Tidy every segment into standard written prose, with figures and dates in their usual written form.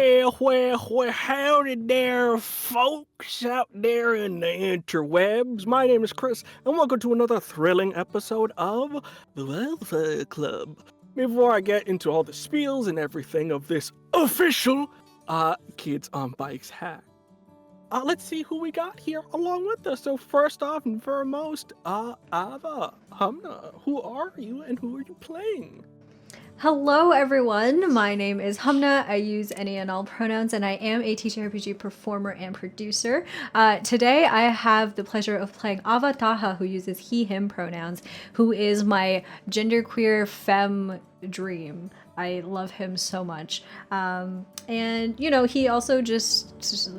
Well, howdy there, folks out there in the interwebs. My name is Chris, and welcome to another thrilling episode of the Wildfire Club. Before I get into all the spiels and everything of this official Kids on Bikes hack, let's see who we got here along with us. So first off and foremost, Ava, Humna, who are you and who are you playing? Hello everyone, my name is Humna. I use any and all pronouns, and I am a TTRPG performer and producer. Today I have the pleasure of playing Ava Taha, who uses he, him pronouns, who is my genderqueer femme dream. I love him so much. And, he also just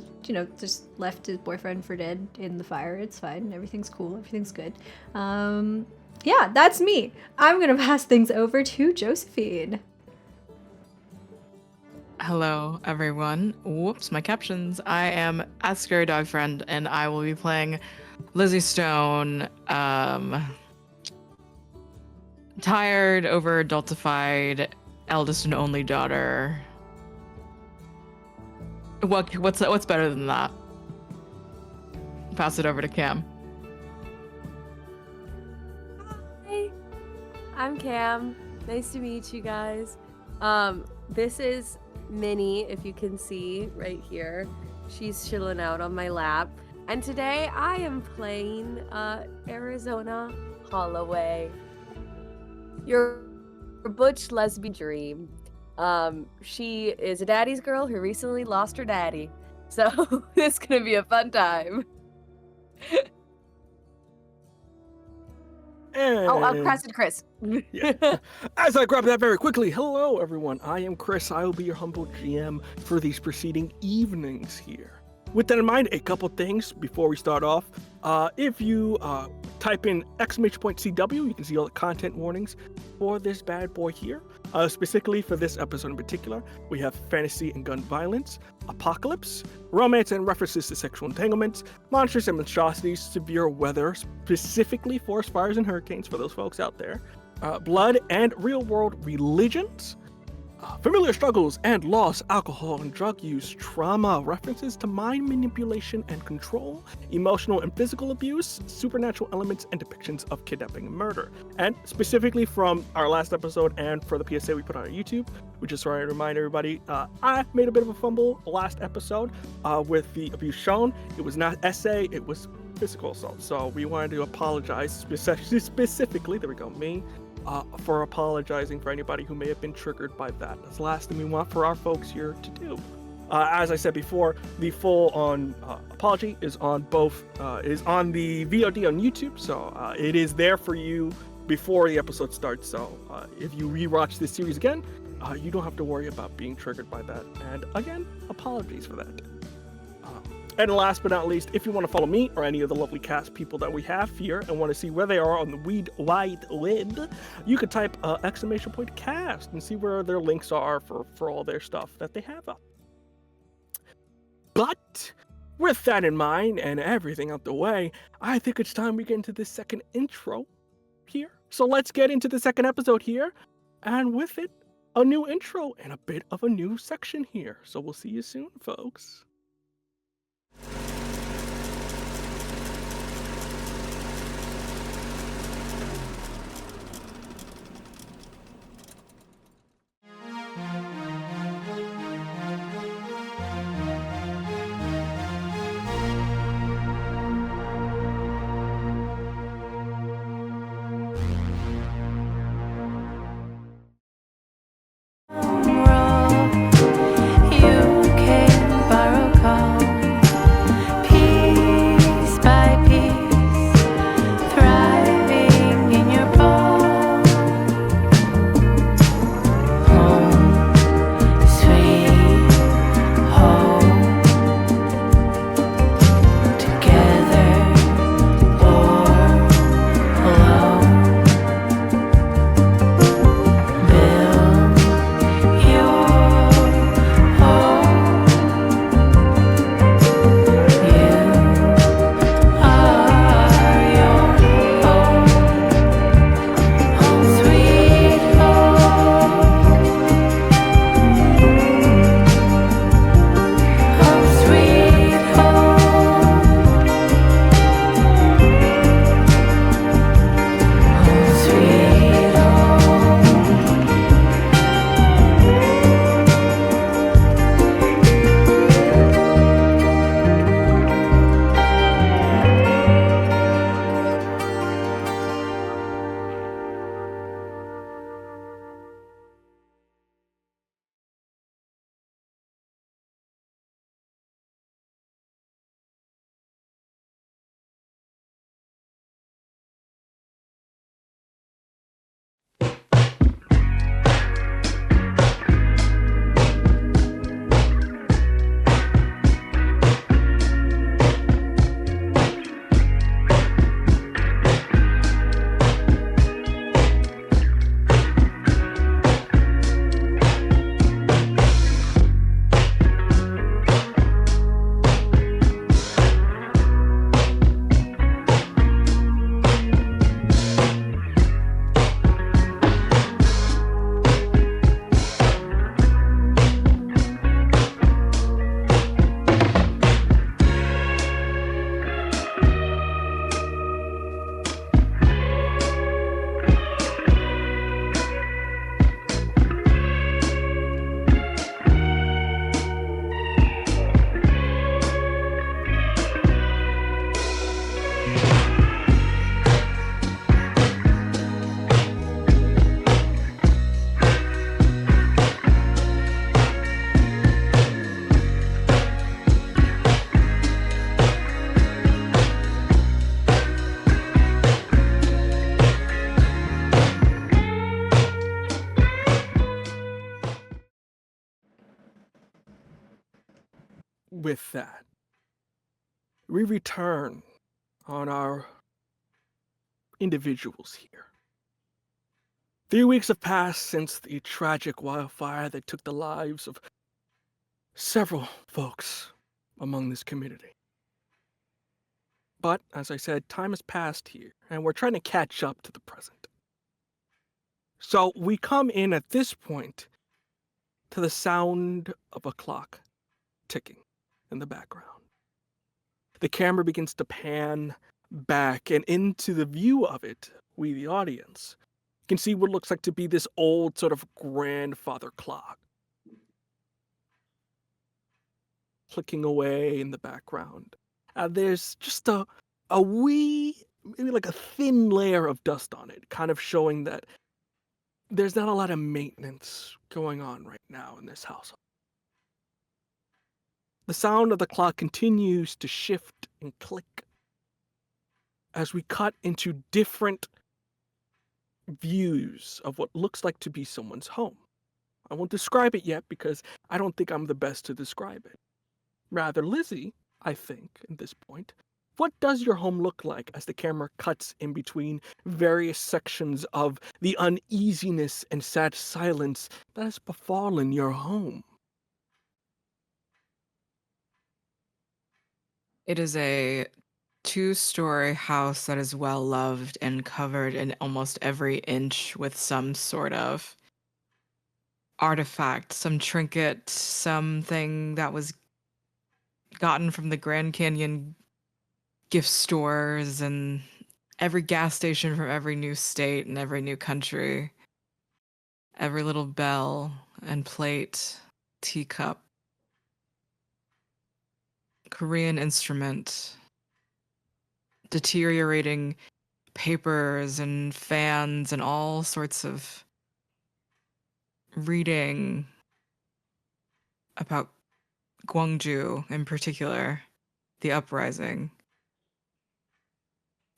left his boyfriend for dead in the fire. It's fine. Everything's cool. Everything's good. Yeah, that's me. I'm gonna pass things over to Josephine. Hello, everyone. Whoops, my captions. I am scarydogfriend, and I will be playing Lizzie Stone, tired, over-adultified, eldest and only daughter. What's better than that? Pass it over to Cam. I'm Cam. Nice to meet you guys. This is Minnie, if you can see right here. She's chilling out on my lap. And today I am playing Arizona Holloway, your butch lesbian dream. She is a daddy's girl who recently lost her daddy. So it's gonna be a fun time. Chris. Yeah. As I grab that very quickly, hello everyone, I am Chris. I will be your humble GM for these preceding evenings here. With that in mind, a couple things before we start off. If you type in !CW, you can see all the content warnings for this bad boy here. Specifically for this episode in particular, we have fantasy and gun violence, apocalypse, romance and references to sexual entanglements, monsters and monstrosities, severe weather, specifically forest fires and hurricanes for those folks out there, blood and real-world religions, familiar struggles and loss, alcohol and drug use, trauma, references to mind manipulation and control, emotional and physical abuse, supernatural elements, and depictions of kidnapping and murder. And specifically from our last episode and for the PSA we put on our YouTube, we just want to remind everybody, I made a bit of a fumble last episode with the abuse shown. It was not essay, it was physical assault. So we wanted to apologize specifically, there we go, me, for apologizing for anybody who may have been triggered by that. That's the last thing we want for our folks here to do. As I said before, the full-on apology is on on the VOD on YouTube, so it is there for you before the episode starts. So if you rewatch this series again, you don't have to worry about being triggered by that. And again, apologies for that. And last but not least, if you want to follow me or any of the lovely cast people that we have here and want to see where they are on the wide web, you could type !cast and see where their links are for all their stuff that they have up. But with that in mind and everything out the way, I think it's time we get into the second intro here. So let's get into the second episode here, and with it, a new intro and a bit of a new section here. So we'll see you soon, folks. You can borrow with that, we return on our individuals here. 3 weeks have passed since the tragic wildfire that took the lives of several folks among this community. But, as I said, time has passed here, and we're trying to catch up to the present. So we come in at this point to the sound of a clock ticking in the background. The camera begins to pan back, and into the view of it, we, the audience, can see what looks like to be this old sort of grandfather clock clicking away in the background. There's just a wee, maybe like a thin layer of dust on it, kind of showing that there's not a lot of maintenance going on right now in this household. The sound of the clock continues to shift and click as we cut into different views of what looks like to be someone's home. I won't describe it yet because I don't think I'm the best to describe it. Rather, Lizzie, I think, at this point, what does your home look like as the camera cuts in between various sections of the uneasiness and sad silence that has befallen your home? It is a 2-story house that is well loved and covered in almost every inch with some sort of artifact, some trinket, something that was gotten from the Grand Canyon gift stores and every gas station from every new state and every new country. Every little bell and plate, teacup, Korean instrument, deteriorating papers and fans and all sorts of reading about Gwangju in particular, the uprising.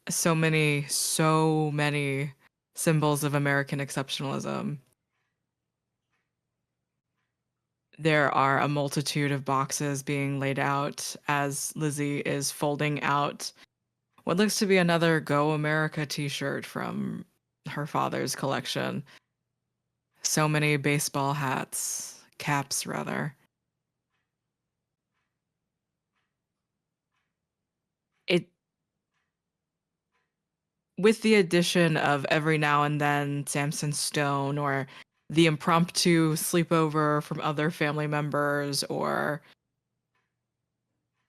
So many symbols of American exceptionalism. There are a multitude of boxes being laid out as Lizzie is folding out what looks to be another Go America t-shirt from her father's collection. So many baseball hats, caps rather. It, with the addition of every now and then Samson Stone or the impromptu sleepover from other family members or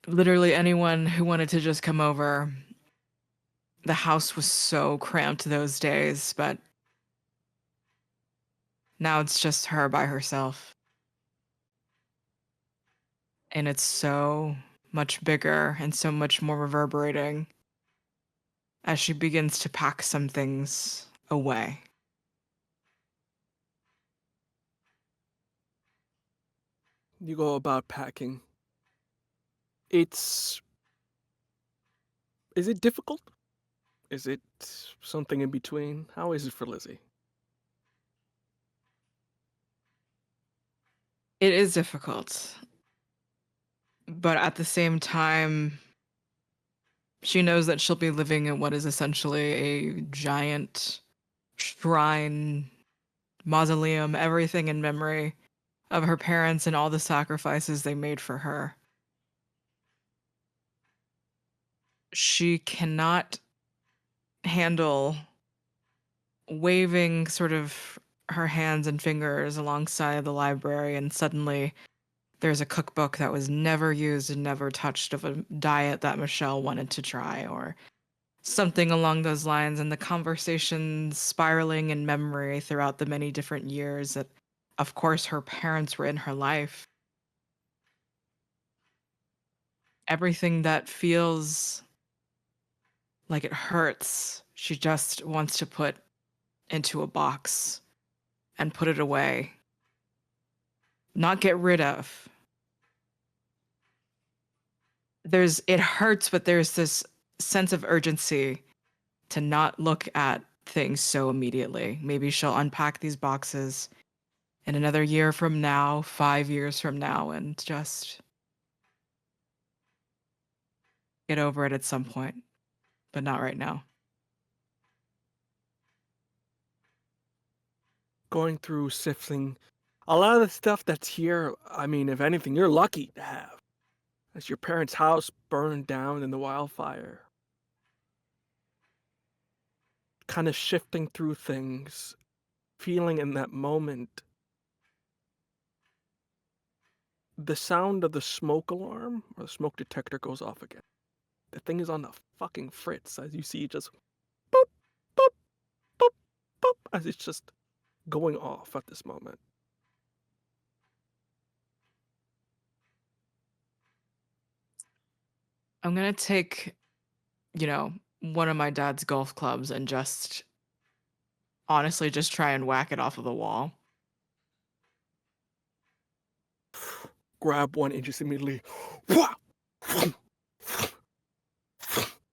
literally anyone who wanted to just come over. The house was so cramped those days, but now it's just her by herself. And it's so much bigger and so much more reverberating as she begins to pack some things away. You go about packing. Is it difficult? Is it something in between? How is it for Lizzie? It is difficult. But at the same time, she knows that she'll be living in what is essentially a giant shrine, mausoleum, everything in memory of her parents and all the sacrifices they made for her. She cannot handle waving sort of her hands and fingers alongside the library and suddenly there's a cookbook that was never used and never touched of a diet that Michelle wanted to try or something along those lines, and the conversations spiraling in memory throughout the many different years that of course her parents were in her life. Everything that feels like it hurts, she just wants to put into a box and put it away. Not get rid of. It hurts, but there's this sense of urgency to not look at things so immediately. Maybe she'll unpack these boxes in another year from now, 5 years from now, and just get over it at some point, but not right now. Going through, sifting a lot of the stuff that's here. I mean, if anything, you're lucky to have. As your parents' house burned down in the wildfire. Kind of shifting through things, feeling in that moment the sound of the smoke alarm or the smoke detector goes off again. The thing is on the fucking fritz as you see it just boop, boop, boop, boop, as it's just going off at this moment. I'm gonna take, one of my dad's golf clubs and just honestly just try and whack it off of the wall. Grab one and just immediately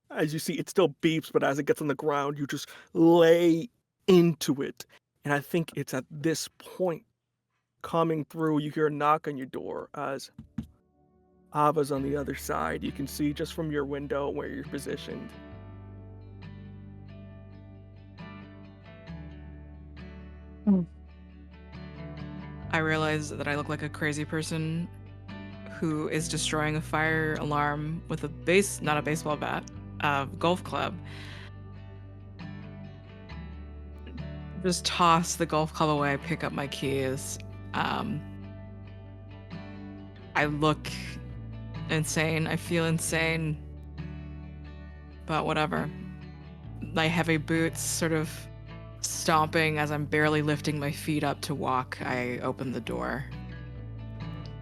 as you see it still beeps, but as it gets on the ground you just lay into it. And I think it's at this point coming through, you hear a knock on your door as Ava's on the other side. You can see just from your window where you're positioned. I realize that I look like a crazy person who is destroying a fire alarm with not a baseball bat, a golf club. Just toss the golf club away, pick up my keys. I look insane. I feel insane. But whatever. My heavy boots sort of stomping as I'm barely lifting my feet up to walk. I open the door.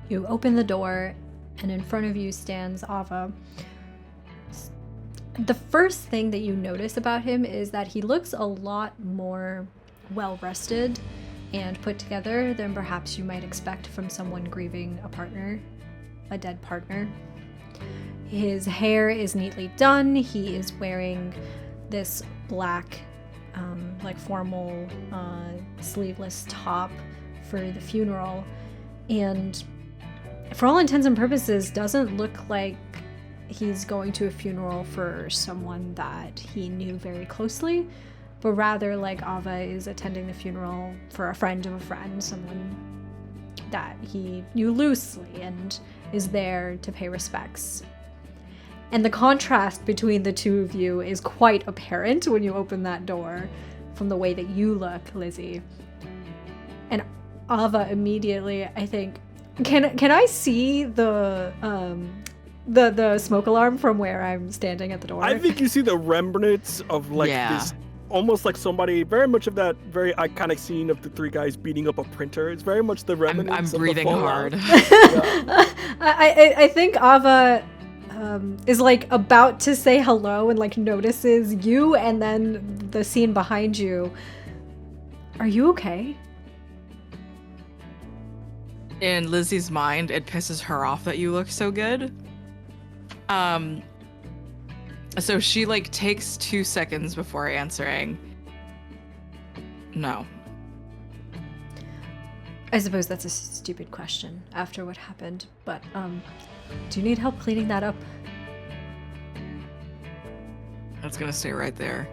You open the door, and in front of you stands Ava. The first thing that you notice about him is that he looks a lot more well-rested and put together than perhaps you might expect from someone grieving a dead partner. His hair is neatly done. He is wearing this black, formal, sleeveless top for the funeral, and for all intents and purposes doesn't look like he's going to a funeral for someone that he knew very closely, but rather like Ava is attending the funeral for a friend of a friend, someone that he knew loosely and is there to pay respects. And the contrast between the two of you is quite apparent when you open that door from the way that you look, Lizzie. And Ava immediately, I think, can I see the smoke alarm from where I'm standing at the door? I think you see the remnants of this, almost like somebody, very much of that very iconic scene of the three guys beating up a printer. It's very much the remnants. I'm breathing hard. I think Ava is about to say hello and notices you, and then the scene behind you. Are you okay? In Lizzie's mind, it pisses her off that you look so good. So she takes 2 seconds before answering. No. I suppose that's a stupid question after what happened, but do you need help cleaning that up? That's gonna stay right there.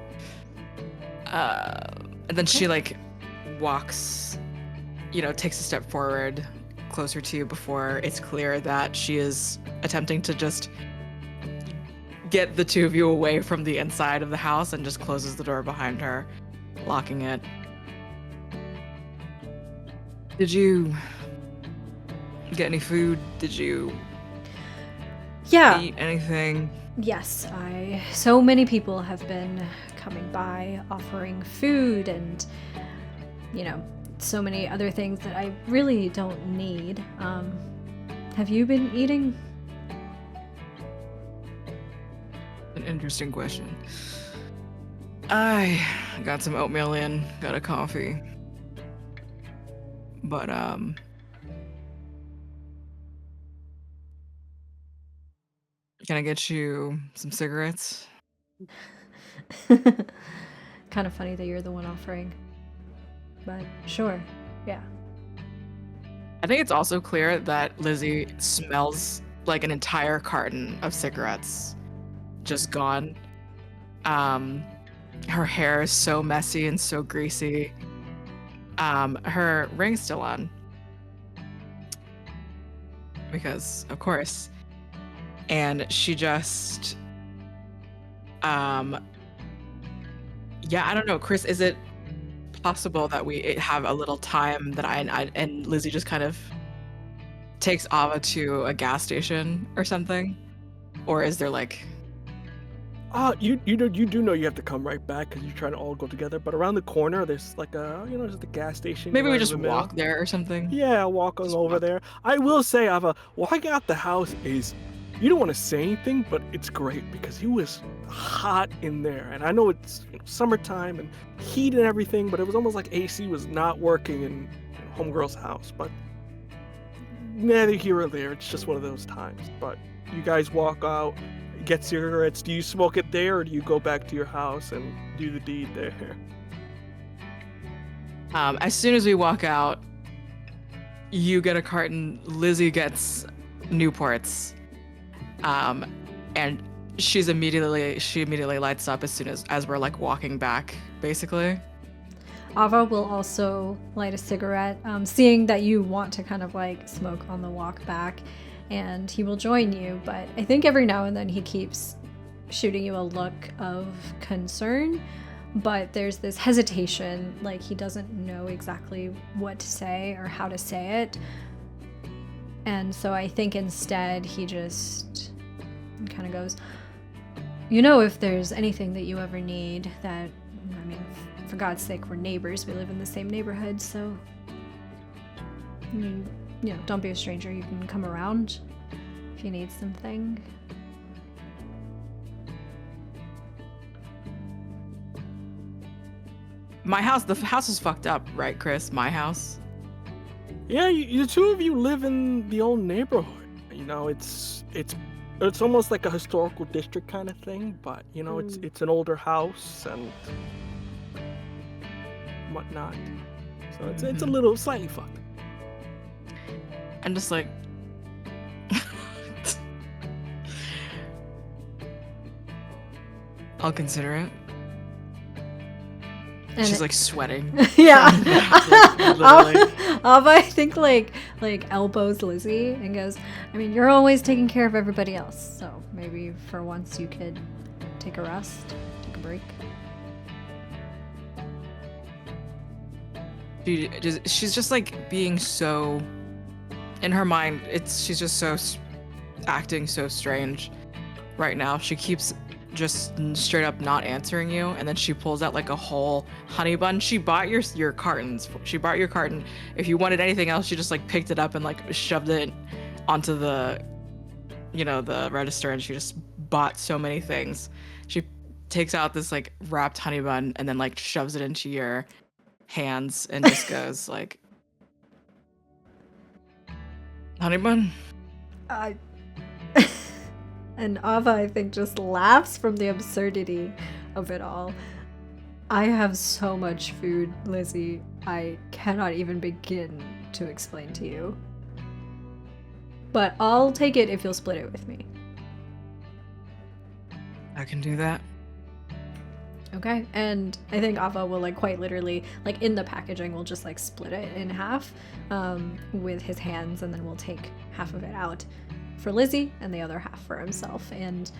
And then she walks, takes a step forward closer to you before it's clear that she is attempting to just get the two of you away from the inside of the house, and just closes the door behind her, locking it. Did you get any food? Did you eat anything? Yes, so many people have been coming by offering food and, so many other things that I really don't need. Have you been eating? An interesting question. I got some oatmeal in, got a coffee. But, can I get you some cigarettes? Kind of funny that you're the one offering. But sure, yeah. I think it's also clear that Lizzie smells like an entire carton of cigarettes just gone. Her hair is so messy and so greasy. Her ring's still on. Because, of course. And she just... yeah, I don't know. Chris, is it possible that we have a little time that I and Lizzie just kind of takes Ava to a gas station or something? Or is there like... You do know you have to come right back because you're trying to all go together. But around the corner, there's like just a gas station. Maybe we right just in the middle. walk there or something? Yeah, walking Just over walk. there. I will say, Ava, walking out the house is, you don't want to say anything, but it's great because it was hot in there. And I know it's summertime and heat and everything, but it was almost like AC was not working in Homegirl's house. But neither here or there. It's just one of those times. But you guys walk out, get cigarettes. Do you smoke it there, or do you go back to your house and do the deed there? As soon as we walk out, you get a carton, Lizzie gets Newports, and she immediately lights up as soon as we're like walking back, basically. Ava will also light a cigarette, seeing that you want to kind of like smoke on the walk back, and he will join you. But I think every now and then he keeps shooting you a look of concern, but there's this hesitation, like he doesn't know exactly what to say or how to say it. And so I think instead he just kind of goes, if there's anything that you ever need, that, I mean, for God's sake, we're neighbors. We live in the same neighborhood, so, don't be a stranger. You can come around if you need something. The house is fucked up, right, Chris? My house? Yeah, the two of you live in the old neighborhood. It's almost like a historical district kind of thing, but it's an older house and whatnot. So it's a little slightly fucked. I'm just like... I'll consider it. And She's like sweating. Yeah. Literally. Ava, I think like elbows Lizzie and goes, I mean, you're always taking care of everybody else, so maybe for once you could take a rest, take a break. She's just like being so... In her mind, she's just so acting so strange right now. She keeps just straight up not answering you, and then she pulls out like a whole honey bun. She bought your cartons. She bought your carton. If you wanted anything else, she just like picked it up and like shoved it onto the the register, and she just bought so many things. She takes out this like wrapped honey bun and then like shoves it into your hands and just goes like, honey bun? And Ava, I think, just laughs from the absurdity of it all. I have so much food, Lizzie, I cannot even begin to explain to you. But I'll take it if you'll split it with me. I can do that. Okay, and I think Ava will like quite literally, like in the packaging, will just like split it in half with his hands, and then we'll take half of it out for Lizzie and the other half for himself, and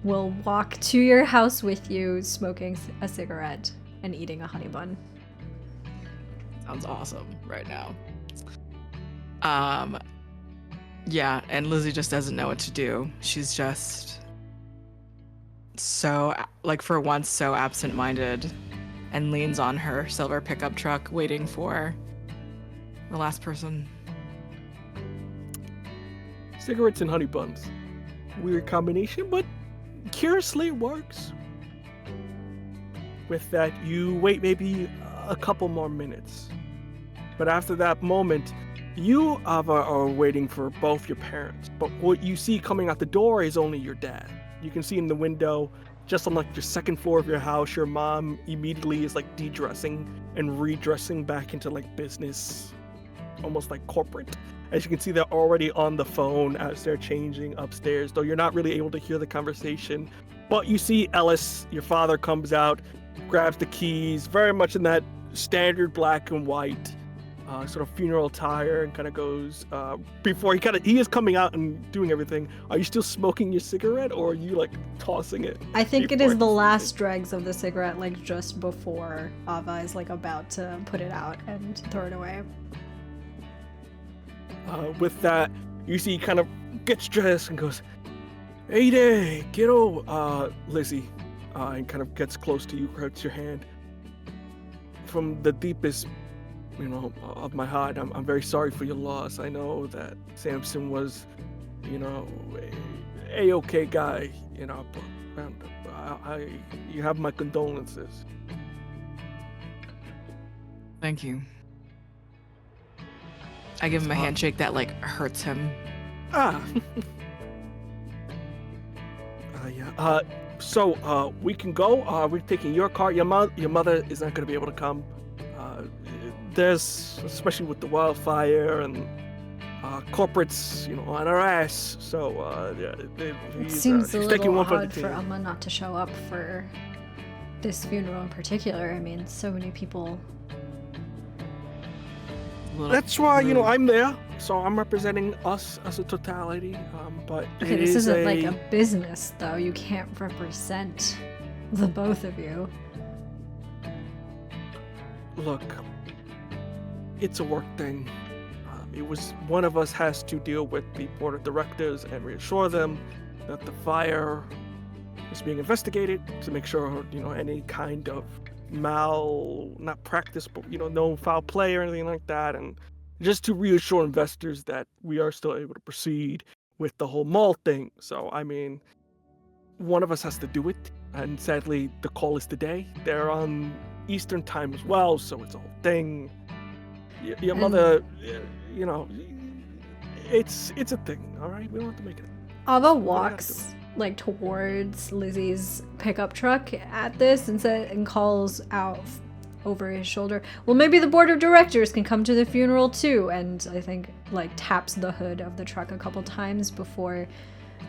we'll walk to your house with you, smoking a cigarette and eating a honey bun. Sounds awesome right now. Yeah, and Lizzie just doesn't know what to do. She's just so, like, for once, so absent-minded, and leans on her silver pickup truck, waiting for the last person. Cigarettes and honey buns. Weird combination, but curiously it works. With that, you wait maybe a couple more minutes. But after that moment, you, Ava, are waiting for both your parents. But what you see coming out the door is only your dad. You can see in the window, just on like your second floor of your house, your mom immediately is like de-dressing and redressing back into like business almost like corporate. As you can see, they're already on the phone as they're changing upstairs, though you're not really able to hear the conversation. But you see Ellis, your father, comes out, grabs the keys, very much in that standard black and white sort of funeral attire, and kind of goes, before he is coming out and doing everything. Are you still smoking your cigarette, or are you like tossing it? I think it is the last dregs of the cigarette, like just before Ava is like about to put it out and throw it away. With that, you see he kind of gets dressed and goes, "Hey there, kiddo," Lizzie, and kind of gets close to you, grabs your hand. From the deepest, of my heart, I'm very sorry for your loss. I know that Samson was, a-okay guy, but you have my condolences. Thank you. I give him a handshake that like hurts him. Yeah. So we can go. We're taking your car. Your mother is not going to be able to come. There's, especially with the wildfire and corporates, on our ass. So It seems a she's taking little one for the odd for team. Amma not to show up for this funeral in particular. I mean, so many people. That's why, I'm there. So I'm representing us as a totality. But Okay, this isn't like a business, though. You can't represent the both of you. Look, it's a work thing. It was one of us has to deal with the board of directors and reassure them that the fire is being investigated to make sure, any kind of not practice, but, no foul play or anything like that. And just to reassure investors that we are still able to proceed with the whole mall thing. So, I mean, one of us has to do it. And sadly, the call is today. They're on Eastern time as well, so it's a whole thing. Your mother, it's a thing, all right? We don't have to make it. Ava walks like towards Lizzie's pickup truck at this and calls out over his shoulder, "Well, maybe the board of directors can come to the funeral too." And I think like taps the hood of the truck a couple times before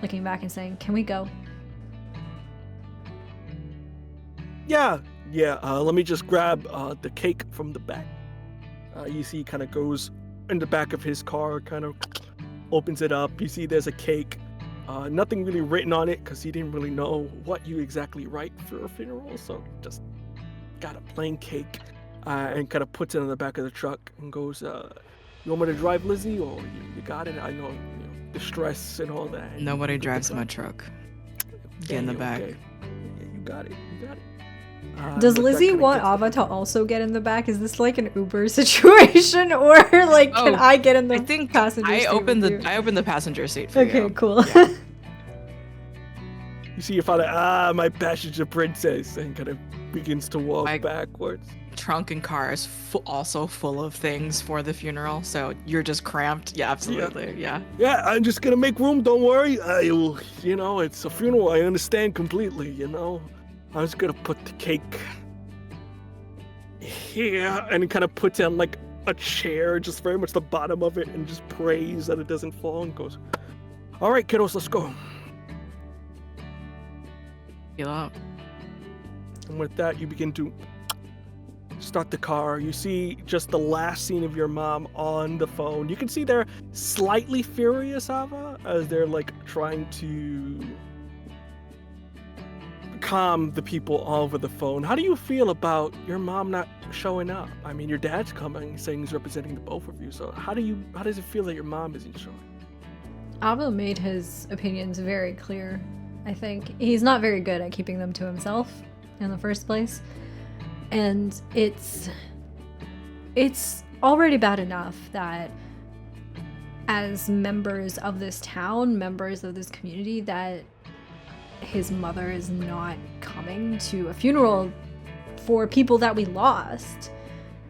looking back and saying, "Can we go?" Yeah. Let me just grab the cake from the back. You see, he kind of goes in the back of his car, kind of opens it up. You see, there's a cake. Nothing really written on it because he didn't really know what you exactly write for a funeral, so just got a plain cake and kind of puts it on the back of the truck and goes, "You want me to drive, Lizzie, or you got it? I know, the stress and all that." Nobody drives my truck. Get in the back. Okay. Yeah, you got it. Does But that Lizzie kinda want gets Ava to also get in the back? Is this like an Uber situation, or like can I get in the I think passenger seat? I opened with you? I opened the passenger seat for you. Okay, cool. Yeah. You see your father, my passenger princess, and kind of begins to walk backwards. Trunk and car is also full of things for the funeral, so you're just cramped. Yeah, absolutely. Yeah. Yeah, I'm just gonna make room. Don't worry. It's a funeral. I understand completely. I'm just gonna put the cake here, and he kind of puts on like a chair, just very much the bottom of it, and just prays that it doesn't fall, and goes, "All right, kiddos, let's go." Feel out. And with that, you begin to start the car. You see just the last scene of your mom on the phone. You can see they're slightly furious, Ava, as they're like trying to calm the people over the phone. How do you feel about your mom not showing up? I mean, your dad's coming, saying he's representing the both of you. So how does it feel that your mom isn't showing? Ava made his opinions very clear. I think he's not very good at keeping them to himself in the first place. And it's already bad enough that as members of this town, members of this community, that his mother is not coming to a funeral for people that we lost.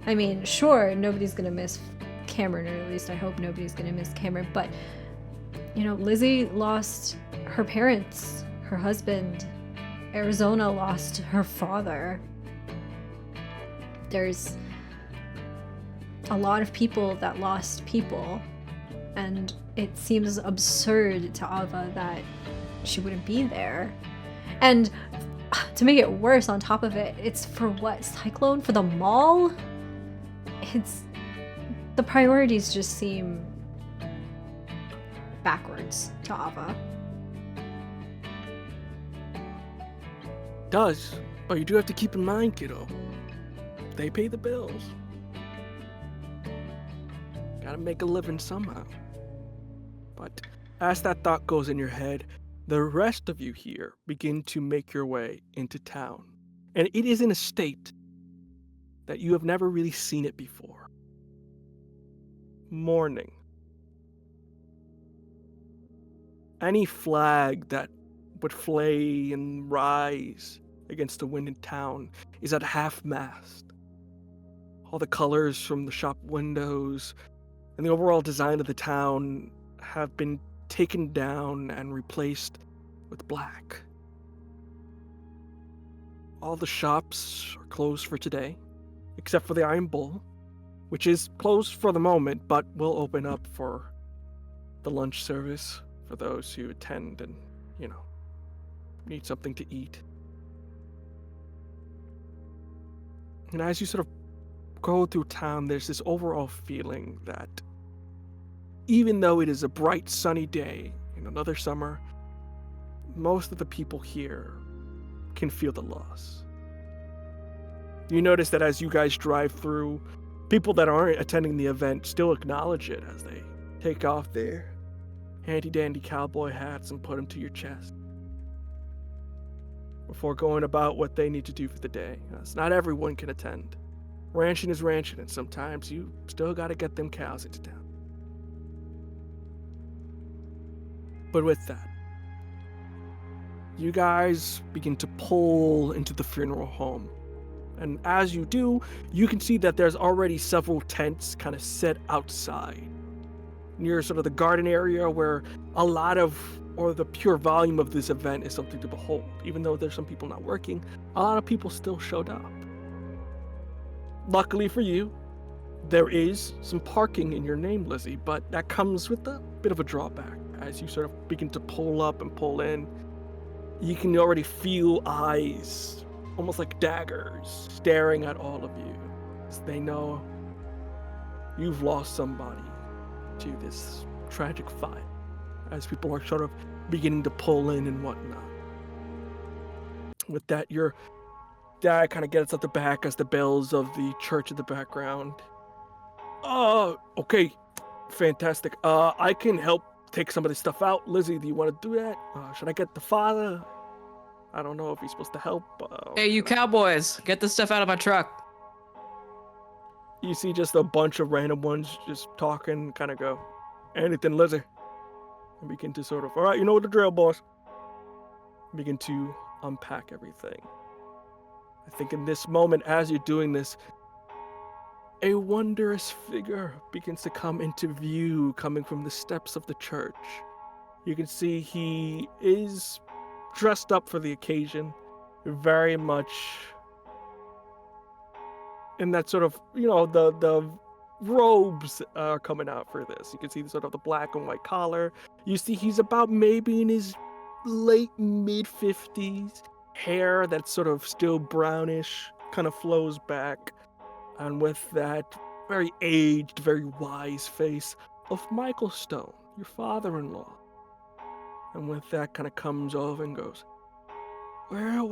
I mean, sure, nobody's gonna miss Cameron, or at least I hope nobody's gonna miss Cameron, but Lizzie lost her parents, her husband. Arizona lost her father. a lot of people that lost people, and it seems absurd to Ava that she wouldn't be there. And to make it worse on top of it, it's for what? Cyclone? For the mall? It's... the priorities just seem backwards to Ava. Does, but you do have to keep in mind, kiddo, they pay the bills. Gotta make a living somehow. But as that thought goes in your head, the rest of you here begin to make your way into town. And it is in a state that you have never really seen it before. Mourning. Any flag that would flay and rise against the wind in town is at half-mast. All the colors from the shop windows and the overall design of the town have been taken down and replaced with black. All the shops are closed for today, except for the Iron Bull, which is closed for the moment, but will open up for the lunch service for those who attend and, need something to eat. And as you sort of go through town, there's this overall feeling that even though it is a bright, sunny day in another summer, most of the people here can feel the loss. You notice that as you guys drive through, people that aren't attending the event still acknowledge it as they take off their handy-dandy cowboy hats and put them to your chest before going about what they need to do for the day. As not everyone can attend. Ranching is ranching, and sometimes you still gotta get them cows into town. But with that, you guys begin to pull into the funeral home. And as you do, you can see that there's already several tents kind of set outside near sort of the garden area where a lot of, or the pure volume of this event is something to behold. Even though there's some people not working, a lot of people still showed up. Luckily for you, there is some parking in your name, Lizzie, but that comes with a bit of a drawback. As you sort of begin to pull up and pull in, you can already feel eyes, almost like daggers, staring at all of you, as they know you've lost somebody to this tragic fire, as people are sort of beginning to pull in and whatnot. With that, your dad kind of gets at the back as the bells of the church in the background. Okay, fantastic. I can help take some of this stuff out. Lizzie, do you want to do that? Should I get the father? I don't know if he's supposed to help. Hey, you cowboys, get this stuff out of my truck. You see just a bunch of random ones just talking, kind of go, anything, Lizzie. And begin to sort of, all right, you know what the drill, boss. Begin to unpack everything. I think in this moment, as you're doing this, a wondrous figure begins to come into view coming from the steps of the church. You can see he is dressed up for the occasion, very much in that sort of, the robes are coming out for this. You can see sort of the black and white collar. You see he's about maybe in his late mid-50s. Hair that's sort of still brownish, kind of flows back. And with that very aged, very wise face of Michael Stone, your father-in-law. And with that kind of comes over and goes, well.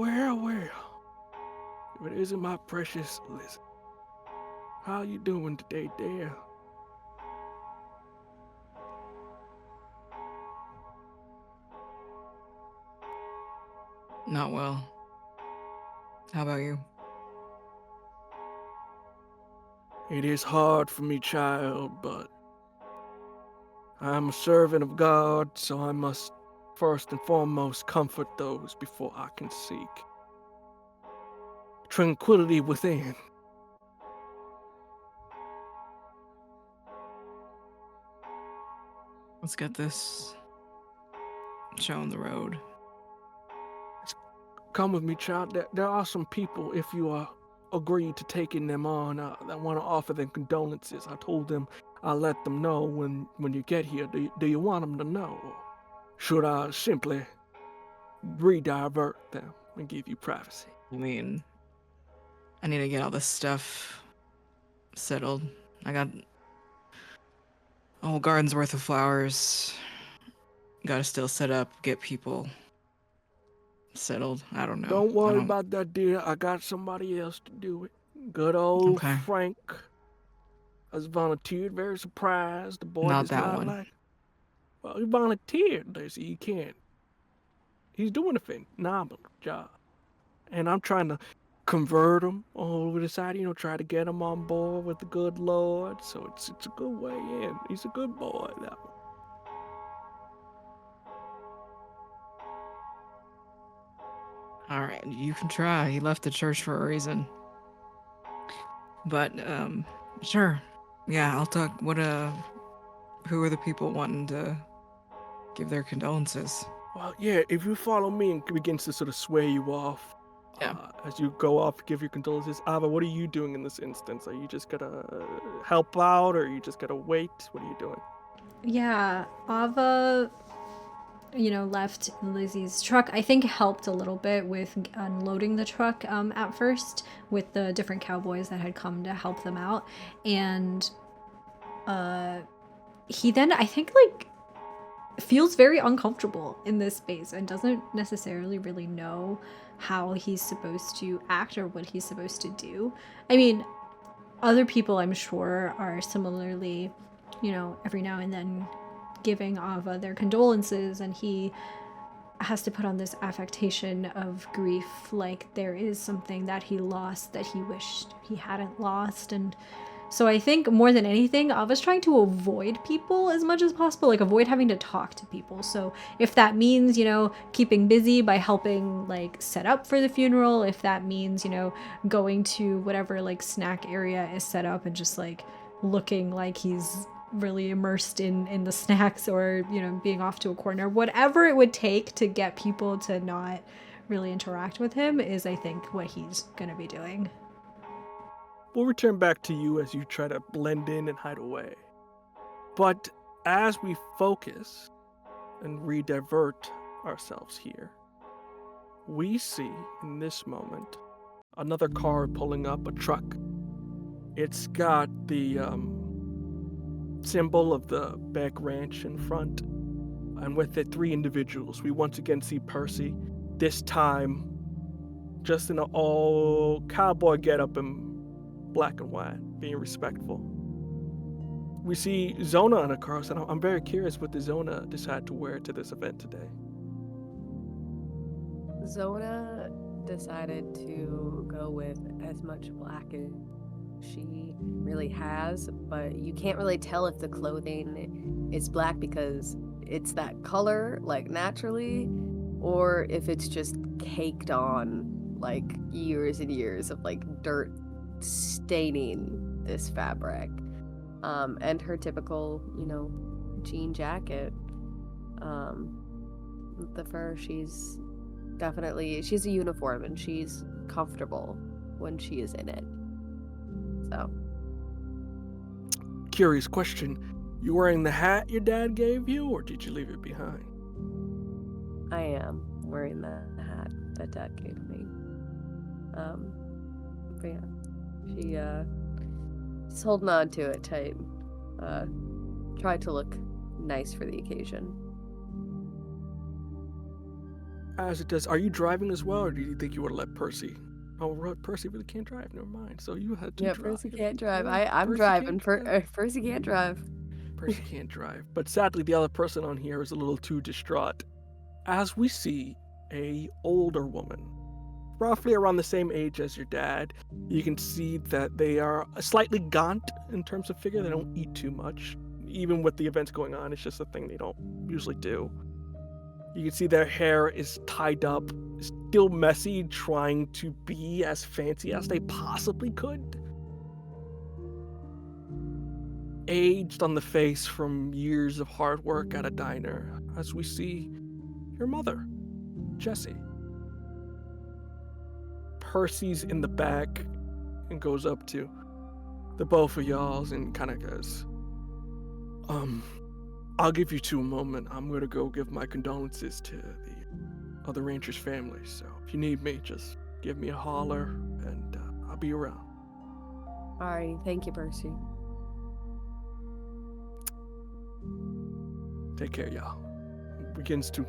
If it isn't my precious Lizzie. How you doing today, dear? Not well. How about you? It is hard for me, child, but I'm a servant of God, so I must first and foremost comfort those before I can seek tranquility within. Let's get this show on the road. Come with me, child. There are some people, if you are agreed to taking them on. I want to offer them condolences. I told them I'll let them know when you get here. Do you want them to know? Or should I simply redivert them and give you privacy? I mean, I need to get all this stuff settled. I got a whole garden's worth of flowers. Gotta still set up, get people settled. I don't know. Don't worry about that, dear. I got somebody else to do it. Good old Okay. Frank has volunteered. Very surprised. The boy Not does that not one. like. Well, he volunteered, Lizzie. He can't. He's doing a phenomenal job, and I'm trying to convert him all over the side. Try to get him on board with the good Lord. So it's a good way in. He's a good boy. That one. All right, you can try. He left the church for a reason. But sure. Yeah, I'll talk. Who are the people wanting to give their condolences? Well, yeah, if you follow me and begins to sort of sway you off Yeah. as you go off to give your condolences. Ava, what are you doing in this instance? Are you just gonna help out, or are you just gonna wait? What are you doing? Yeah, Ava, left Lizzie's truck. I think helped a little bit with unloading the truck at first with the different cowboys that had come to help them out. And he then, I think, feels very uncomfortable in this space and doesn't necessarily really know how he's supposed to act or what he's supposed to do. I mean, other people, I'm sure, are similarly, every now and then giving Ava their condolences, and he has to put on this affectation of grief, like there is something that he lost that he wished he hadn't lost. And so I think more than anything, Ava's trying to avoid people as much as possible, avoid having to talk to people. So if that means, keeping busy by helping set up for the funeral, if that means, going to whatever snack area is set up and just looking like he's really immersed in the snacks, or being off to a corner, whatever it would take to get people to not really interact with him is, I think, what he's gonna be doing. We'll return back to you as you try to blend in and hide away. But as we focus and redivert ourselves here, we see in this moment another car pulling up, a truck. It's got the symbol of the Beck Ranch in front, and with it 3 individuals. We once again see Percy, this time just in an all cowboy getup in black and white, being respectful. We see Zona on a car, so I'm very curious what the Zona decided to wear to this event today. Zona decided to go with as much black as she really has, but you can't really tell if the clothing is black because it's that color naturally, or if it's just caked on years and years of dirt staining this fabric. And her typical jean jacket, the fur, she's a uniform and she's comfortable when she is in it. So, Curious question. You wearing the hat your dad gave you, or did you leave it behind? I am wearing the hat that Dad gave me. But yeah, she's holding on to it tight. Tried to look nice for the occasion. As it does, are you driving as well, or do you think you would have let Percy? Oh, Percy really can't drive. Never mind. So you had to drive. Percy can't drive. Yeah, I'm Percy driving. can't drive. Percy can't drive. Percy can't drive. But sadly, the other person on here is a little too distraught. As we see a older woman, roughly around the same age as your dad, you can see that they are slightly gaunt in terms of figure. They don't eat too much. Even with the events going on, it's just a thing they don't usually do. You can see their hair is tied up, still messy, trying to be as fancy as they possibly could. Aged on the face from years of hard work at a diner, as we see your mother, Jessie. Percy's in the back, and goes up to the both of y'alls and kind of goes, I'll give you two a moment. I'm going to go give my condolences to the other rancher's family. So if you need me, just give me a holler and I'll be around. Alrighty, thank you, Percy. Take care, y'all. Begins to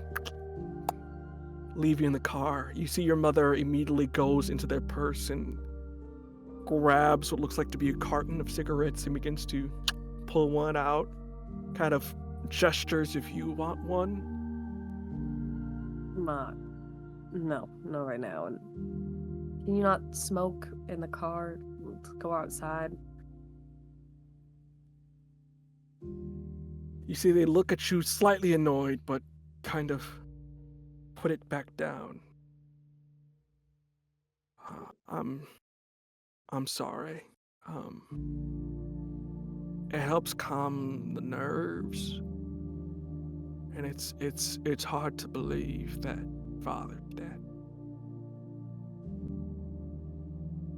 leave you in the car. You see your mother immediately goes into their purse and grabs what looks like to be a carton of cigarettes and begins to pull one out, kind of gestures if you want one. Ma, no right now. And can you not smoke in the car? Let's go outside. You see they look at you slightly annoyed, but kind of put it back down. I'm sorry. It helps calm the nerves, and it's hard to believe that Father's dead.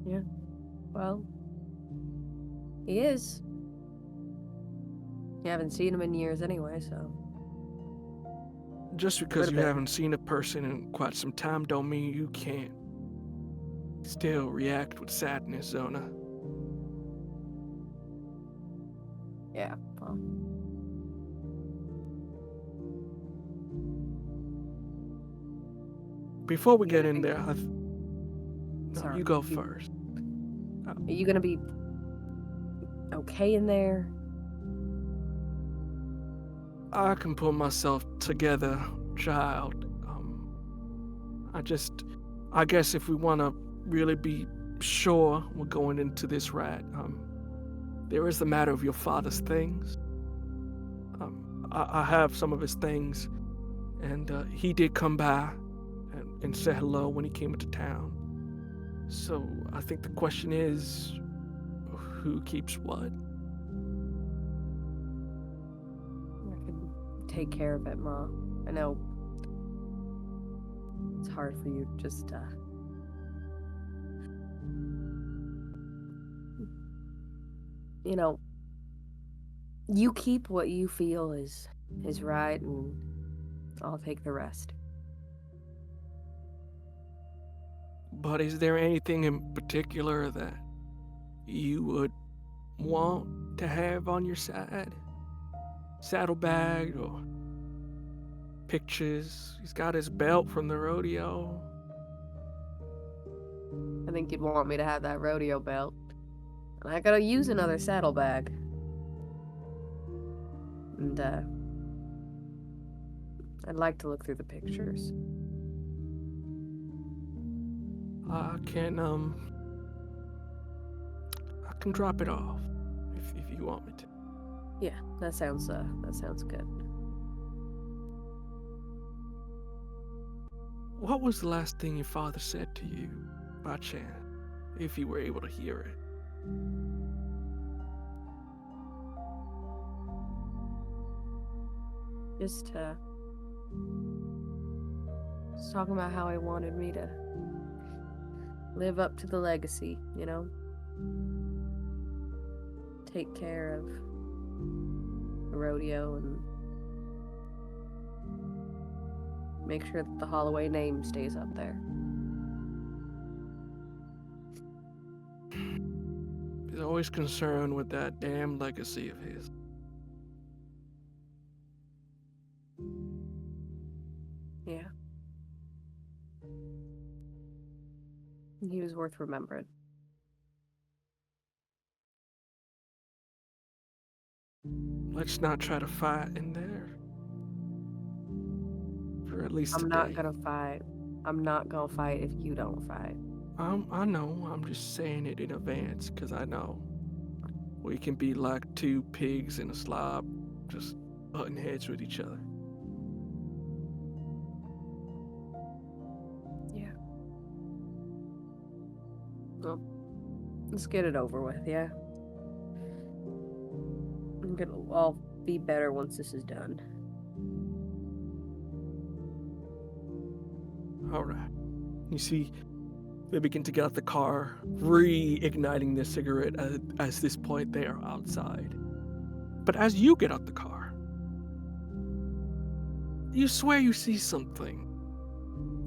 Yeah. Well, he is. You haven't seen him in years anyway, so. Just because you bit. haven't seen a person in quite some time don't mean you can't still react with sadness, Zona. Yeah, well. Before we get in there, no, Sorry, you go first. Are you gonna be okay in there? I can pull myself together, child. I guess if we want to really be sure we're going into this right, there is the matter of your father's things. I have some of his things, and he did come by and say hello when he came into town. So I think the question is, who keeps what? I can take care of it, Ma. I know it's hard for you just you know, you keep what you feel is right, and I'll take the rest. But is there anything in particular that you would want to have on your side? Saddlebag or pictures? He's got his belt from the rodeo. I think you'd want me to have that rodeo belt. And I gotta use another saddlebag. And, I'd like to look through the pictures. I can drop it off if you want me to. Yeah, that sounds good. What was the last thing your father said to you, by chance, if you were able to hear it? Just talking about how he wanted me to live up to the legacy, you know? Take care of the rodeo and make sure that the Holloway name stays up there. He's always concerned with that damn legacy of his. Yeah. He was worth remembering. Let's not try to fight in there. For at least I'm today. not gonna fight. I'm not gonna fight if you don't fight. I know. I'm just saying it in advance, because I know we can be like two pigs in a slob, just butting heads with each other. Yeah. Well, let's get it over with, yeah? I'll be better once this is done. All right. You see, They begin to get out the car, reigniting their cigarette as this point they are outside. But as you get out the car, you swear you see something.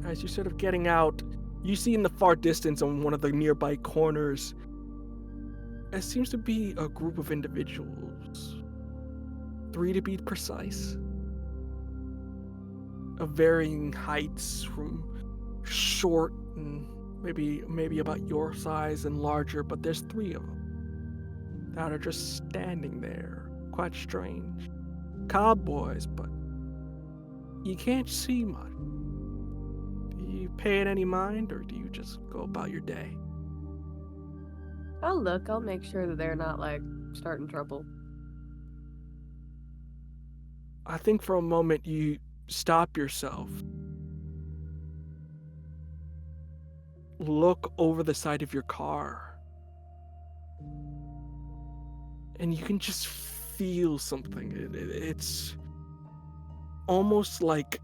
As you're sort of getting out, you see in the far distance on one of the nearby corners, it seems to be a group of individuals. 3 to be precise. Of varying heights, from short and maybe about your size and larger, but there's 3 of them that are just standing there. Quite strange. Cowboys, but you can't see much. Do you pay it any mind, or do you just go about your day? I'll look. I'll make sure that they're not, like, starting trouble. I think for a moment you stop yourself. Look over the side of your car. And you can just feel something. It's almost like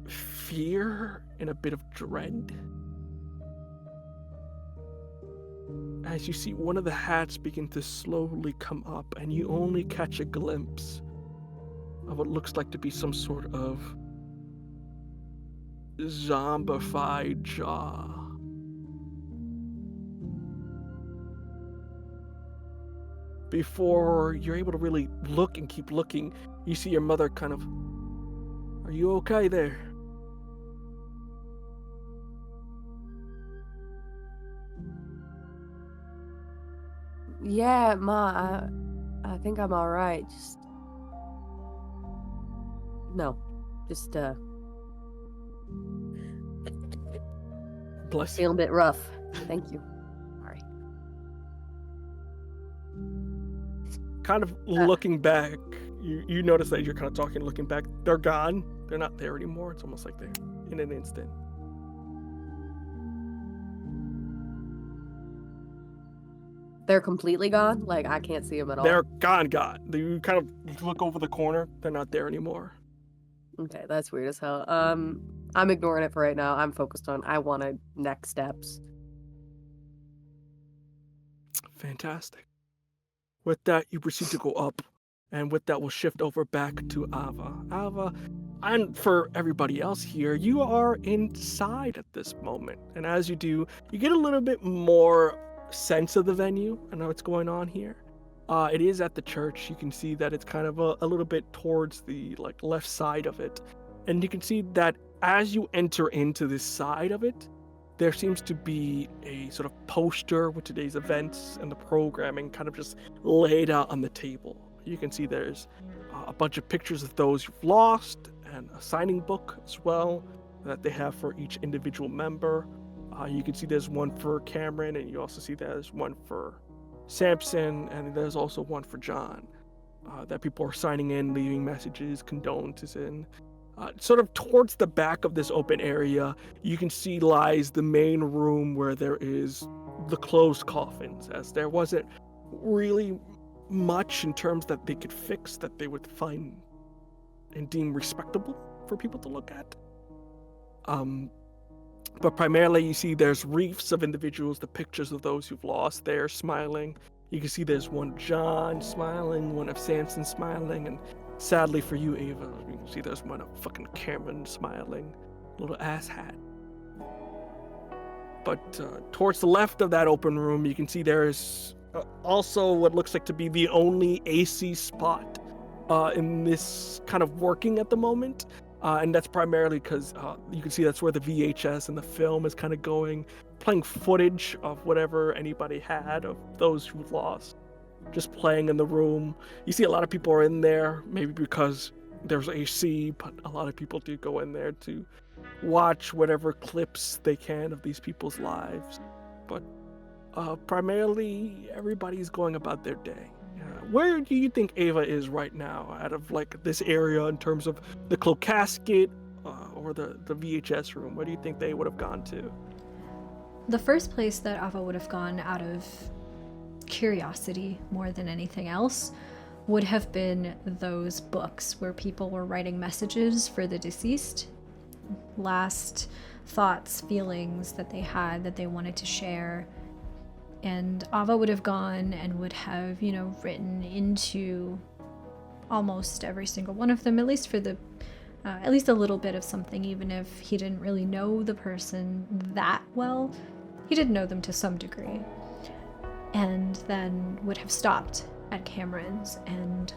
fear and a bit of dread. As you see one of the hats begin to slowly come up, and you only catch a glimpse of what looks like to be some sort of zombified jaw. Before you're able to really look and keep looking, you see your mother kind of, "Are you okay there?" Yeah, Ma, I think I'm all right. Just Bless you. feeling a bit rough. Thank you. Sorry. Kind of looking back, you notice that you're kind of talking, looking back. They're gone. They're not there anymore. It's almost like they're in an instant. They're completely gone? Like, I can't see them at all? They're gone. You kind of look over the corner. They're not there anymore. Okay, that's weird as hell. I'm ignoring it for right now. I'm focused on, I wanted next steps. Fantastic. With that, you proceed to go up, and with that, we'll shift over back to Ava. Ava, and for everybody else here, you are inside at this moment, and as you do, you get a little bit more sense of the venue and what's going on here. It is at the church. You can see that it's kind of a little bit towards the left side of it, and you can see that as you enter into this side of it, there seems to be a sort of poster with today's events and the programming kind of just laid out on the table. You can see there's a bunch of pictures of those you've lost and a signing book as well that they have for each individual member. You can see there's one for Cameron, and you also see there's one for Samson, and there's also one for John that people are signing in, leaving messages, condolences in. Sort of towards the back of this open area, you can see lies the main room where there is the closed coffins, as there wasn't really much in terms that they could fix that they would find and deem respectable for people to look at. But primarily you see there's wreaths of individuals, the pictures of those who've lost there smiling. You can see there's one John smiling, one of Samson smiling, and sadly for you, Ava, you can see there's one of fucking Cameron smiling, little ass hat. But towards the left of that open room, you can see there's also what looks like to be the only AC spot in this kind of working at the moment. And that's primarily because you can see that's where the VHS and the film is kind of going, playing footage of whatever anybody had of those who lost, just playing in the room. You see a lot of people are in there, maybe because there's AC, but a lot of people do go in there to watch whatever clips they can of these people's lives. But primarily, everybody's going about their day. Where do you think Ava is right now out of this area in terms of the cloak casket or the VHS room? Where do you think they would have gone to? The first place that Ava would have gone out of curiosity more than anything else would have been those books where people were writing messages for the deceased. Last thoughts, feelings that they had that they wanted to share. And Ava would have gone and would have, written into almost every single one of them, at least for at least a little bit of something, even if he didn't really know the person that well. He did know them to some degree. And then would have stopped at Cameron's and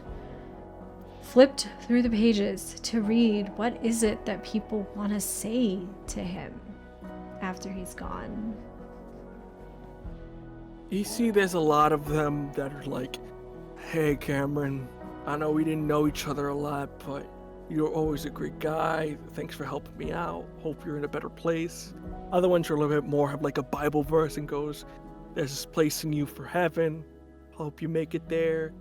flipped through the pages to read what is it that people want to say to him after he's gone. You see, there's a lot of them that are like, hey, Cameron, I know we didn't know each other a lot, but you're always a great guy. Thanks for helping me out. Hope you're in a better place. Other ones are a little bit more, have like a Bible verse and goes, there's this place in you for heaven. Hope you make it there.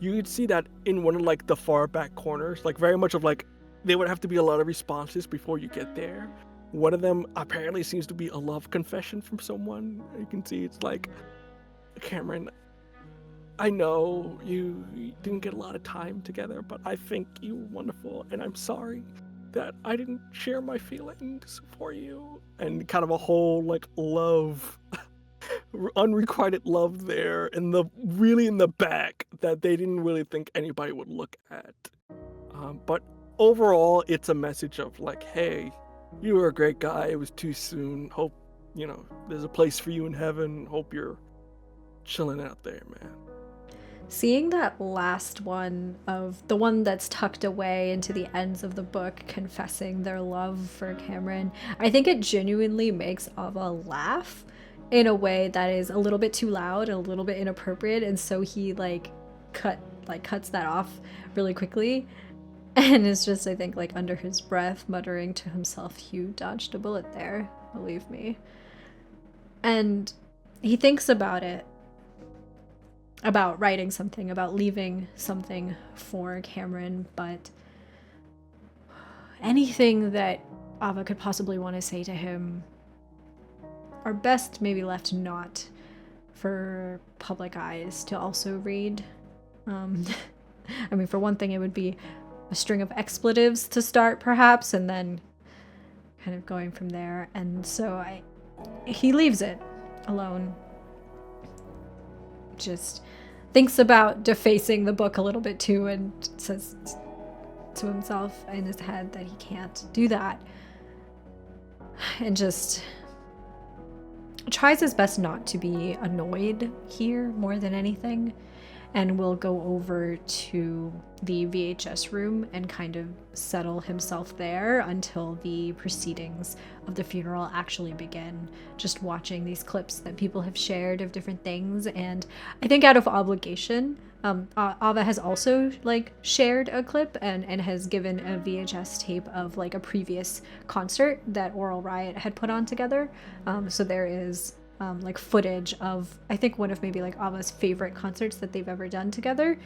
You could see that in one of like the far back corners, like very much of like, there would have to be a lot of responses before you get there. One of them apparently seems to be a love confession from someone. You can see it's like, Cameron, I know you didn't get a lot of time together, but I think you were wonderful, and I'm sorry that I didn't share my feelings for you. And kind of a whole like love, unrequited love there, in the back that they didn't really think anybody would look at. But overall, it's a message of like, hey, you were a great guy. It was too soon. Hope, there's a place for you in heaven. Hope you're chilling out there, man. Seeing that last one, of the one that's tucked away into the ends of the book, confessing their love for Cameron, I think it genuinely makes Ava laugh in a way that is a little bit too loud and a little bit inappropriate, and so he cuts that off really quickly. And is just, I think, like under his breath, muttering to himself, you dodged a bullet there, believe me. And he thinks about it, about writing something, about leaving something for Cameron, but anything that Ava could possibly want to say to him are best maybe left not for public eyes to also read. I mean, for one thing, it would be a string of expletives to start, perhaps, and then kind of going from there. And so he leaves it alone. Just thinks about defacing the book a little bit too, and says to himself in his head that he can't do that. And just tries his best not to be annoyed here more than anything. And will go over to the VHS room and kind of settle himself there until the proceedings of the funeral actually begin. Just watching these clips that people have shared of different things. And I think out of obligation, Ava has also shared a clip and has given a VHS tape of a previous concert that Oral Riot had put on together. So there is footage of, I think, one of maybe Ava's favorite concerts that they've ever done together,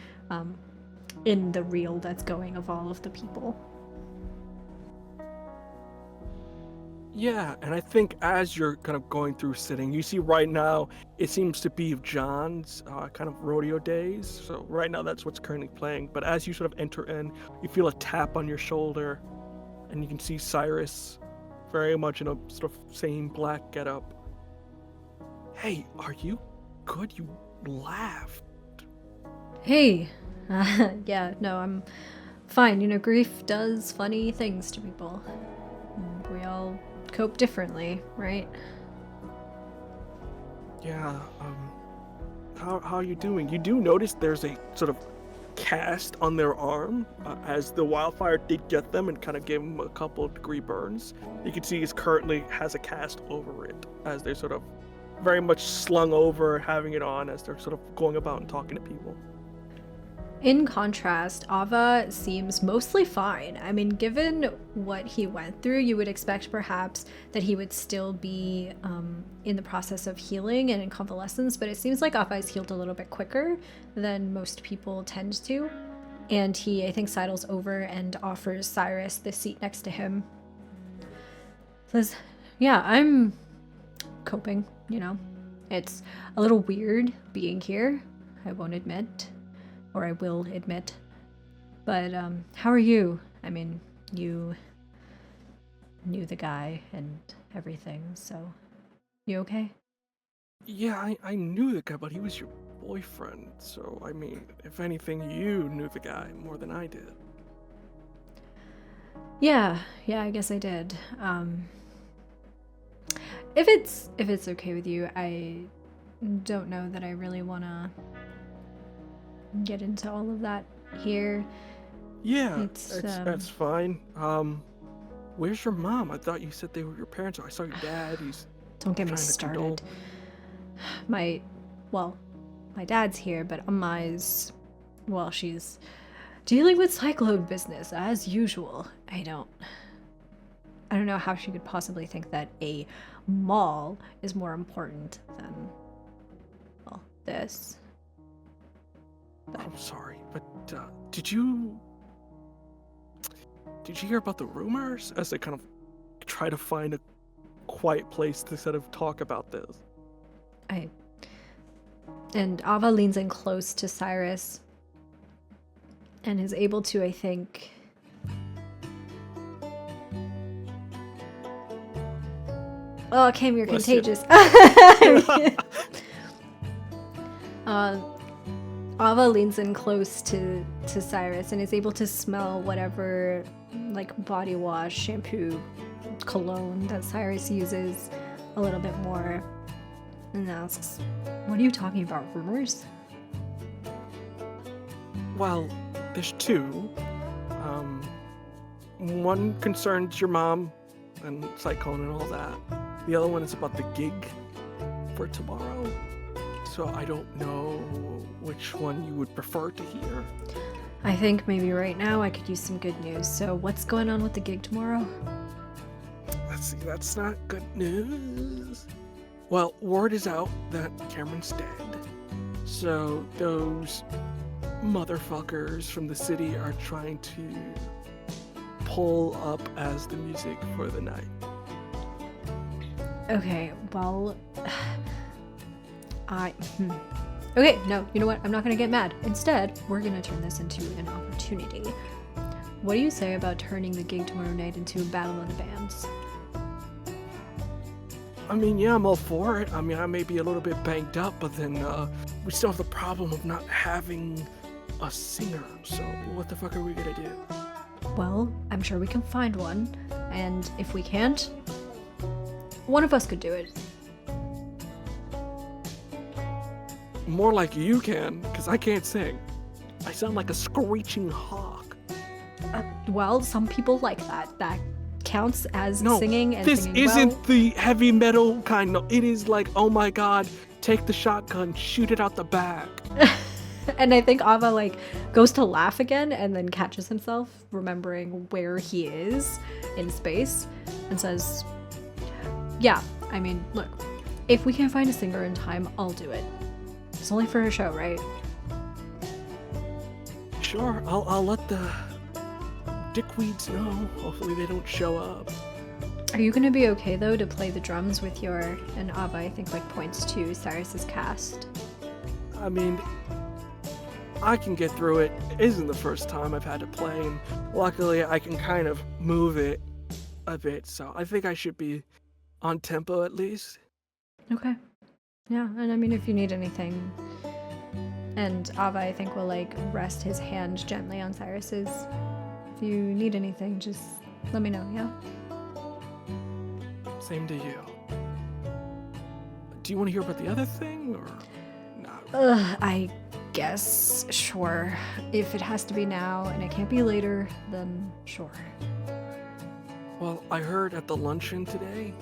in the reel that's going of all of the people. Yeah, and I think as you're kind of going through sitting, you see right now, it seems to be of John's kind of rodeo days. So right now that's what's currently playing. But as you sort of enter in, you feel a tap on your shoulder, and you can see Cyrus very much in a sort of same black getup. Hey, are you good? You laughed. Hey. Yeah, no, I'm fine. Grief does funny things to people. We all cope differently, right? Yeah, how are you doing? You do notice there's a sort of cast on their arm, as the wildfire did get them and kind of gave them a couple of degree burns. You can see he currently has a cast over it, as they're sort of very much slung over, having it on as they're sort of going about and talking to people. In contrast, Ava seems mostly fine. I mean, given what he went through, you would expect perhaps that he would still be in the process of healing and in convalescence, but it seems like Ava has healed a little bit quicker than most people tend to. And he, I think, sidles over and offers Cyrus the seat next to him. Says, yeah, I'm coping, It's a little weird being here, I won't admit. Or I will admit. But how are you? I mean, you knew the guy and everything, so you okay? Yeah, I knew the guy, but he was your boyfriend. So, I mean, if anything, you knew the guy more than I did. Yeah, I guess I did. If it's okay with you, I don't know that I really want to get into all of that here. Yeah, It's, that's fine. Where's your mom? I thought you said they were your parents. I saw your dad. He's Don't get me trying to condole. started. My dad's here, but Amai's, well, she's dealing with cyclone business as usual. I don't know how she could possibly think that a mall is more important than, well, this. I'm sorry, but did you hear about the rumors? As they kind of try to find a quiet place to sort of talk about this. And Ava leans in close to Cyrus and is able to, I think... Oh, Cam, you're Bless contagious. Ava leans in close to Cyrus and is able to smell whatever, like, body wash, shampoo, cologne that Cyrus uses a little bit more, and asks, "What are you talking about, rumors?" Well, there's two. One concerns your mom and Cyclone and all that. The other one is about the gig for tomorrow. So I don't know which one you would prefer to hear. I think maybe right now I could use some good news. So what's going on with the gig tomorrow? Let's see, that's not good news. Well, word is out that Cameron's dead. So those motherfuckers from the city are trying to pull up as the music for the night. Okay, well... Okay, no, you know what? I'm not gonna get mad. Instead, we're gonna turn this into an opportunity. What do you say about turning the gig tomorrow night into a battle of the bands? I mean, yeah, I'm all for it. I mean, I may be a little bit banged up, but then we still have the problem of not having a singer. So what the fuck are we gonna do? Well, I'm sure we can find one, and if we can't, one of us could do it. More like you can, because I can't sing. I sound like a screeching hawk. Well, some people like that. That counts as No, singing and this singing isn't well. the heavy metal kind. No, it is like, oh my god, take the shotgun, shoot it out the back. And I think Ava, like, goes to laugh again and then catches himself, remembering where he is in space, and says, "Yeah, I mean, look, if we can't find a singer in time, I'll do it. It's only for a show, right?" Sure, I'll let the dickweeds know. Hopefully they don't show up. Are you gonna be okay, though, to play the drums with your... And Ava, I think, like, points to Cyrus's cast. I mean, I can get through it. It isn't the first time I've had to play, and luckily I can kind of move it a bit, so I think I should be on tempo at least. Okay. Yeah, and I mean, if you need anything... And Ava, I think, will, like, rest his hand gently on Cyrus's. If you need anything, just let me know, yeah? Same to you. Do you want to hear about the other thing, or not? I guess, sure. If it has to be now and it can't be later, then sure. Well, I heard at the luncheon today,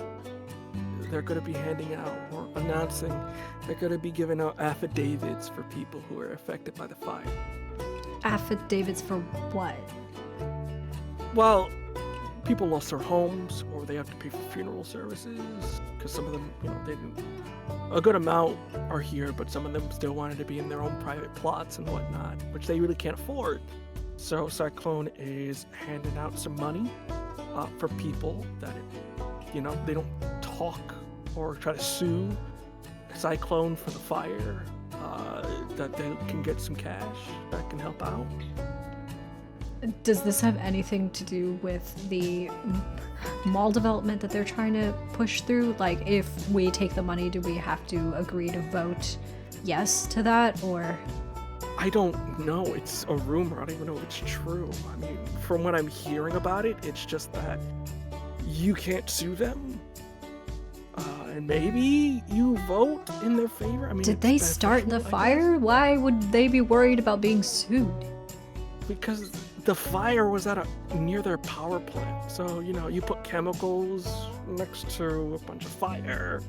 they're going to be handing out or announcing they're going to be giving out affidavits for people who are affected by the fire. Affidavits for what? Well, people lost their homes, or they have to pay for funeral services, because some of them, they didn't. A good amount are here, but some of them still wanted to be in their own private plots and whatnot, which they really can't afford. So Cyclone is handing out some money for people that, they don't talk or try to sue Cyclone for the fire, that they can get some cash that can help out. Does this have anything to do with the mall development that they're trying to push through? Like, if we take the money, do we have to agree to vote yes to that, or? I don't know. It's a rumor. I don't even know if it's true. I mean, from what I'm hearing about it, it's just that you can't sue them. And maybe you vote in their favor. I mean, Did they start the fire? Why would they be worried about being sued? Because the fire was near their power plant. So, you put chemicals next to a bunch of fire.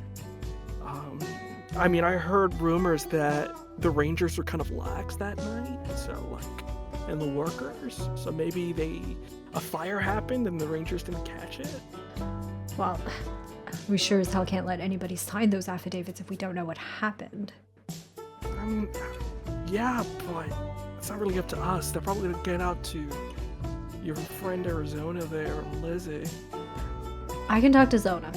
I mean, I heard rumors that the Rangers were kind of lax that night. So, and the workers. So maybe a fire happened and the Rangers didn't catch it. Well, we sure as hell can't let anybody sign those affidavits if we don't know what happened. I mean, yeah, but it's not really up to us. They're probably gonna get out to your friend Arizona there, Lizzie. I can talk to Zona.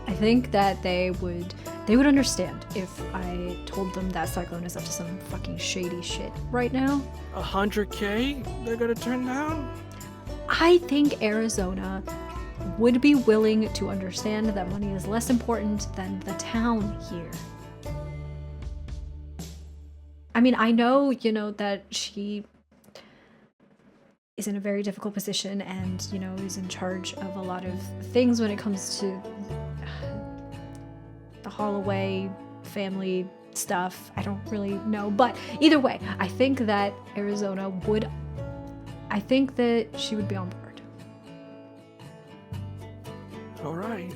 I think that they would understand if I told them that Cyclone is up to some fucking shady shit right now. 100K they're gonna turn down? I think Arizona would be willing to understand that money is less important than the town here. I mean, I know, that she is in a very difficult position and, is in charge of a lot of things when it comes to the Holloway family stuff. I don't really know. But either way, I think that she would be on board. All right.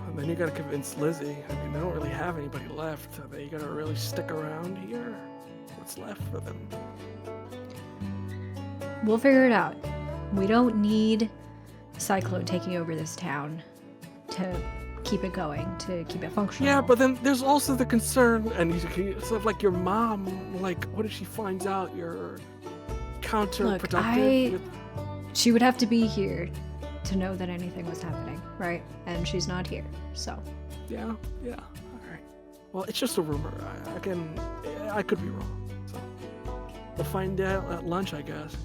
And then you gotta convince Lizzie. I mean, they don't really have anybody left. Are they gonna really stick around here? What's left for them? We'll figure it out. We don't need Cyclone taking over this town to keep it going, to keep it functional. Yeah, but then there's also the concern, and it's sort of like your mom, like, what if she finds out you're counterproductive? She would have to be here to know that anything was happening, right? And she's not here, so. Yeah, all right. Well, it's just a rumor. I could be wrong. So we'll find out at lunch, I guess.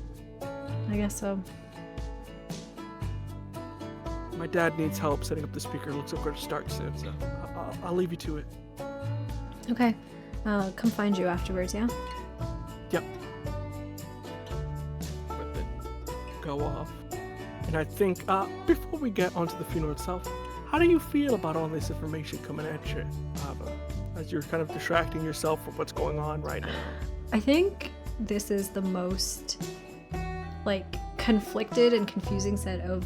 I guess so. My dad needs help setting up the speaker. Looks like we're gonna start soon, so I'll leave you to it. Okay. Come find you afterwards, yeah? Yep. With it go off. And I think, before we get onto the funeral itself, how do you feel about all this information coming at you, Ava, as you're kind of distracting yourself from what's going on right now? I think this is the most, conflicted and confusing set of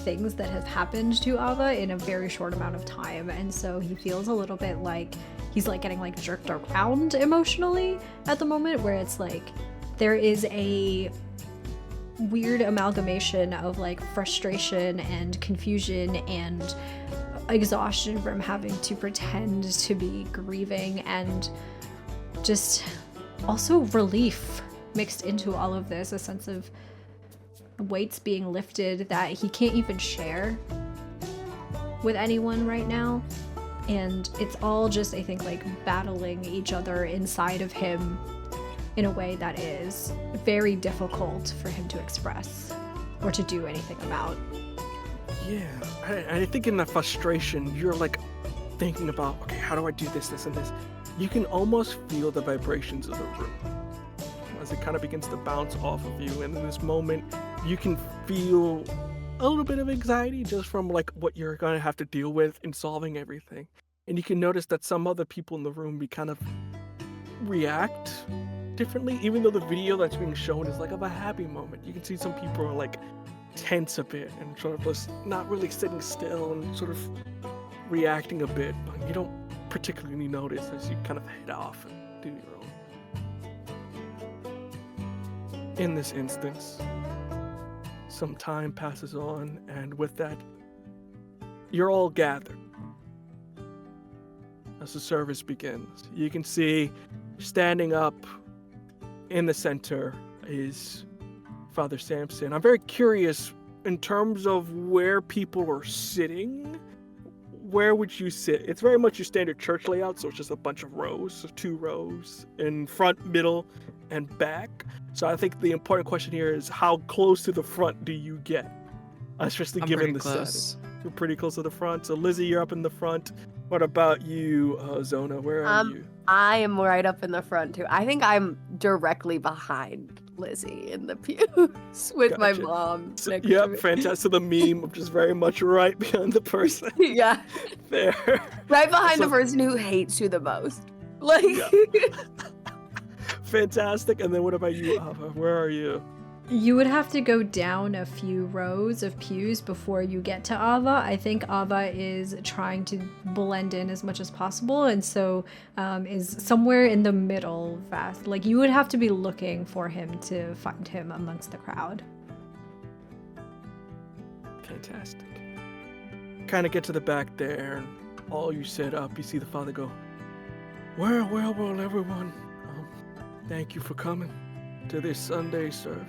things that have happened to Ava in a very short amount of time. And so he feels a little bit like he's, getting, jerked around emotionally at the moment, where it's, there is a weird amalgamation of frustration and confusion and exhaustion from having to pretend to be grieving, and just also relief mixed into all of this, a sense of weights being lifted that he can't even share with anyone right now. And it's all just, I think, battling each other inside of him in a way that is very difficult for him to express or to do anything about. Yeah, I think in that frustration, you're thinking about, okay, how do I do this, and this? You can almost feel the vibrations of the room as it kind of begins to bounce off of you. And in this moment, you can feel a little bit of anxiety just from what you're going to have to deal with in solving everything. And you can notice that some other people in the room kind of react differently, even though the video that's being shown is of a happy moment. You can see some people are tense a bit and sort of just not really sitting still and sort of reacting a bit, but you don't particularly notice as you kind of head off and do your own. In this instance, some time passes on, and with that, you're all gathered as the service begins. You can see standing up in the center is Father Sampson. I'm very curious, in terms of where people are sitting, where would you sit? It's very much your standard church layout, so it's just a bunch of rows, so 2 rows in front, middle, and back. So I think the important question here is how close to the front do you get? Especially I'm given pretty the close. setting. You're pretty close to the front. So Lizzie, you're up in the front. What about you, Zona? Where are you? I am right up in the front too. I think I'm directly behind Lizzie in the pews with my Gotcha. mom So, next yep, to me. fantastic. So the meme of just very much right behind the person Yeah, there. right behind So- the person who hates you the most. Like, Yeah. Fantastic. And then what about you, Ava? Where are you? You would have to go down a few rows of pews before you get to Ava. I think Ava is trying to blend in as much as possible, and so is somewhere in the middle fast. Like, you would have to be looking for him to find him amongst the crowd. Fantastic. Kind of get to the back there, and all you set up, you see the father go, well, everyone. Thank you for coming to this Sunday service.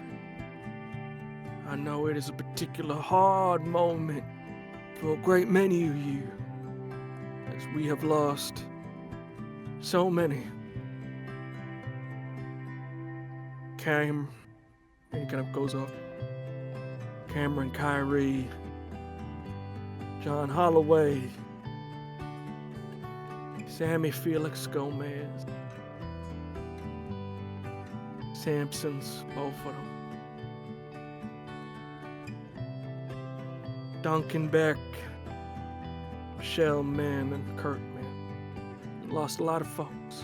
I know it is a particular hard moment for a great many of you, as we have lost so many. And he kind of goes off. Cameron, Kyrie, John Holloway, Sammy Felix Gomez, Sampsons, both of them. Duncan Beck, Michelle Mann, and Kurt Mann. Lost a lot of folks.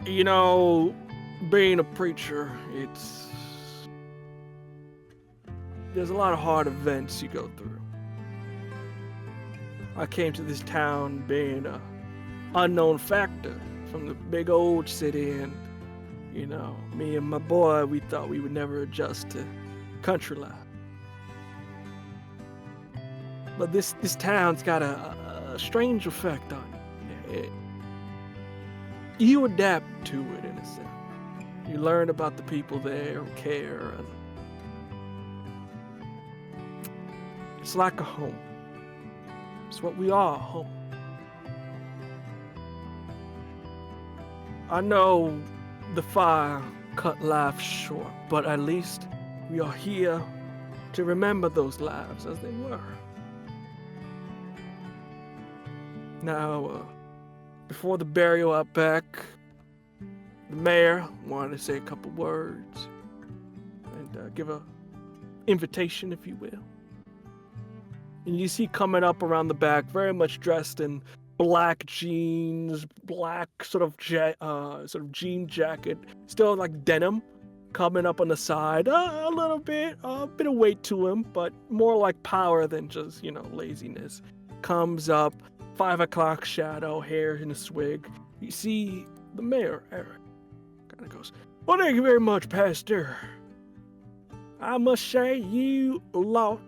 You know, being a preacher, there's a lot of hard events you go through. I came to this town being an unknown factor from the big old city, and you know, me and my boy, we thought we would never adjust to country life. But this town's got a strange effect on you. You adapt to it in a sense. You learn about the people there who care, and it's like a home. It's what we are, home. I know the fire cut life short, but at least we are here to remember those lives as they were. Now, before the burial out back, the mayor wanted to say a couple words and give a invitation, if you will. And you see coming up around the back, very much dressed in black jeans, black sort of jean jacket, still like denim, coming up on the side, a little bit, a bit of weight to him, but more like power than just, you know, laziness. Comes up, 5 o'clock shadow, hair in a swig. You see the mayor, Eric, kind of goes, well, thank you very much, Pastor. I must say, you lot,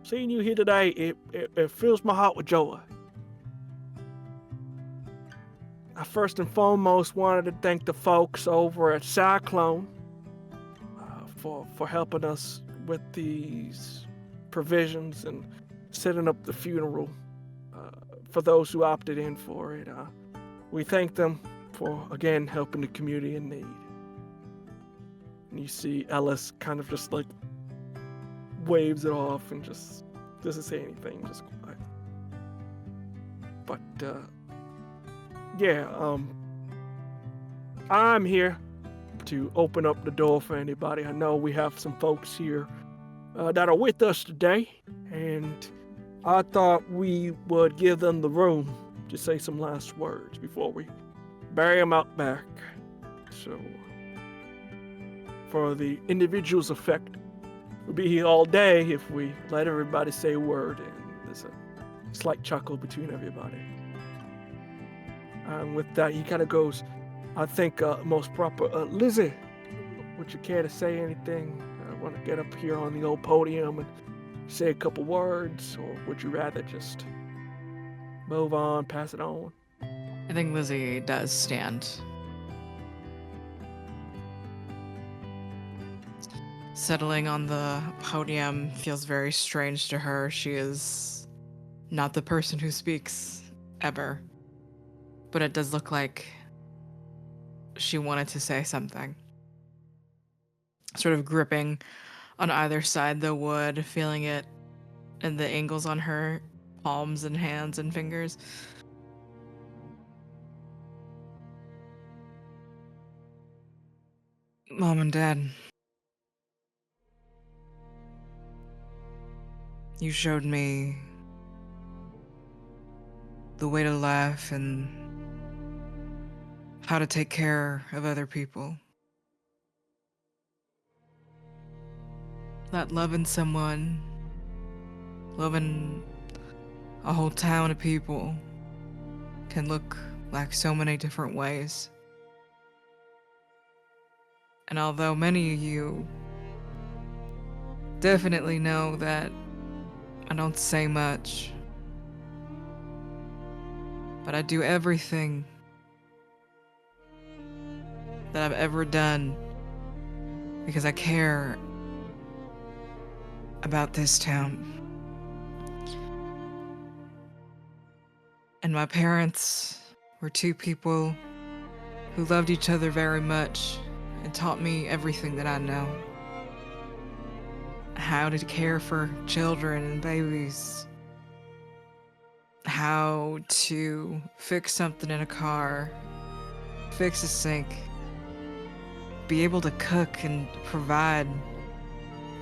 seeing you here today, it fills my heart with joy. I first and foremost wanted to thank the folks over at Cyclone for helping us with these provisions and setting up the funeral for those who opted in for it. We thank them for, again, helping the community in need. And you see Ellis kind of just like waves it off and just doesn't say anything, just quiet. But, yeah, I'm here to open up the door for anybody. I know we have some folks here that are with us today, and I thought we would give them the room to say some last words before we bury them out back. So, for the individuals affected, we'll be here all day if we let everybody say a word, and there's a slight chuckle between everybody. And with that, he kind of goes, I think most proper. Lizzie, would you care to say anything? I want to get up here on the old podium and say a couple words, or would you rather just move on, pass it on? I think Lizzie does stand. Settling on the podium feels very strange to her. She is not the person who speaks ever. But it does look like she wanted to say something. Sort of gripping on either side the wood, feeling it and the angles on her palms and hands and fingers. Mom and Dad, you showed me the way to laugh and how to take care of other people. That loving someone, loving a whole town of people can look like so many different ways. And although many of you definitely know that I don't say much, but I do everything that I've ever done because I care about this town. And my parents were two people who loved each other very much and taught me everything that I know. How to care for children and babies. How to fix something in a car, fix a sink, be able to cook and provide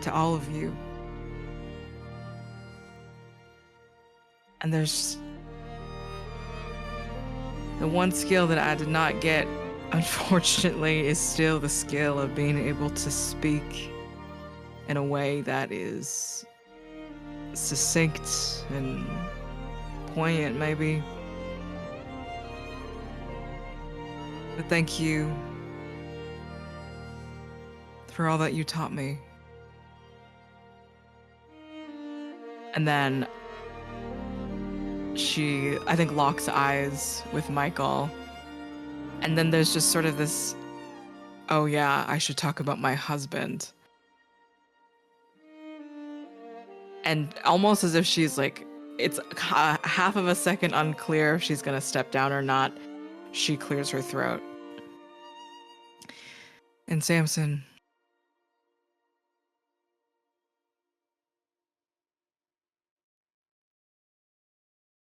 to all of you. And there's the one skill that I did not get, unfortunately, is still the skill of being able to speak in a way that is succinct and poignant, maybe. But thank you for all that you taught me. And then she, I think, locks eyes with Michael. And then there's just sort of this, oh yeah, I should talk about my husband. And almost as if she's like, it's half of a second unclear if she's gonna step down or not, she clears her throat. And Samson,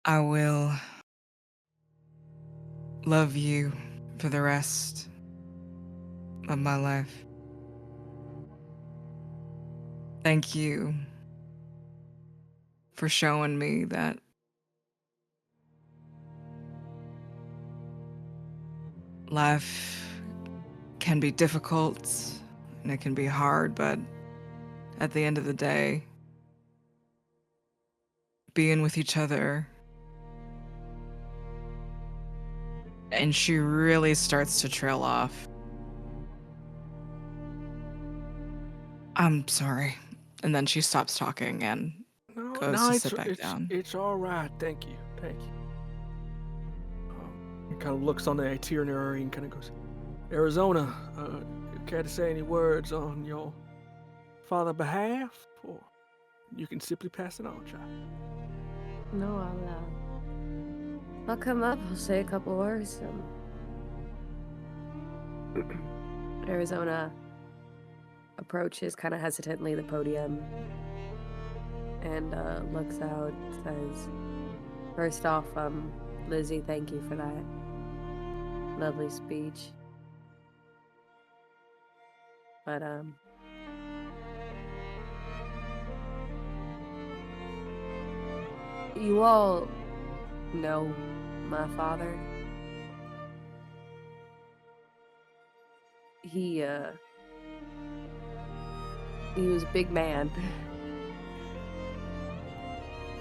I will love you for the rest of my life. Thank you for showing me that life can be difficult and it can be hard, but at the end of the day, being with each other. And she really starts to trail off. I'm sorry. And then she stops talking and goes to sit back down. It's all right. Thank you. He kind of looks on the itinerary and kind of goes, Arizona, care to say any words on your father's behalf? Or you can simply pass it on, child. No, I'll come up. I'll say a couple words. Arizona approaches kind of hesitantly the podium and looks out, says, first off, Lizzie, thank you for that lovely speech. But, you all know my father. He was a big man.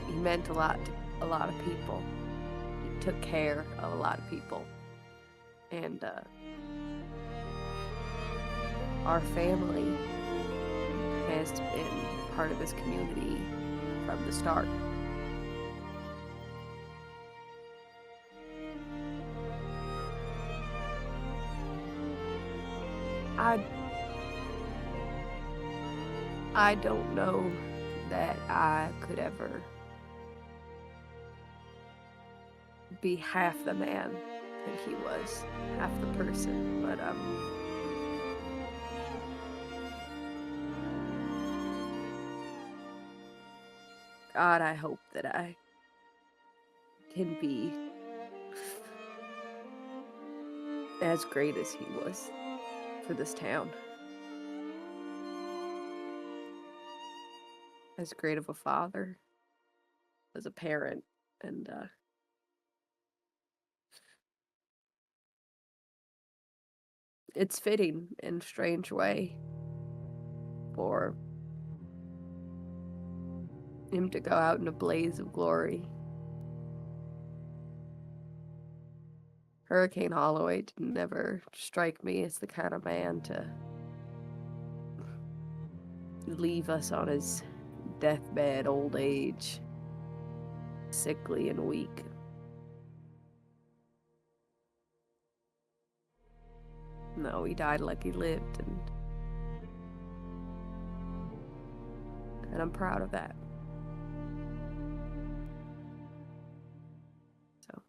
He meant a lot to a lot of people. He took care of a lot of people. And our family has been part of this community from the start. I don't know that I could ever be half the man think he was half the person, but God, I hope that I can be as great as he was for this town. As great of a father, as a parent, and it's fitting in a strange way for him to go out in a blaze of glory. Hurricane Holloway didn't ever strike me as the kind of man to leave us on his deathbed, old age, sickly and weak. No, he died like he lived, and I'm proud of that. So,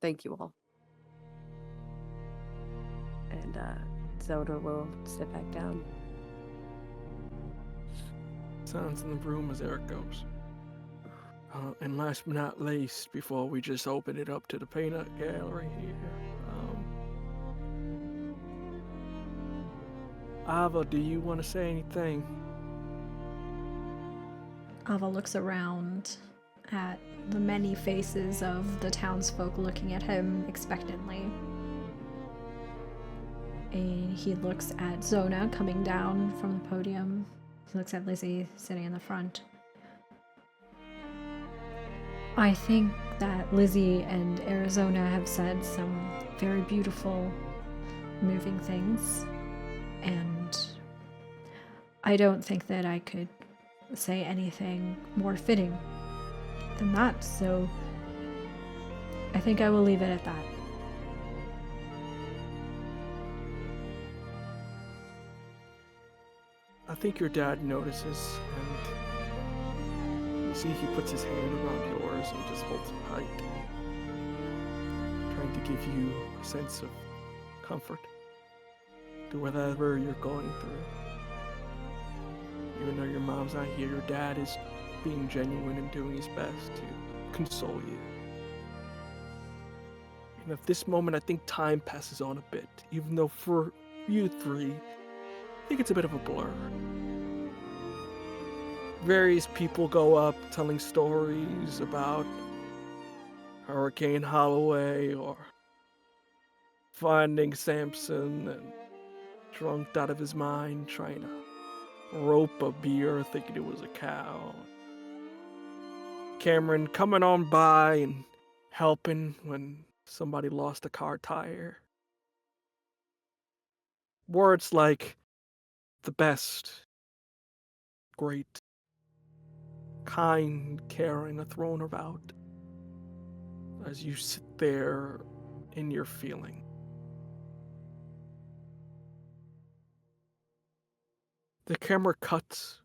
thank you all. And Zona will step back down. Sounds in the room as Eric goes. And last but not least, before we just open it up to the peanut gallery here, Ava, do you want to say anything? Ava looks around at the many faces of the townsfolk looking at him expectantly. And he looks at Zona coming down from the podium. He looks at Lizzie sitting in the front. I think that Lizzie and Arizona have said some very beautiful, moving things. And I don't think that I could say anything more fitting than that, so I think I will leave it at that. I think your dad notices, and you see he puts his hand around yours and just holds it tight, trying to give you a sense of comfort to whatever you're going through. Even though your mom's not here, your dad is being genuine and doing his best to console you. And at this moment, I think time passes on a bit, even though for you three, I think it's a bit of a blur. Various people go up telling stories about Hurricane Holloway or finding Samson and drunk out of his mind trying to rope a beer thinking it was a cow. Cameron coming on by and helping when somebody lost a car tire. Words like the best, great, kind, caring are thrown about as you sit there in your feeling. The camera cuts,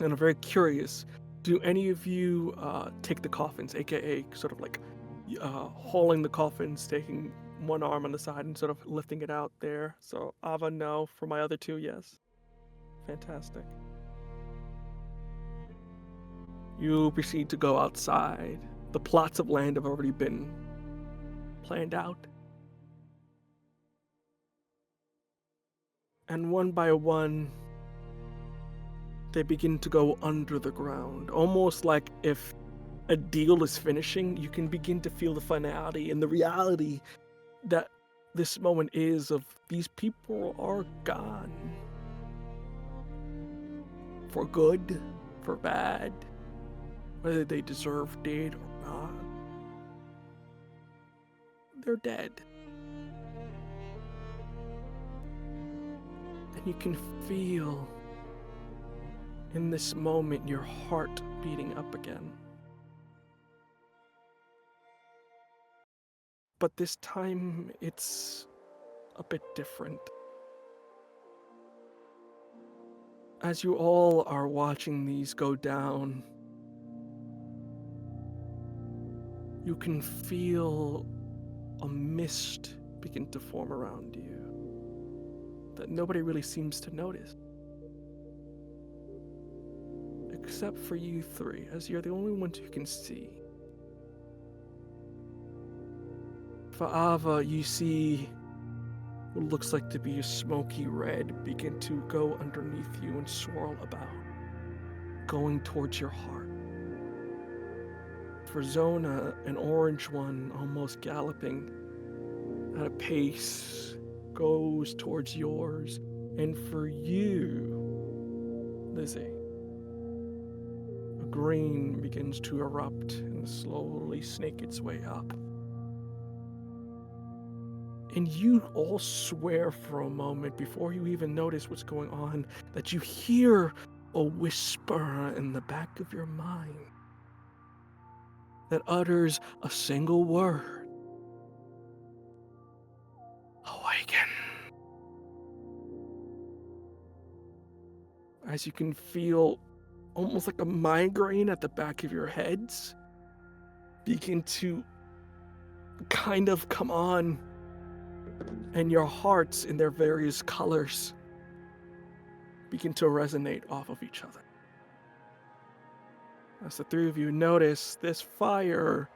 and I'm very curious, do any of you take the coffins, aka sort of like hauling the coffins, taking one arm on the side and sort of lifting it out there? So Ava, no. For my other two, yes. Fantastic. You proceed to go outside. The plots of land have already been planned out. And one by one, they begin to go under the ground. Almost like if a deal is finishing, you can begin to feel the finality and the reality that this moment is of these people are gone. For good, for bad, whether they deserved it or not. They're dead. And you can feel in this moment your heart beating up again. But this time it's a bit different. As you all are watching these go down, you can feel a mist begin to form around you that nobody really seems to notice. Except for you three, as you're the only ones who can see. For Ava, you see what looks like to be a smoky red begin to go underneath you and swirl about, going towards your heart. For Zona, an orange one, almost galloping at a pace, goes towards yours. And for you, Lizzie, a green begins to erupt and slowly snake its way up. And you all swear for a moment, before you even notice what's going on, that you hear a whisper in the back of your mind that utters a single word. Awaken. As you can feel almost like a migraine at the back of your heads begin to kind of come on, and your hearts in their various colors begin to resonate off of each other. As the three of you notice, this fire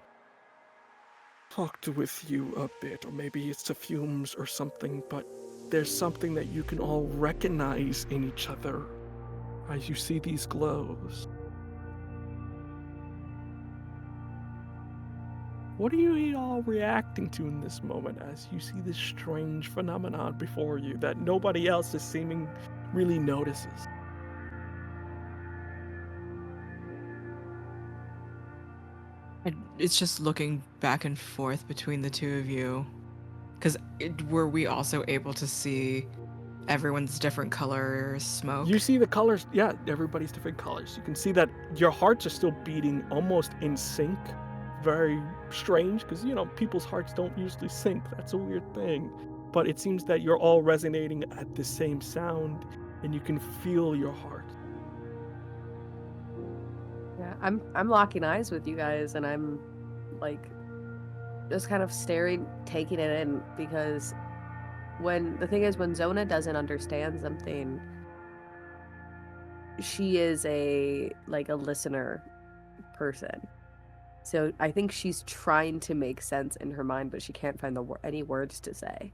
talked with you a bit, or maybe it's the fumes or something, but there's something that you can all recognize in each other as you see these glows. What are you all reacting to in this moment as you see this strange phenomenon before you that nobody else is seeming really notices? It's just looking back and forth between the two of you. Because were we also able to see everyone's different color smoke? You see the colors, yeah, everybody's different colors. You can see that your hearts are still beating almost in sync. Very strange, because, you know, people's hearts don't usually sync. That's a weird thing. But it seems that you're all resonating at the same sound, and you can feel your heart. Yeah, I'm locking eyes with you guys, and I'm like just kind of staring, taking it in, because when Zona doesn't understand something, she is a listener person. So I think she's trying to make sense in her mind, but she can't find any words to say.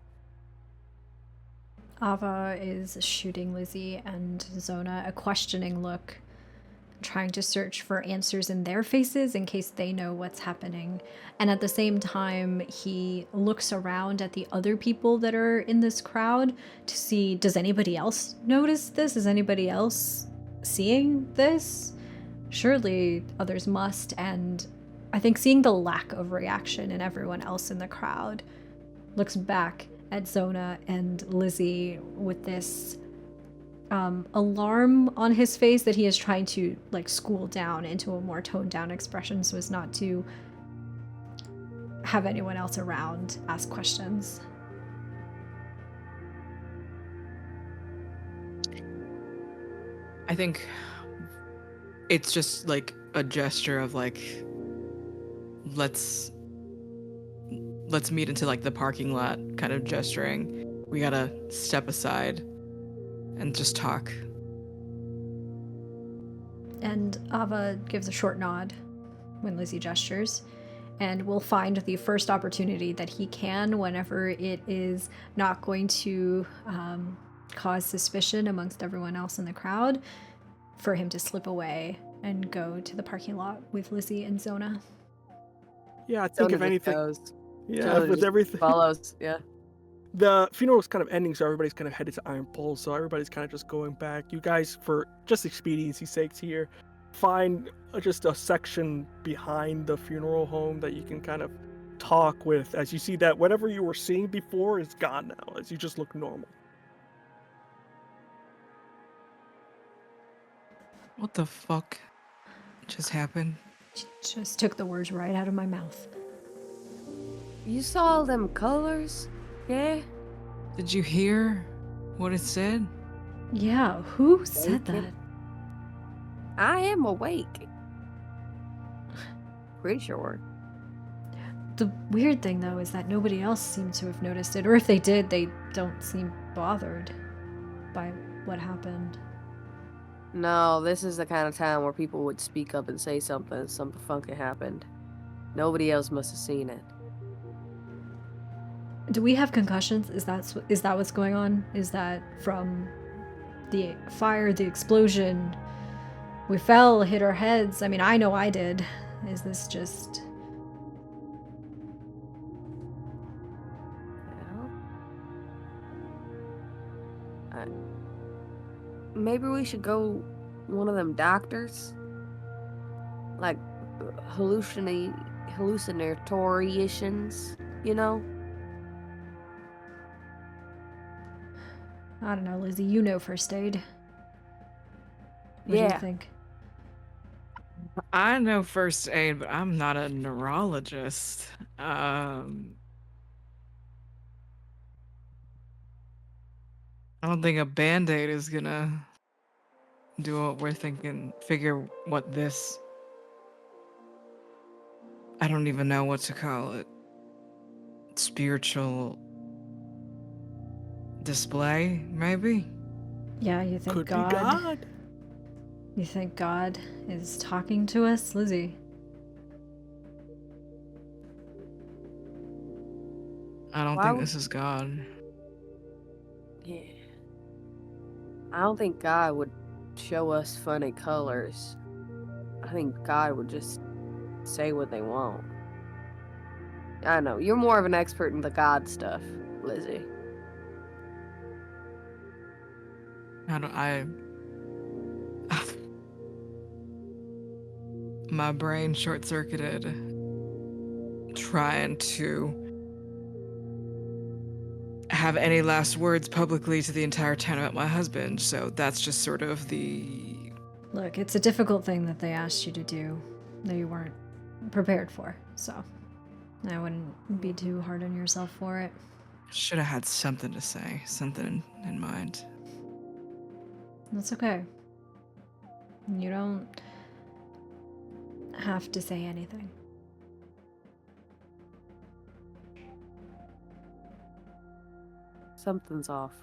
Ava is shooting Lizzie and Zona a questioning look, trying to search for answers in their faces in case they know what's happening. And at the same time, he looks around at the other people that are in this crowd to see, does anybody else notice this? Is anybody else seeing this? Surely others must. And I think seeing the lack of reaction in everyone else in the crowd, looks back at Zona and Lizzie with this alarm on his face that he is trying to school down into a more toned down expression so as not to have anyone else around ask questions. I think it's just like a gesture of let's meet into the parking lot kind of gesturing. We gotta step aside and just talk. And Ava gives a short nod when Lizzie gestures, and will find the first opportunity that he can whenever it is not going to cause suspicion amongst everyone else in the crowd, for him to slip away and go to the parking lot with Lizzie and Zona. Yeah, I think if anything, with everything follows. Yeah. The funeral is kind of ending, so everybody's kind of headed to Iron Pole, so everybody's kind of just going back. You guys, for just expediency's sakes here, find just a section behind the funeral home that you can kind of talk with, as you see that whatever you were seeing before is gone now, as you just look normal. What the fuck just happened? Just took the words right out of my mouth. You saw all them colors? Yeah? Did you hear what it said? Yeah, who said that? I am awake. Pretty sure. The weird thing, though, is that nobody else seems to have noticed it. Or if they did, they don't seem bothered by what happened. No, this is the kind of time where people would speak up and say something. Something funky happened. Nobody else must have seen it. Do we have concussions? Is that what's going on? Is that from the fire, the explosion? We fell, hit our heads. I mean, I know I did. Is this just... Well, maybe we should go one of them doctors? Like hallucinatory-itions, you know? I don't know, Lizzie, you know first aid. What do you think? I know first aid, but I'm not a neurologist. I don't think a band-aid is gonna do what we're thinking. Figure what this... I don't even know what to call it. Spiritual display, maybe? Yeah, you think Could God... be God. You think God is talking to us, Lizzie? I don't think this is God. Yeah. I don't think God would show us funny colors. I think God would just say what they want. I know, you're more of an expert in the God stuff, Lizzie. My brain short-circuited trying to have any last words publicly to the entire town about my husband, so that's just sort of the... Look, it's a difficult thing that they asked you to do that you weren't prepared for, so I wouldn't be too hard on yourself for it. Should have had something to say, something in mind. That's okay. You don't have to say anything. Something's off.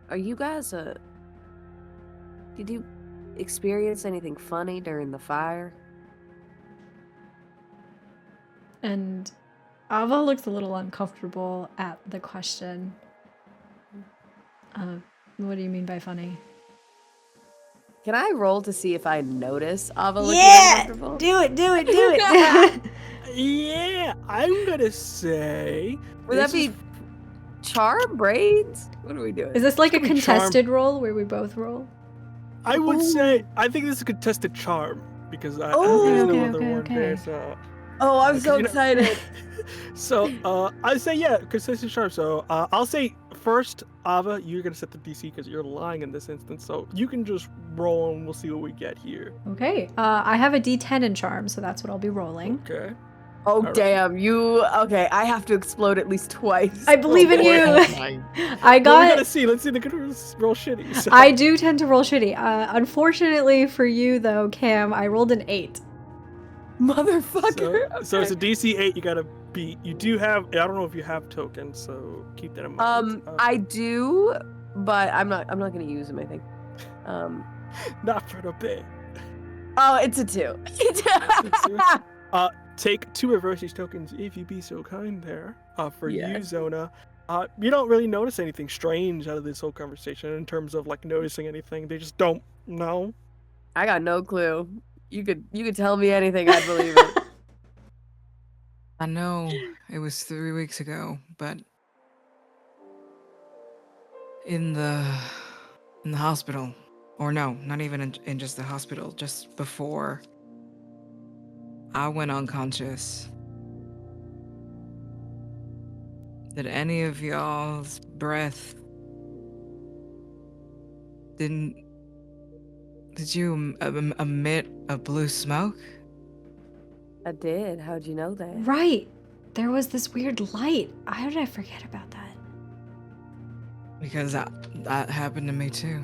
Are you guys, did you experience anything funny during the fire? And Ava looks a little uncomfortable at the question. What do you mean by funny? Can I roll to see if I notice Ava looking uncomfortable? Do it. Yeah, I'm gonna say. Would that be charm braids? What are we doing? Is this like a It's gonna be contested roll where we both roll? I would Ooh. say. I think this is a contested charm because there's Oh, no okay, other okay, one there. okay. So. Oh, I'm so You know- excited. So I say yeah, contested charm. So I'll say first, Ava, you're gonna set the DC because you're lying in this instance. So you can just roll and we'll see what we get here. Okay. I have a D10 in charm, so that's what I'll be rolling. Okay. Oh, All right. damn. Okay, I have to explode at least twice. I believe in boy. you. My... I Well, we gotta got. see. Let's see the good roll shitty. So. I do tend to roll shitty. Unfortunately for you, though, Cam, I rolled an 8. Motherfucker. So it's a DC 8 you gotta beat. You do have, I don't know if you have tokens, so keep that in mind. I do, but I'm not gonna use them, I think. Not for the bit. Oh, it's a 2. Take 2 reverse these tokens if you be so kind there. For you, Yes. Zona. You don't really notice anything strange out of this whole conversation in terms of like noticing anything. They just don't know. I got no clue. You could tell me anything, I'd believe it. I know it was 3 weeks ago, but in the hospital, or no, not even in just the hospital, just before I went unconscious. Did any of y'all's breath did you emit a blue smoke? I did. How'd you know that? Right. There was this weird light. How did I forget about that? Because that happened to me too.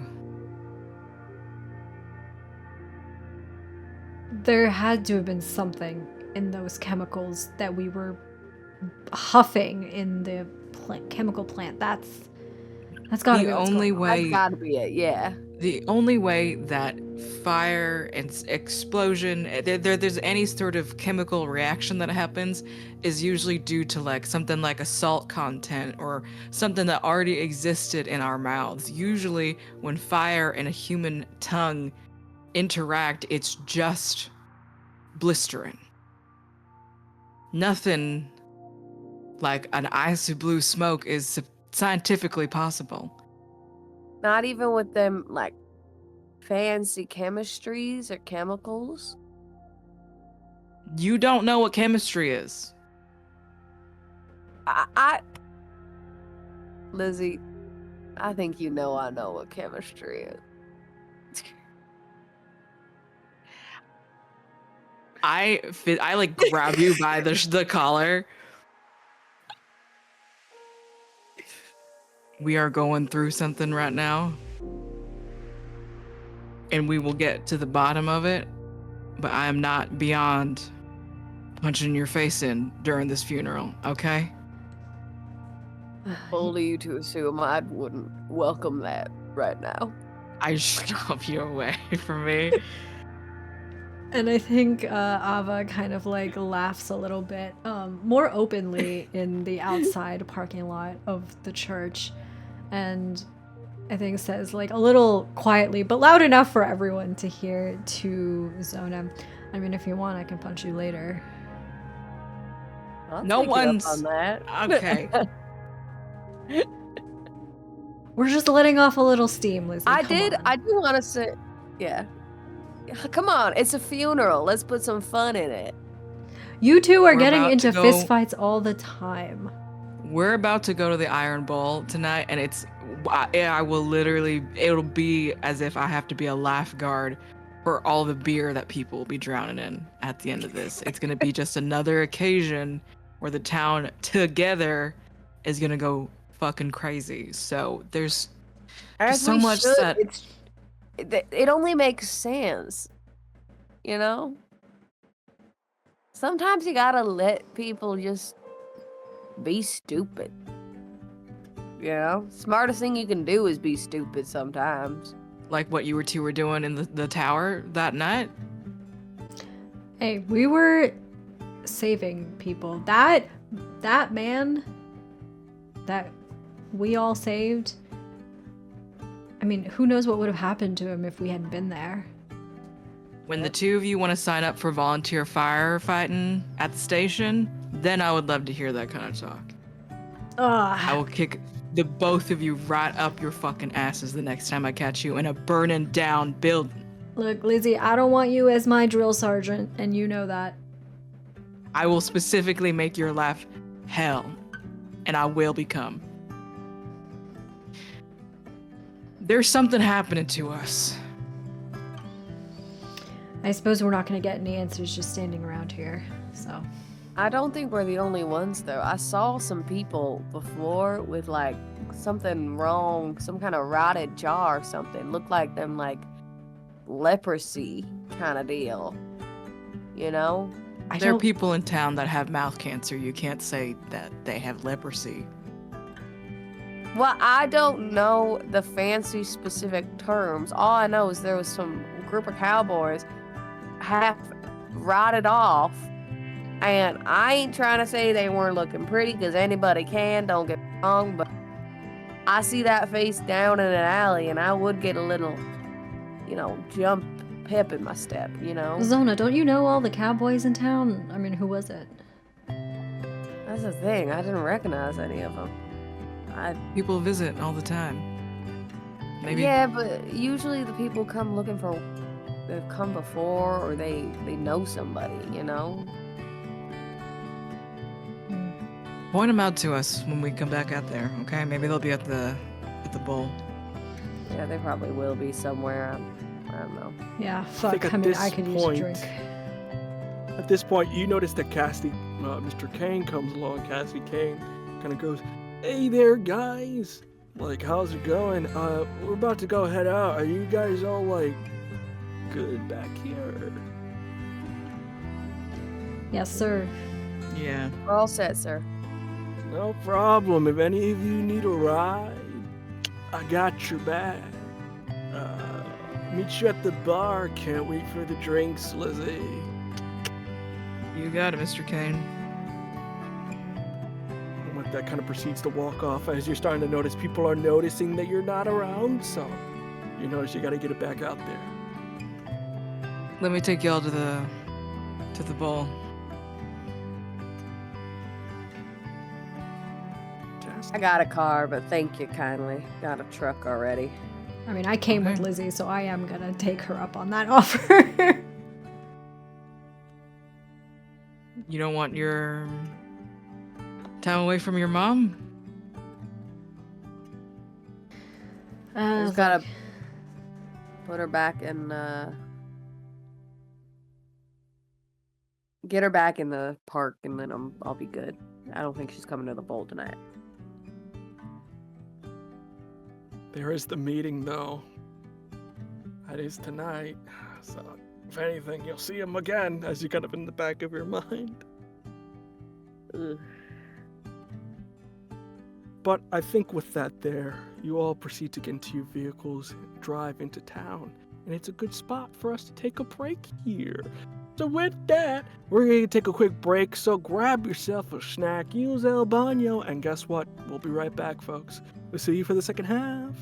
There had to have been something in those chemicals that we were huffing in the chemical plant. That's gotta be The what's only going on. way That's gotta be it, yeah. The only way that fire and explosion, there's any sort of chemical reaction that happens is usually due to like something like a salt content or something that already existed in our mouths. Usually when fire and a human tongue interact, it's just blistering. Nothing like an icy blue smoke is scientifically possible. Not even with them, like, fancy chemistries or chemicals. You don't know what chemistry is. Lizzie, I think you know I know what chemistry is. I like grab you by the collar. We are going through something right now, and we will get to the bottom of it, but I am not beyond punching your face in during this funeral, okay? Only you to assume I wouldn't welcome that right now. I shove you away from me. And I think Ava kind of like laughs a little bit more openly in the outside parking lot of the church, and I think says like a little quietly but loud enough for everyone to hear to Zona, I mean, if you want I can punch you later. I'll No take you up one's on that. okay. We're just letting off a little steam, Lizzie. I Come on. do want to say, yeah. Come on, it's a funeral. Let's put some fun in it. You two are We're getting about into to go- fistfights all the time. We're about to go to the Iron Bowl tonight, and I will literally, it'll be as if I have to be a lifeguard for all the beer that people will be drowning in at the end of this. It's going to be just another occasion where the town together is going to go fucking crazy. So there's As so we much should. that It only makes sense, you know? Sometimes you gotta let people just be stupid. You know? Smartest thing you can do is be stupid sometimes. like what you two were doing in the tower that night. Hey, we were saving people. That man that we all saved, I mean, who knows what would have happened to him if we hadn't been there. When the two of you want to sign up for volunteer firefighting at the station, then I would love to hear that kind of talk. I will kick the both of you right up your fucking asses the next time I catch you in a burning down building. Look, Lizzie, I don't want you as my drill sergeant, and you know that. I will specifically make your life hell, and I will become. There's something happening to us. I suppose we're not going to get any answers just standing around here, so. I don't think we're the only ones, though. I saw some people before with, like, something wrong, some kind of rotted jaw or something. Looked like them, like, leprosy kind of deal. You know? There are people in town that have mouth cancer. You can't say that they have leprosy. Well, I don't know the fancy specific terms. All I know is there was some group of cowboys half rotted off, and I ain't trying to say they weren't looking pretty, because anybody can, don't get me wrong, but I see that face down in an alley and I would get a little, jump pep in my step, Zona, don't you know all the cowboys in town? I mean, who was it? That's the thing, I didn't recognize any of them. People visit all the time. Maybe. Yeah, but usually the people come looking for, they've come before, or they know somebody, Point them out to us when we come back out there, okay? Maybe they'll be at the bowl. Yeah, they probably will be somewhere. I don't know. Yeah, think fuck. at I mean, this I could use a point- drink. At this point, you notice that Mr. Kane comes along. Cassie Kane kind of goes, "Hey there, guys. Like, how's it going? We're about to go head out. Are you guys all, like, good back here?" Yes, sir. Yeah. We're all set, sir. No problem. If any of you need a ride, I got your back. Meet you at the bar. Can't wait for the drinks, Lizzie. You got it, Mr. Kane. And with that, kind of proceeds to walk off as you're starting to notice people are noticing that you're not around. So you notice you got to get it back out there. Let me take y'all to the bowl. I got a car, but thank you kindly. Got a truck already. I mean, I came with Okay. Lizzie, so I am gonna take her up on that offer. You don't want your time away from your mom? Just gotta put her back in, get her back in the park, and then I'll be good. I don't think she's coming to the bowl tonight. There is the meeting, though. That is tonight. So, if anything, you'll see him again, as you kind of in the back of your mind. Ugh. But I think with that there, you all proceed to get into your vehicles, drive into town, and it's a good spot for us to take a break here. So with that, we're going to take a quick break, so grab yourself a snack, use El Baño, and guess what? We'll be right back, folks. We'll see you for the second half.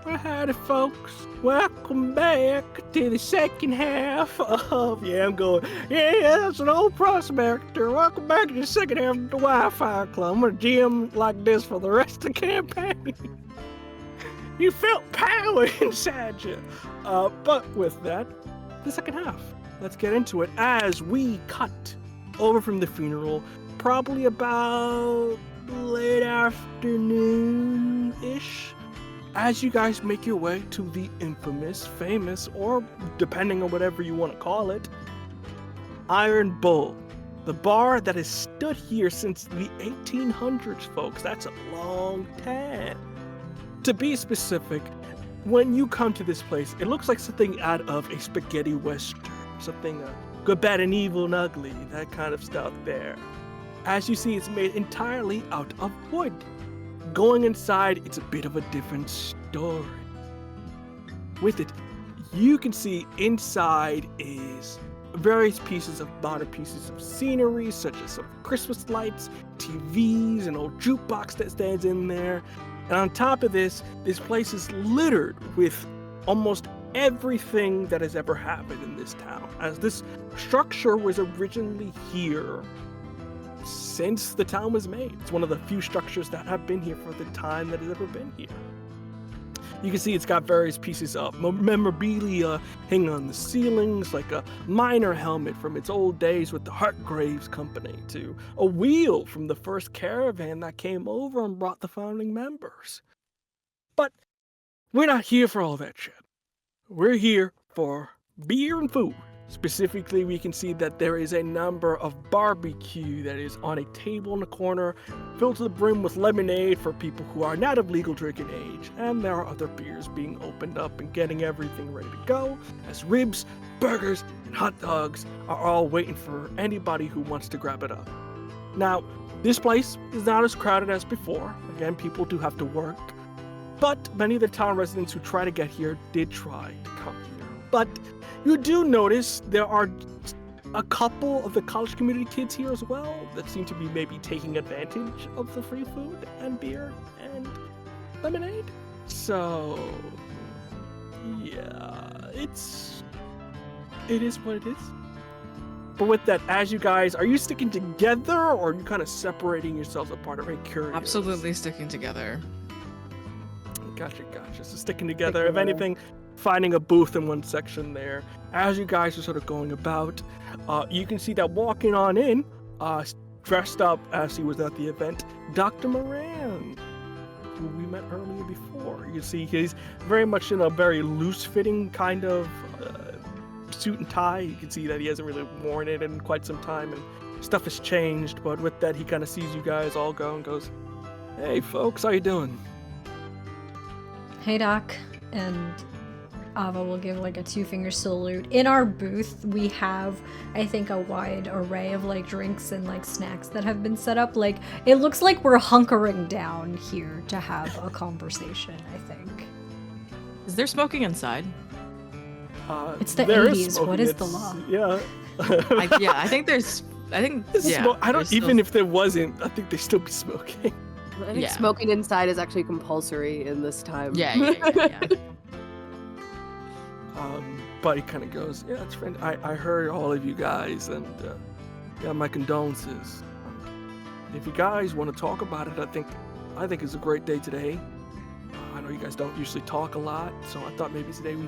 Howdy, folks. Welcome back to the second half of... Yeah, I'm going... Yeah, that's an old prospector. Welcome back to the second half of the Wildfire Club. I'm going to GM like this for the rest of the campaign. You felt power inside you. But with that, the second half. Let's get into it as we cut over from the funeral, probably about late afternoon-ish, as you guys make your way to the infamous, famous, or depending on whatever you want to call it, Iron Bull. The bar that has stood here since the 1800s, folks. That's a long time. To be specific, when you come to this place, it looks like something out of a spaghetti western. Something good, bad, and evil, and ugly. That kind of stuff there. As you see, it's made entirely out of wood. Going inside, it's a bit of a different story. With it, you can see inside is various pieces of modern pieces of scenery, such as some Christmas lights, TVs, an old jukebox that stands in there. And on top of this place is littered with almost everything that has ever happened in this town, as this structure was originally here since the town was made. It's one of the few structures that have been here for the time that has ever been here. You can see it's got various pieces of memorabilia hanging on the ceilings, like a miner helmet from its old days with the Hearth Company, to a wheel from the first caravan that came over and brought the founding members. But we're not here for all that shit. We're here for beer and food. Specifically, we can see that there is a number of barbecue that is on a table in the corner, filled to the brim with lemonade for people who are not of legal drinking age, and there are other beers being opened up and getting everything ready to go, as ribs, burgers, and hot dogs are all waiting for anybody who wants to grab it up. Now, this place is not as crowded as before. Again, people do have to work, but many of the town residents who try to get here did try to come here. But you do notice there are a couple of the college community kids here as well that seem to be maybe taking advantage of the free food and beer and lemonade. So, yeah, it is what it is. But with that, as you guys, are you sticking together or are you kind of separating yourselves apart? I'm very curious. Absolutely sticking together. Gotcha. So sticking together. If anything, finding a booth in one section there. As you guys are sort of going about, you can see that walking on in, dressed up as he was at the event, Dr. Moran, who we met earlier before. You see he's very much in a very loose-fitting kind of suit and tie. You can see that he hasn't really worn it in quite some time, and stuff has changed. But with that, he kind of sees you guys all go and goes, "Hey, folks, how you doing?" Hey, Doc. And Ava will give like a 2-finger salute. In our booth, we have, I think, a wide array of like drinks and like snacks that have been set up. Like, it looks like we're hunkering down here to have a conversation, I think. Is there smoking inside? It's the there 80s. What is the law? Yeah. I think there's. I think. Yeah. I don't even if there wasn't. I think they still be smoking. I think smoking inside is actually compulsory in this time. Yeah. But he kind of goes, "Yeah, it's friend. I heard all of you guys, and yeah, my condolences. If you guys want to talk about it, I think it's a great day today. I know you guys don't usually talk a lot, so I thought maybe today we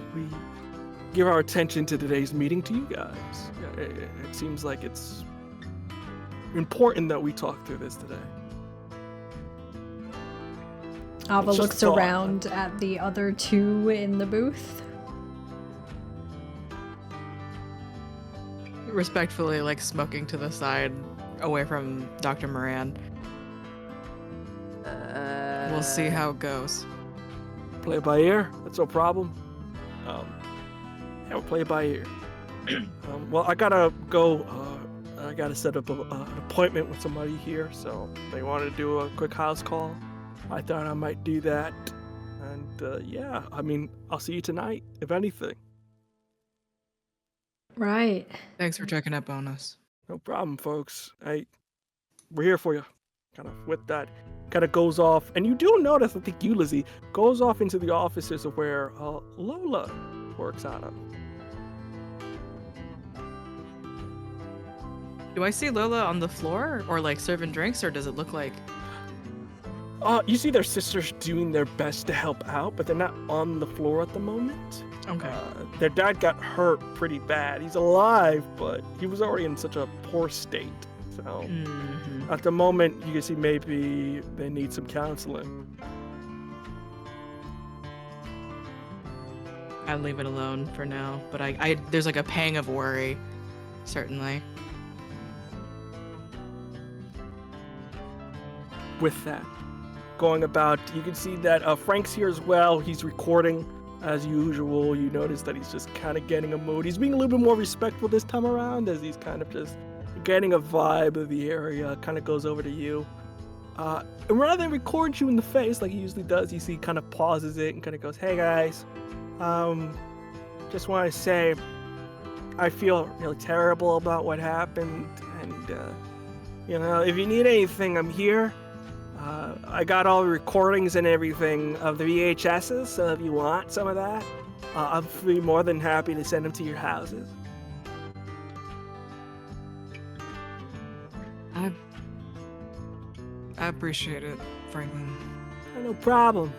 give our attention to today's meeting to you guys. Yeah, it seems like it's important that we talk through this today." Ava It's just looks thought. around at the other two in the booth. Respectfully, like smoking to the side, away from Dr. Moran. We'll see how it goes. Play it by ear. That's no problem. Yeah, we'll play it by ear. Well, I gotta go. I gotta set up an appointment with somebody here, so they wanted to do a quick house call. I thought I might do that. And yeah, I mean, I'll see you tonight, if anything. Right. Thanks for checking up on us. No problem, folks. Hey, we're here for you. kind of with that, kind of goes off, and you do notice, I think you, Lizzie, goes off into the offices of where Lola works out of. Do I see Lola on the floor or like serving drinks, or does it look like? You see their sisters doing their best to help out, but they're not on the floor at the moment. Okay. Their dad got hurt pretty bad. He's alive, but he was already in such a poor state. So at the moment, you can see maybe they need some counseling. I'd leave it alone for now, but I there's like a pang of worry, certainly. With that, going about, you can see that Frank's here as well. He's recording as usual. You notice that he's just kind of getting a mood. He's being a little bit more respectful this time around, as he's kind of just getting a vibe of the area. Kind of goes over to you. And rather than record you in the face like he usually does, you see kind of pauses it and kind of goes, "Hey guys, just want to say I feel really terrible about what happened, and if you need anything, I'm here. I got all the recordings and everything of the VHSs, so if you want some of that, I'll be more than happy to send them to your houses." I appreciate it, Franklin. No problem.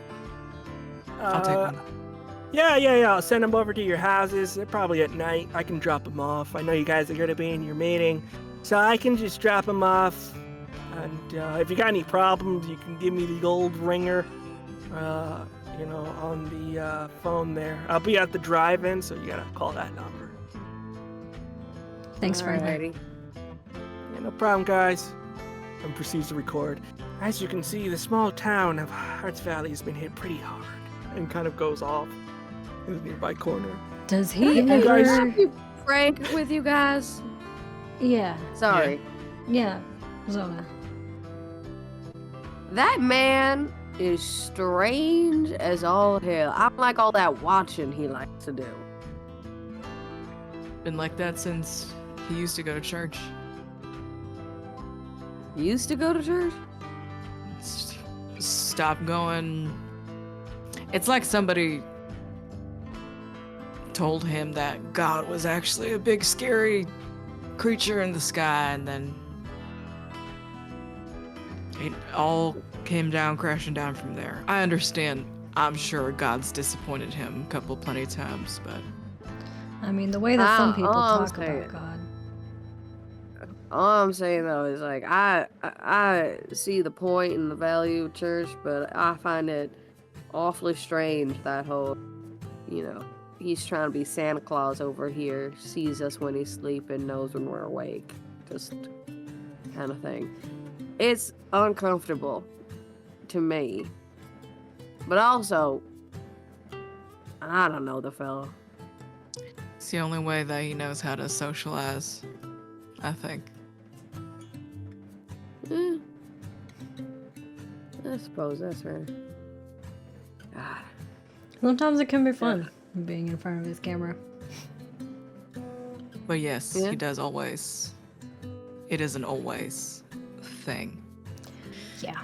I'll take one. Yeah. I'll send them over to your houses. They're probably at night. I can drop them off. I know you guys are going to be in your meeting, so I can just drop them off. And if you got any problems, you can give me the old ringer, on the phone there. I'll be at the drive-in, so you gotta call that number. Thanks, Franklin. Alrighty. Yeah, no problem, guys. And proceeds to record. As you can see, the small town of Hearth Valley has been hit pretty hard, and kind of goes off in the nearby corner. Does he Hey, guys. ever? Be frank with you guys. Yeah. Sorry. Yeah. Zona. That man is strange as all hell. I don't like all that watching he likes to do. Been like that since he used to go to church. Used to go to church? Stop going. It's like somebody told him that God was actually a big scary creature in the sky, and then it all came down crashing down from there. I understand. I'm sure God's disappointed him plenty times, but I mean, the way that some people all I'm talk saying- about God. All I'm saying though is like I see the point and the value of church, but I find it awfully strange that whole, he's trying to be Santa Claus over here, sees us when he's sleeping, knows when we're awake, just kind of thing. It's uncomfortable to me, but also I don't know the fellow. it's the only way that he knows how to socialize, I think. I suppose that's right. God. Sometimes it can be fun being in front of his camera. But yes, Yeah. he does always. It is an always thing. Yeah.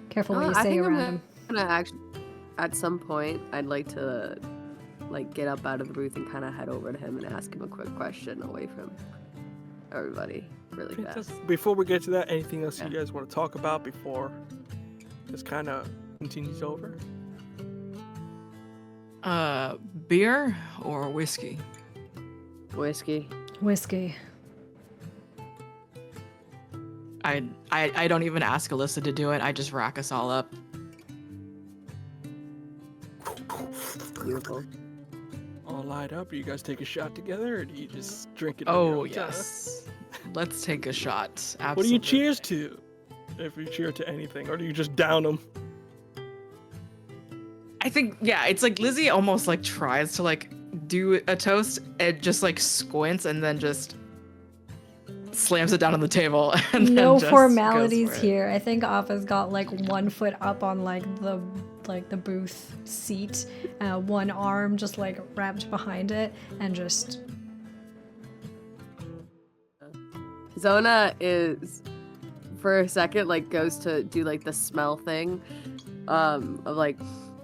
Careful what Oh, you I say think I'm around him. gonna actually, at some point, I'd like to get up out of the booth and kind of head over to him and ask him a quick question away from everybody really fast. Before we get to that, anything else Yeah. you guys want to talk about before this kind of continues over? Beer or whiskey? Whiskey. Whiskey. I don't even ask Alyssa to do it. I just rack us all up. Beautiful. All lined up? Or you guys take a shot together, or do you just drink it? Oh on your own time? yes. Let's take a shot. Absolutely. What do you cheers to? If you cheer to anything, or do you just down them? I think it's like Lizzie almost like tries to like do a toast and just like squints and then just slams it down on the table. And then No just goes formalities for it. here. I think Appa's got like 1 foot up on like the booth seat, one arm just like wrapped behind it, and just Zona is for a second, like goes to do like the smell thing, of like,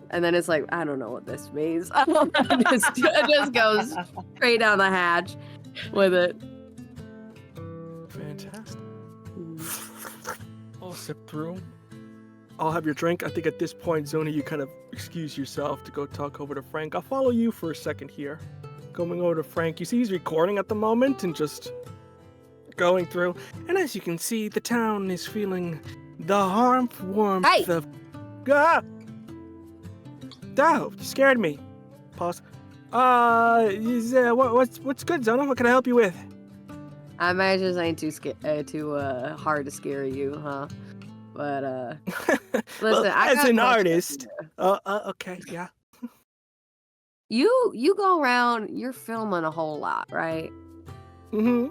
and then it's like, I don't know what this means. It just goes straight down the hatch with it. Fantastic. I'll sip through. I'll have your drink. I think at this point, Zona, you kind of excuse yourself to go talk over to Frank. I'll follow you for a second here. Going over to Frank. You see he's recording at the moment and just going through. And as you can see, the town is feeling the warmth Hey! of... Ah! Oh, you scared me. Pause. What's good, Zona? What can I help you with? I imagine this ain't too hard to scare you, huh? But listen, well, I as got an a question artist. here. Okay, yeah. You go around, you're filming a whole lot, right? Mm-hmm.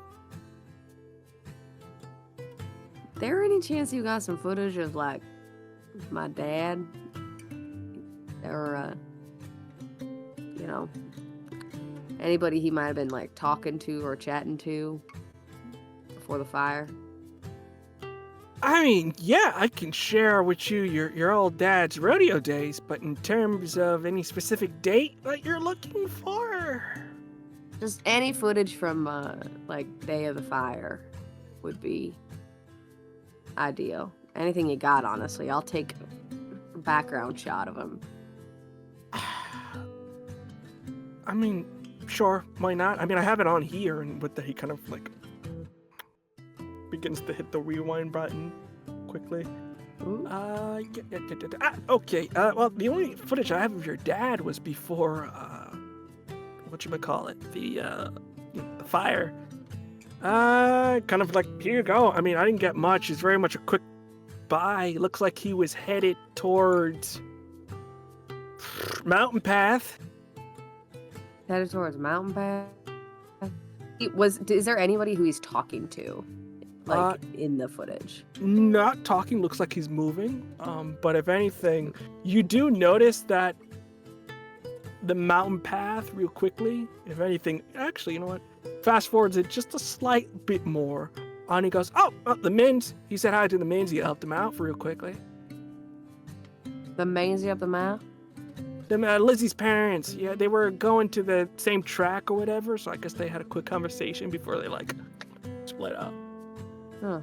There any chance you got some footage of like my dad, or you know, anybody he might have been like talking to or chatting to before the fire? I mean, yeah, I can share with you your old dad's rodeo days, but in terms of any specific date that you're looking for? Just any footage from like day of the fire would be ideal. Anything you got, honestly. I'll take a background shot of him. I mean, sure, why not? I mean, I have it on here, and with that, he kind of like begins to hit the rewind button quickly. Ooh. Okay. Well, the only footage I have of your dad was before whatchamacallit, the fire. Kind of like, here you go. I mean, I didn't get much. It's very much a quick buy. Looks like he was headed towards Mountain Path. Headed towards Mountain Path. Is there anybody who he's talking to, like in the footage? Not talking. Looks like he's moving. But if anything, you do notice that the mountain path real quickly. If anything, actually, you know what? Fast forwards it just a slight bit more. And he goes, oh, the Mins. He said hi to the Mins. He helped him out real quickly. The Maisie up the mouth? Lizzie's parents, yeah, they were going to the same track or whatever, so I guess they had a quick conversation before they, like, split up. Huh.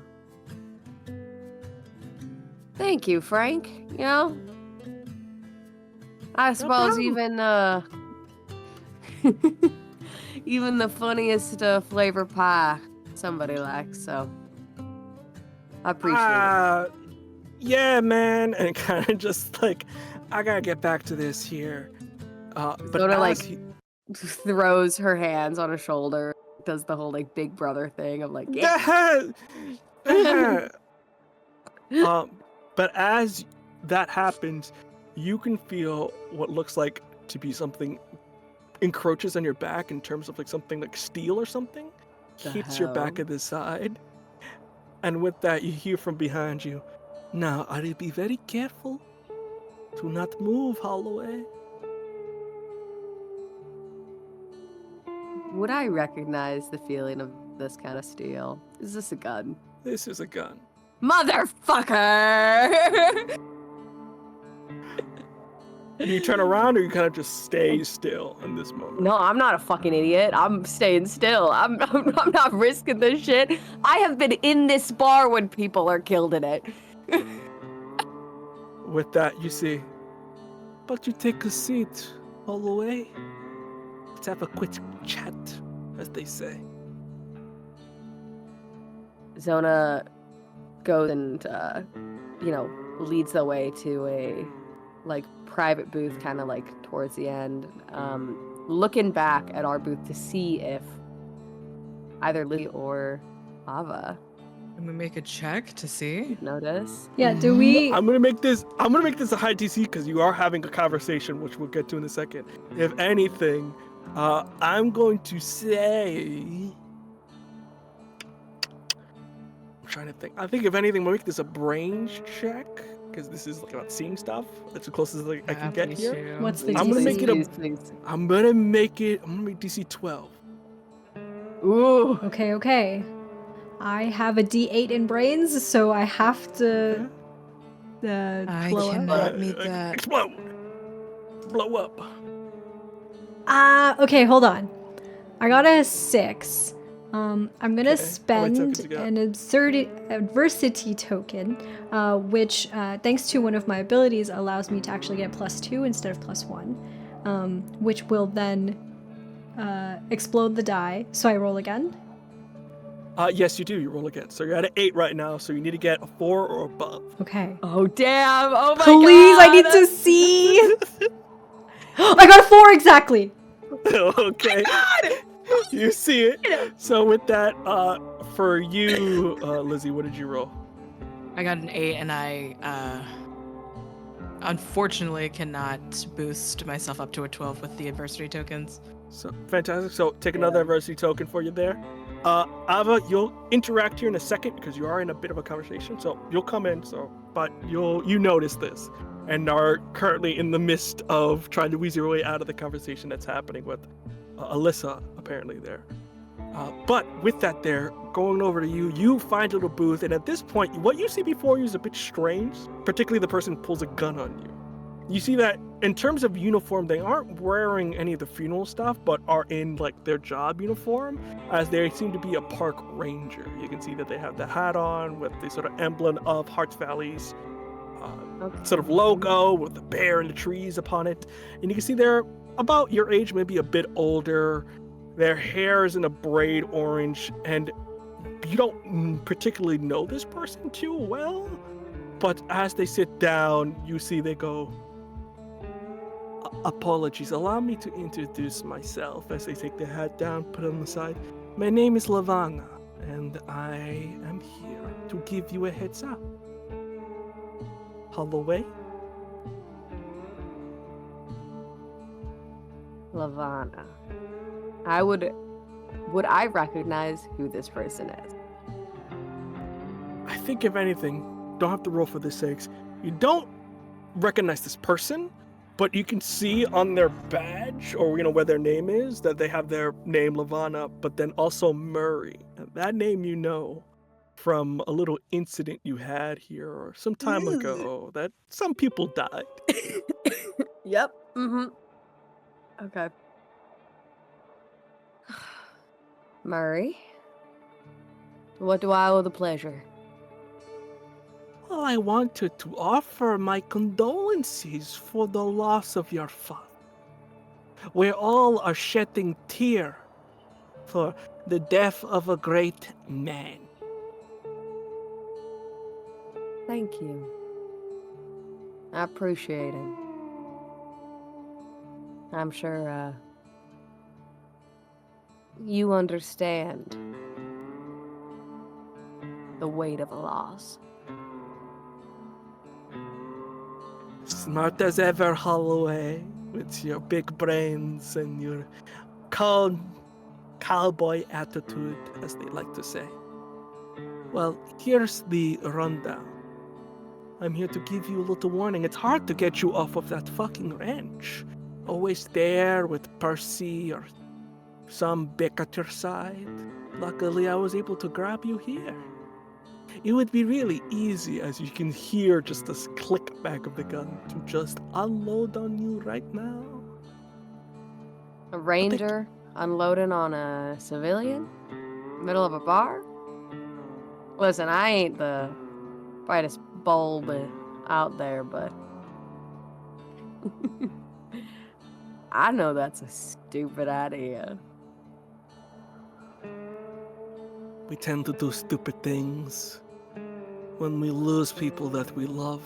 Thank you, Frank. You know, I suppose even even the funniest flavor pie somebody likes, so I appreciate it. Yeah, man, and kind of just like, I gotta get back to this here. But Sort of like throws her hands on her shoulder, does the whole like big brother thing of like, yeah. But as that happens, you can feel what looks like to be something encroaches on your back in terms of like something like steel or something hits your back of the side, and with that you hear from behind you, now are you be very careful to not move, Holloway. Would I recognize the feeling of this kind of steel? Is this a gun? This is a gun. Motherfucker! You turn around or you kind of just stay still in this moment? No, I'm not a fucking idiot. I'm staying still. I'm not risking this shit. I have been in this bar when people are killed in it. With that, you see, but you take a seat, Holloway. Let's have a quick chat, as they say. Zona goes and, leads the way to a, like, private booth, kind of, like, towards the end. Looking back at our booth to see if either Lizzie or Ava Can we make a check to see? notice. Yeah, do we... I'm gonna make this a high DC because you are having a conversation, which we'll get to in a second. If anything, I'm going to say, I'm trying to think. I think if anything, we'll make this a brains check because this is like about seeing stuff. That's the closest I can get Please here. do. What's the I'm gonna DC? make it a- Please. I'm gonna make DC 12. Ooh. Okay. I have a D8 in brains, so I have to I blow up. cannot meet that. Explode! Blow up. Okay, hold on. I got a 6. I'm gonna Okay. How many spend tokens you got? an adversity token, which, thanks to one of my abilities, allows me to actually get +2 instead of +1, which will then explode the die. So I roll again. Yes, you do. You roll again. So you're at an 8 right now, so you need to get a 4 or above. Okay. Oh, damn. Oh, my Please, I God. need to see. I got a 4 exactly. Okay. You see it. So with that, for you, Lizzie, what did you roll? I got an 8, and I unfortunately cannot boost myself up to a 12 with the adversity tokens. So fantastic. So take another adversity token for you there. Ava, you'll interact here in a second because you are in a bit of a conversation. So you'll come in. But you notice this and are currently in the midst of trying to weasel your way out of the conversation that's happening with Alyssa apparently there. But with that there, going over to you, you find a little booth, and at this point, what you see before you is a bit strange, particularly the person who pulls a gun on you. You see that in terms of uniform, they aren't wearing any of the funeral stuff, but are in like their job uniform, as they seem to be a park ranger. You can see that they have the hat on with the sort of emblem of Hearth Valley's sort of logo with the bear and the trees upon it. And you can see they're about your age, maybe a bit older. Their hair is in a braid orange, and you don't particularly know this person too well, but as they sit down, you see they go, apologies, allow me to introduce myself, as they take their hat down, put it on the side. My name is Lavana, and I am here to give you a heads up. Holloway? Lavana. Would I recognize who this person is? I think if anything, don't have to roll for this sakes, you don't recognize this person, but you can see on their badge, or where their name is, that they have their name Lavana, but then also Murray. And that name you know from a little incident you had here or some time ago that some people died. Yep. Mm-hmm. Okay. Murray? What do I owe the pleasure? Well, I wanted to offer my condolences for the loss of your father. We all are shedding tear for the death of a great man. Thank you. I appreciate it. I'm sure, you understand the weight of a loss. Smart as ever, Holloway, with your big brains and your calm cowboy attitude, as they like to say. Well, here's the rundown. I'm here to give you a little warning. It's hard to get you off of that fucking ranch. Always there with Percy or some bick at your side. Luckily, I was able to grab you here. It would be really easy, as you can hear just this click back of the gun, to just unload on you right now. A ranger unloading on a civilian? Middle of a bar? Listen, I ain't the brightest bulb out there, but I know that's a stupid idea. We tend to do stupid things when we lose people that we love.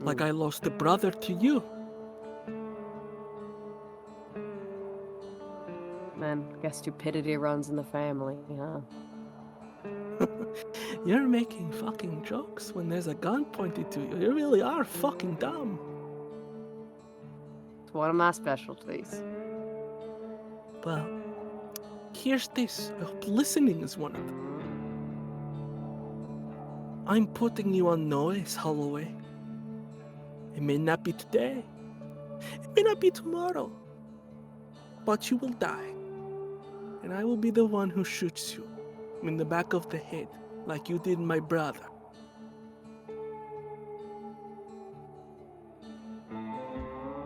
Like I lost a brother to you. Man, guess stupidity runs in the family, huh? You're making fucking jokes when there's a gun pointed to you. You really are fucking dumb. It's one of my specialties. Well, here's this. I hope listening is one of them. I'm putting you on notice, Holloway. It may not be today. It may not be tomorrow. But you will die. and I will be the one who shoots you in the back of the head, like you did my brother.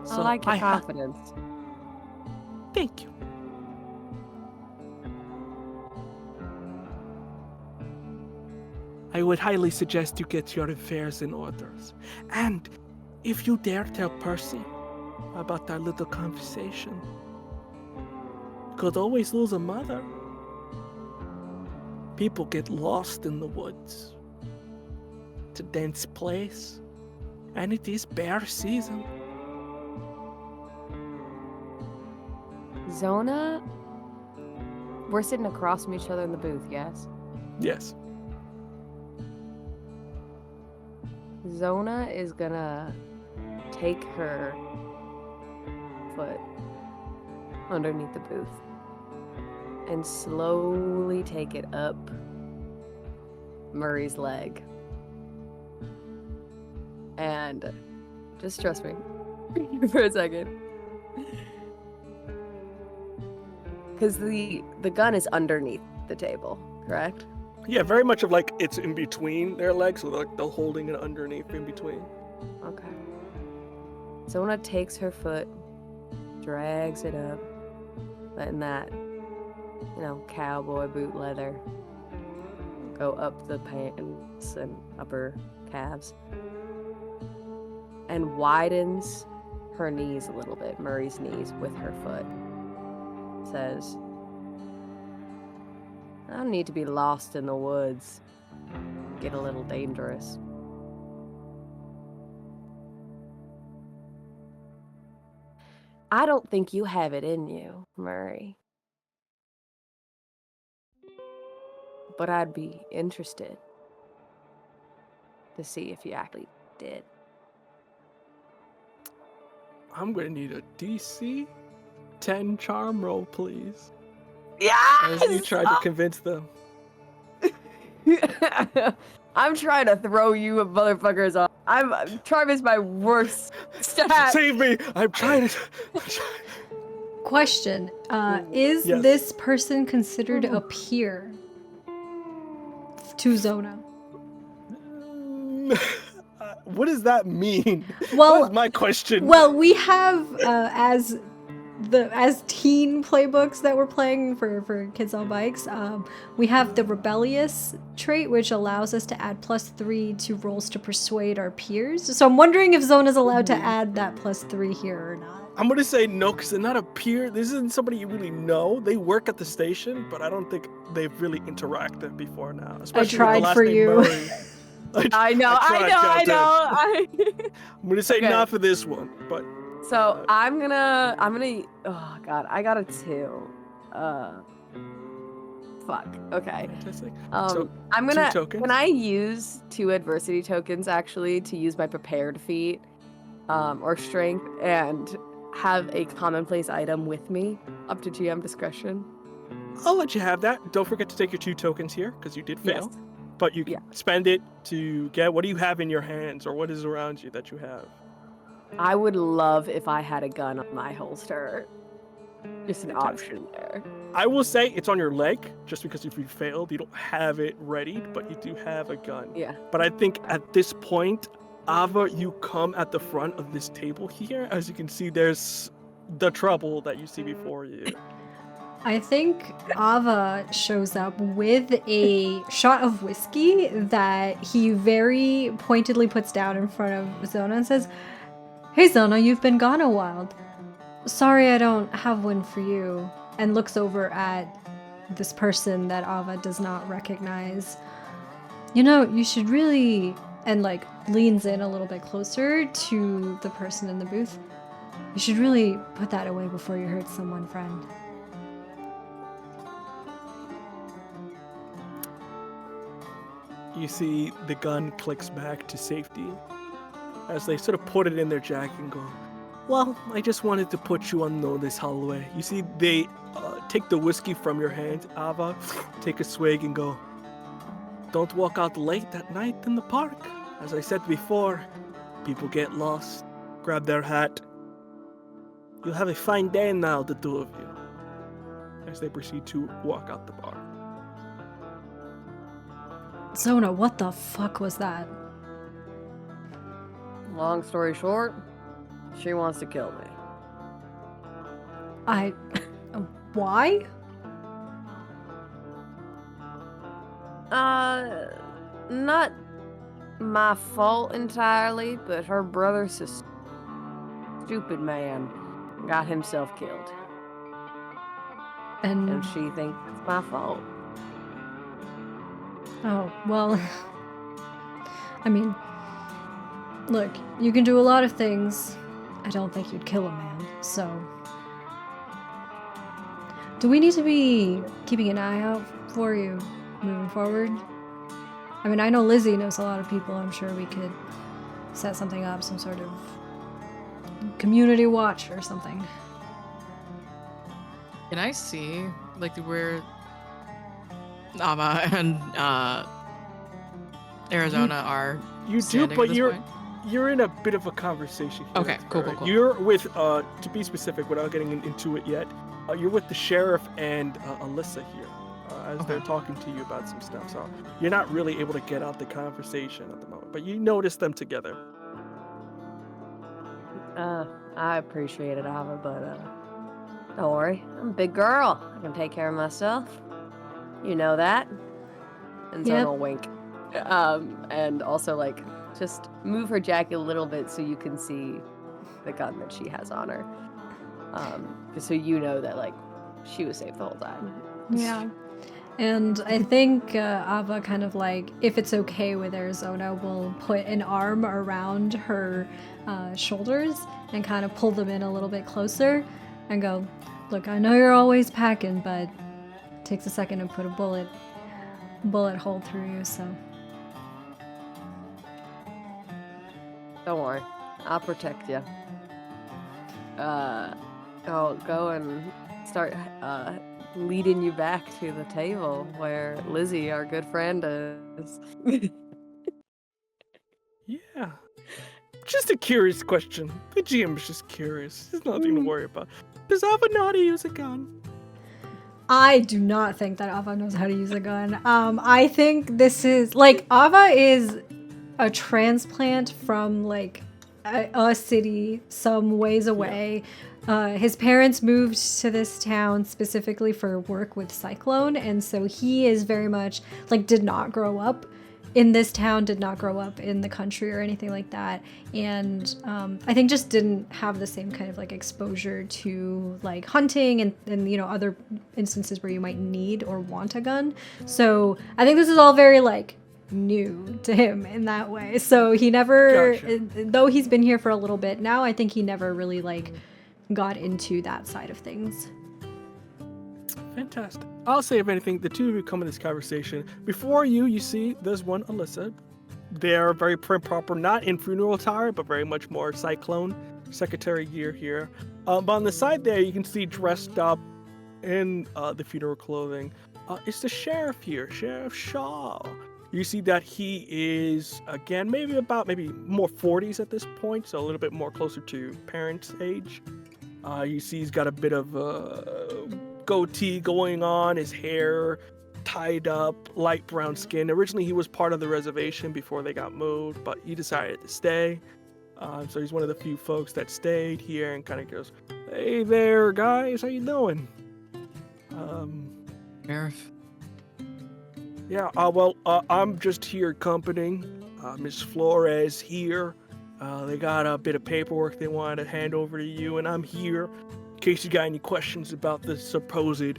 I like your confidence. Thank you. I would highly suggest you get your affairs in order. And if you dare tell Percy about our little conversation, you could always lose a mother. People get lost in the woods. It's a dense place, and it is bear season. Zona, we're sitting across from each other in the booth, yes? Yes. Zona is gonna take her foot underneath the booth and slowly take it up Murray's leg. And just trust me for a second. Because the gun is underneath the table, correct? Yeah, very much of like it's in between their legs, so they're holding it underneath in between. Okay. Zona takes her foot, drags it up, letting that, cowboy boot leather go up the pants and upper calves, and widens her knees a little bit, Murray's knees, with her foot. Says, I don't need to be lost in the woods. Get a little dangerous. I don't think you have it in you, Murray. But I'd be interested to see if you actually did. I'm gonna need a DC 10 charm roll, please. Yes! As you try to convince them. I'm trying to throw you motherfuckers off. Charm is my worst stat. Save me! I'm trying to. Question: Is Yes. this person considered a peer to Zona? What does that mean? Well, That's my question. Well, we have as teen playbooks that we're playing for Kids on Bikes. We have the rebellious trait, which allows us to add +3 to rolls to persuade our peers. So I'm wondering if Zona's allowed to add that +3 here or not. I'm gonna say no, because they're not a peer. This isn't somebody you really know. They work at the station, but I don't think they've really interacted before now. Especially tried with the last for name you. Murray. I know. I'm gonna say Okay. not for this one, but So I'm gonna. Oh God, I got a 2. Fuck. Okay. fantastic. I'm 2 gonna. tokens? Can I use 2 adversity tokens actually to use my prepared feat, or strength, and have a commonplace item with me up to GM discretion? I'll let you have that. Don't forget to take your 2 tokens here, because you did fail. Yes. But you can Yeah. spend it to get, what do you have in your hands, or what is around you that you have? I would love if I had a gun on my holster. Just an option there. I will say it's on your leg, just because if you failed, you don't have it ready, but you do have a gun. Yeah. But I think at this point, Ava, you come at the front of this table here. As you can see, there's the trouble that you see before you. I think Ava shows up with a shot of whiskey that he very pointedly puts down in front of Zona and says, "Hey Zona, you've been gone a while. Sorry I don't have one for you." And looks over at this person that Ava does not recognize. You should really, and leans in a little bit closer to the person in the booth. You should really put that away before you hurt someone, friend. You see the gun clicks back to safety as they sort of put it in their jacket and go, "Well, I just wanted to put you on notice, Holloway." You see they take the whiskey from your hand, Ava, take a swig and go, "Don't walk out late at night in the park. As I said before, people get lost, grab their hat. You'll have a fine day now, the 2 of you." as they proceed to walk out the bar. Zona, what the fuck was that? Long story short, she wants to kill me. Why? Not my fault entirely, but her brother's a stupid man. Got himself killed. And she thinks it's my fault. Oh, well, I mean, look, you can do a lot of things. I don't think you'd kill a man, so. Do we need to be keeping an eye out for you moving forward? I mean, I know Lizzie knows a lot of people. I'm sure we could set something up, some sort of community watch or something. Can I see, like, where Ava and Arizona are You do, standing but at this point? you're in a bit of a conversation here. Okay, cool. You're with, to be specific, without getting into it yet, you're with the sheriff and Alyssa here, as they're talking to you about some stuff. So you're not really able to get out the conversation at the moment, but you notice them together. I appreciate it, Ava, but don't worry. I'm a big girl. I can take care of myself. You know that. And Zona Yep. will wink. And also, like, just move her jacket a little bit so you can see the gun that she has on her. Just so you know that, like, she was safe the whole time. Yeah. And I think Ava kind of like, if it's okay with Arizona, will put an arm around her shoulders and kind of pull them in a little bit closer and go, look, I know you're always packing, but it takes a second to put a bullet hole through you, so. Don't worry. I'll protect you. I'll go and start leading you back to the table where Lizzie, our good friend, is. Yeah. Just a curious question. The GM is just curious. There's nothing to worry about. Does Ava know how to use a gun? I do not think that Ava knows how to use a gun. I think this is, like, Ava is a transplant from, like, a city some ways away. His parents moved to this town specifically for work with Cyclone, and so he is very much, like, did not grow up in this town, did not grow up in the country or anything like that, and I think just didn't have the same kind of, like, exposure to, like, hunting and you know, other instances where you might need or want a gun. So I think this is all very, like, new to him in that way. So he never, Gotcha. though he's been here for a little bit now, I think he never really, like, got into that side of things. Fantastic. I'll say, if anything, the two of you come in this conversation. Before you see there's one Alyssa. They're very prim proper, not in funeral attire, but very much more Cyclone secretary gear here. But on the side there, you can see dressed up in the funeral clothing. It's the sheriff here, Sheriff Shaw. You see that he is, again, maybe more 40s at this point, so a little bit more closer to parents' age. You see he's got a bit of goatee going on, his hair tied up, light brown skin. Originally, he was part of the reservation before they got moved, but he decided to stay. So he's one of the few folks that stayed here and kind of goes, "Hey there, guys, how you doing?" Sheriff. Yeah, I'm just here accompanying Miss Flores here. They got a bit of paperwork they wanted to hand over to you, and I'm here in case you got any questions about the supposed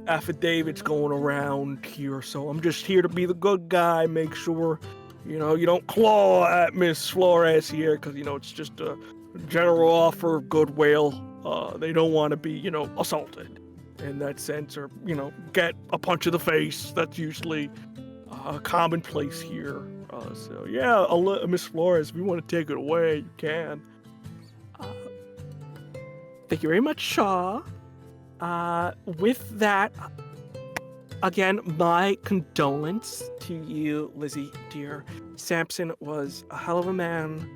affidavits going around here. So I'm just here to be the good guy, make sure, you know, you don't claw at Miss Flores here, because, you know, it's just a general offer of goodwill. They don't want to be, you know, assaulted in that sense, or, you know, get a punch in the face. That's usually commonplace here. So yeah, Miss Flores, if you want to take it away, you can. Thank you very much, Shaw. With that, again, my condolence to you, Lizzie, dear. Samson was a hell of a man,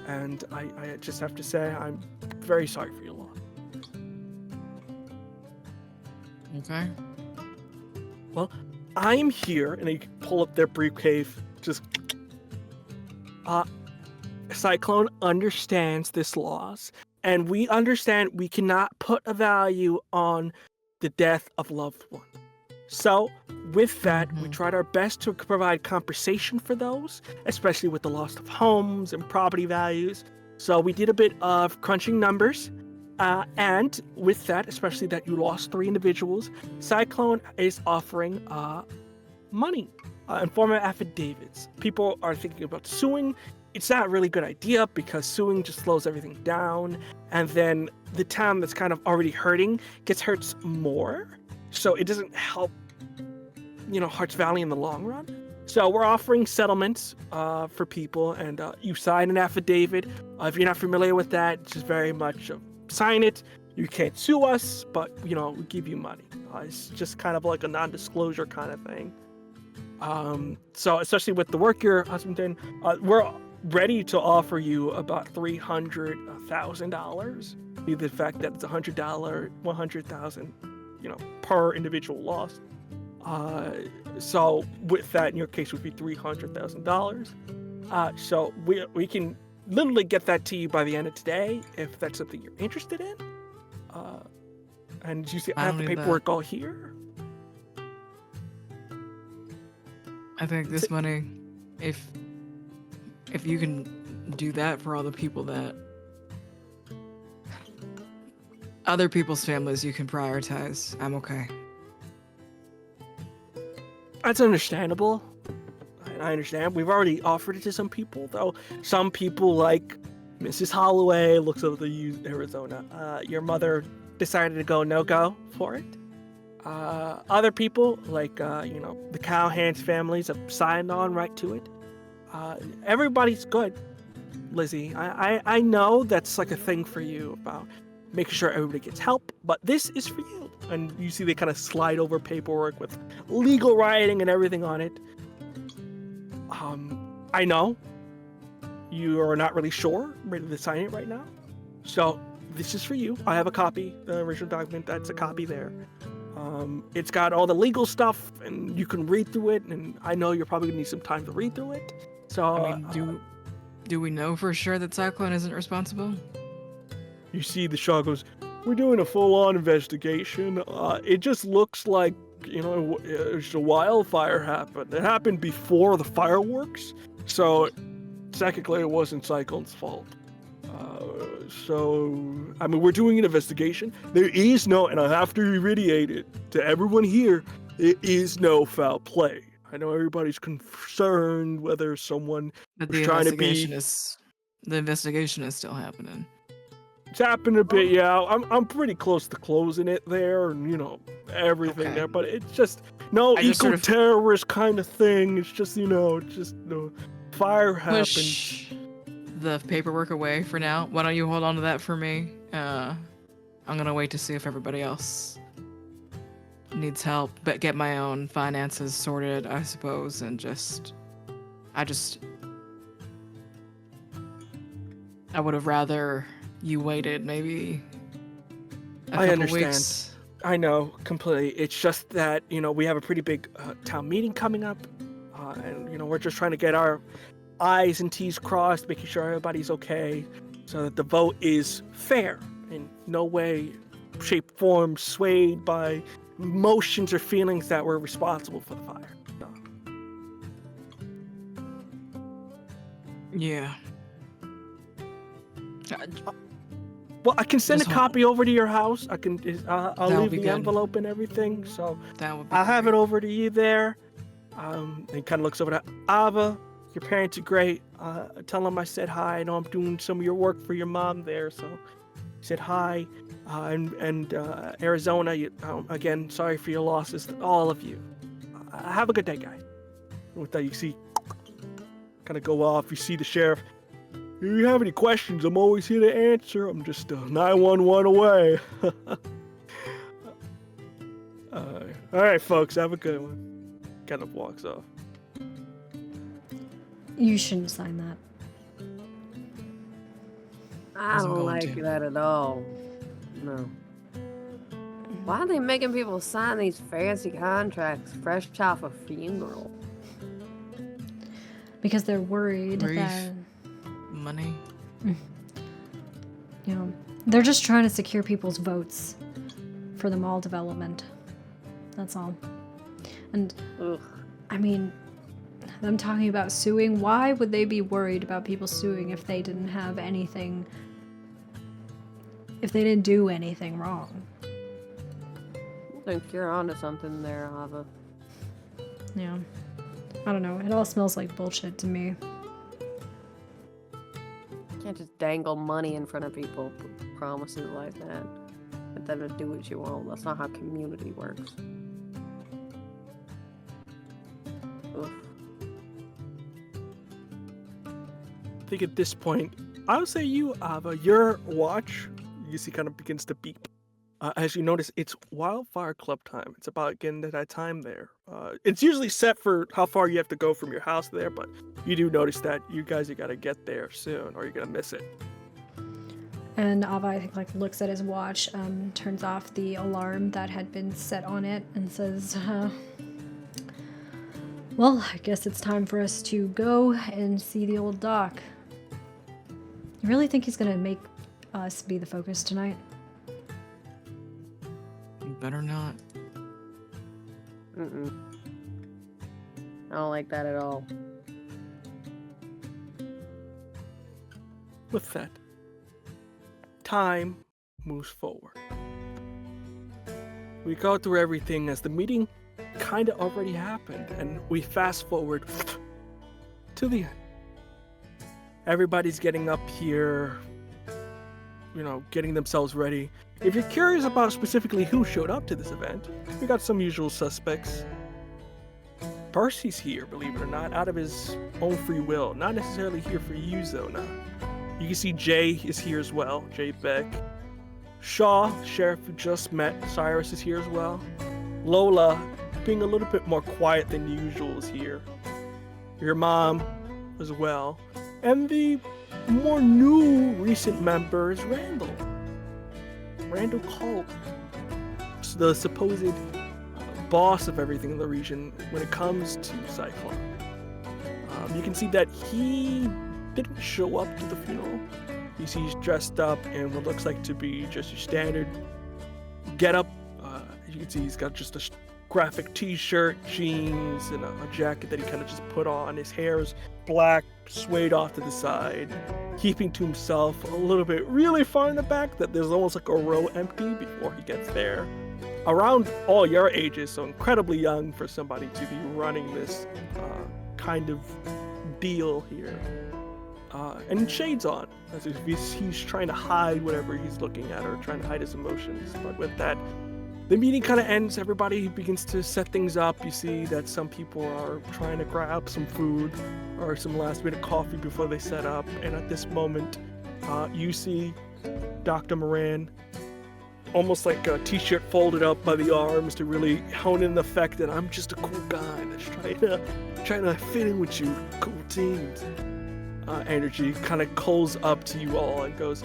and I just have to say I'm very sorry for your loss. Okay. Well, I'm here, and they pull up their briefcase. Just, Cyclone understands this loss, and we understand we cannot put a value on the death of loved one. So, with that, we tried our best to provide compensation for those, especially with the loss of homes and property values. So we did a bit of crunching numbers, and with that, especially that you lost 3 individuals, Cyclone is offering money in form of affidavits. People are thinking about suing. It's not a really good idea because suing just slows everything down, and then the town that's kind of already hurting gets hurt more. So it doesn't help, Hearts Valley in the long run. So we're offering settlements for people, and you sign an affidavit. If you're not familiar with that, just very much sign it. You can't sue us, but we give you money. It's just kind of like a non-disclosure kind of thing. So especially with the work your husband did, we're ready to offer you about $300,000. The fact that it's $100,000 per individual loss. So with that, in your case, would be $300,000. So we can literally get that to you by the end of today if that's something you're interested in. And you see, I have the paperwork all here. I think this money, if you can do that for all the people that other people's families you can prioritize, I'm okay. That's understandable. I understand. We've already offered it to some people, though. Some people, like Mrs. Holloway, looks over the Arizona. Your mother decided to go no-go for it. Other people, like the Cowhands families, have signed on right to it. Everybody's good, Lizzie. I know that's like a thing for you about making sure everybody gets help, but this is for you. And you see they kind of slide over paperwork with legal writing and everything on it. I know you are not really sure, ready to sign it right now. So this is for you. I have a copy, the original document. That's a copy there. It's got all the legal stuff, and you can read through it. And I know you're probably gonna need some time to read through it. So, I mean, do we know for sure that Cyclone isn't responsible? You see the Shaw goes, we're doing a full-on investigation. It just looks like, a wildfire happened. It happened before the fireworks, so technically it wasn't Cyclone's fault. We're doing an investigation. There is no, and I have to reiterate it to everyone here, there is no foul play. I know everybody's concerned whether someone was trying to be... The investigation is still happening. It's happened a bit, yeah. I'm pretty close to closing it there, and everything there. But it's just no eco-terrorist kind of thing. It's just fire happened. Push the paperwork away for now. Why don't you hold on to that for me? I'm gonna wait to see if everybody else needs help, but get my own finances sorted, I suppose, and I would have rather you waited maybe a couple weeks. I know completely. It's just that we have a pretty big town meeting coming up, and we're just trying to get our I's and T's crossed, making sure everybody's okay, so that the vote is fair, in no way, shape, form swayed by emotions or feelings that were responsible for the fire. So. Yeah. Well, I can send a copy over to your house. I'll leave the envelope and everything. So I'll have it over to you there. And kind of looks over to Ava. Your parents are great. Tell them I said hi. I know I'm doing some of your work for your mom there, so said hi. And Arizona, again, sorry for your losses, all of you. Have a good day, guys. With that, you see, kind of go off. You see the sheriff. If you have any questions, I'm always here to answer. I'm just 911 away. All right, folks, have a good one. Kind of walks off. You shouldn't sign that. I don't like that at all. No. Why are they making people sign these fancy contracts fresh off a funeral? Because they're worried Grief. that, Money. you know, they're just trying to secure people's votes for the mall development. That's all. And, Ugh. I mean, them talking about suing, why would they be worried about people suing if they didn't have anything, if they didn't do anything wrong? I think you're onto something there, Ava. Yeah. I don't know. It all smells like bullshit to me. You can't just dangle money in front of people, promises like that. Get them to do what you want. That's not how community works. Oof. I think at this point, I would say you, Ava, your watch, you see, kind of begins to beep. As you notice, it's Wildfire Club time. It's about getting to that time there. It's usually set for how far you have to go from your house there, but you do notice that you guys, you gotta get there soon or you're gonna miss it. And Ava, I think, like, looks at his watch, turns off the alarm that had been set on it, and says, well, I guess it's time for us to go and see the old doc. You really think he's gonna make us be the focus tonight? You better not. Mm-mm. I don't like that at all. With that, time moves forward. We go through everything as the meeting kind of already happened, and we fast forward to the end. Everybody's getting up here, you know, getting themselves ready. If you're curious about specifically who showed up to this event, we got some usual suspects. Percy's here, believe it or not, out of his own free will. Not necessarily here for you, Zona. You can see Jay is here as well, Jay Beck. Shaw, sheriff who just met, Cyrus is here as well. Lola, being a little bit more quiet than usual, is here. Your mom as well. And the more new recent member is Randall. Randall Karl, the supposed boss of everything in the region when it comes to Cyclone. You can see that he didn't show up to the funeral. You see he's dressed up in what looks like to be just your standard getup. As you can see, he's got just a graphic t-shirt, jeans, and a jacket that he kind of just put on. His hair is black, swayed off to the side, keeping to himself a little bit really far in the back that there's almost like a row empty before he gets there. Around all your ages, so incredibly young for somebody to be running this kind of deal here. And shades on, as if he's trying to hide whatever he's looking at or trying to hide his emotions. But with that, the meeting kind of ends. Everybody begins to set things up. You see that some people are trying to grab some food or some last minute coffee before they set up. And at this moment, you see Dr. Moran, almost like a t-shirt folded up by the arms to really hone in the fact that I'm just a cool guy that's trying to fit in with you, cool teams. Energy kind of calls up to you all and goes,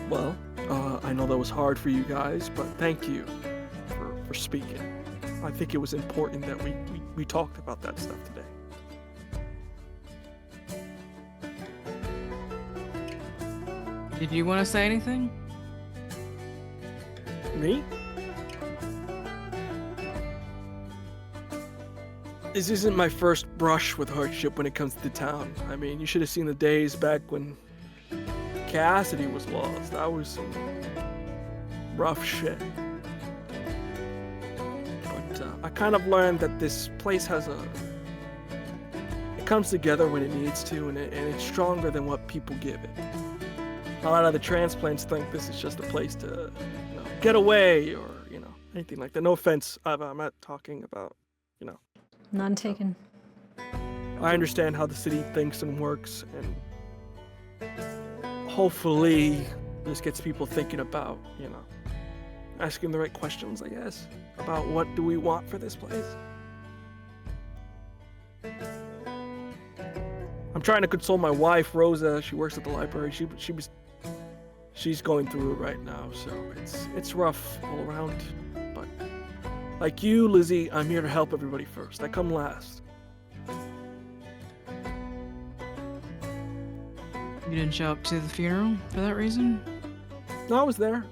well, I know that was hard for you guys, but thank you for speaking. I think it was important that we talked about that stuff today. Did you want to say anything? Me? This isn't my first brush with hardship when it comes to the town. I mean, you should have seen the days back when Cassidy was lost. That was some rough shit. But I kind of learned that this place has it comes together when it needs to, and it's stronger than what people give it. A lot of the transplants think this is just a place to, get away or, anything like that. No offense, I'm not talking about, None taken. I understand how the city thinks and works, and hopefully this gets people thinking about, asking the right questions, I guess, about what do we want for this place. I'm trying to console my wife, Rosa. She works at the library. She she's going through it right now, so it's rough all around. But like you, Lizzie, I'm here to help everybody first. I come last. You didn't show up to the funeral for that reason? No, I was there.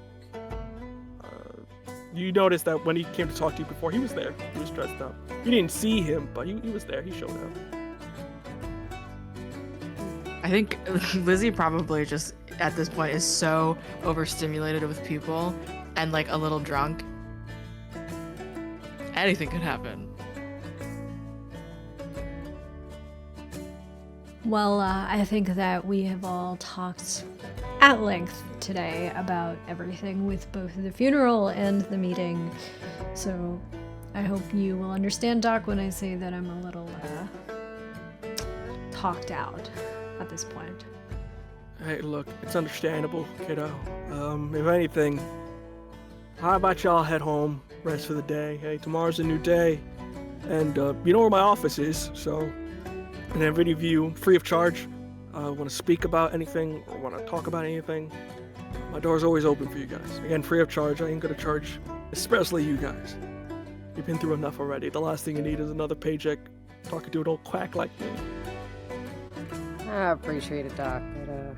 You noticed that when he came to talk to you before, he was there. He was dressed up. You didn't see him, but he was there. He showed up. I think Lizzie probably just at this point is so overstimulated with people and like a little drunk. Anything could happen. Well, I think that we have all talked at length today about everything with both the funeral and the meeting. So I hope you will understand, Doc, when I say that I'm a little talked out at this point. Hey, look, it's understandable, kiddo. If anything, how about y'all head home, rest for the day? Hey, tomorrow's a new day, and you know where my office is, so... And if any of you, free of charge, want to speak about anything or want to talk about anything, my door's always open for you guys. Again, free of charge. I ain't going to charge, especially you guys. You've been through enough already. The last thing you need is another paycheck talking to an old quack like me. I appreciate it, Doc, but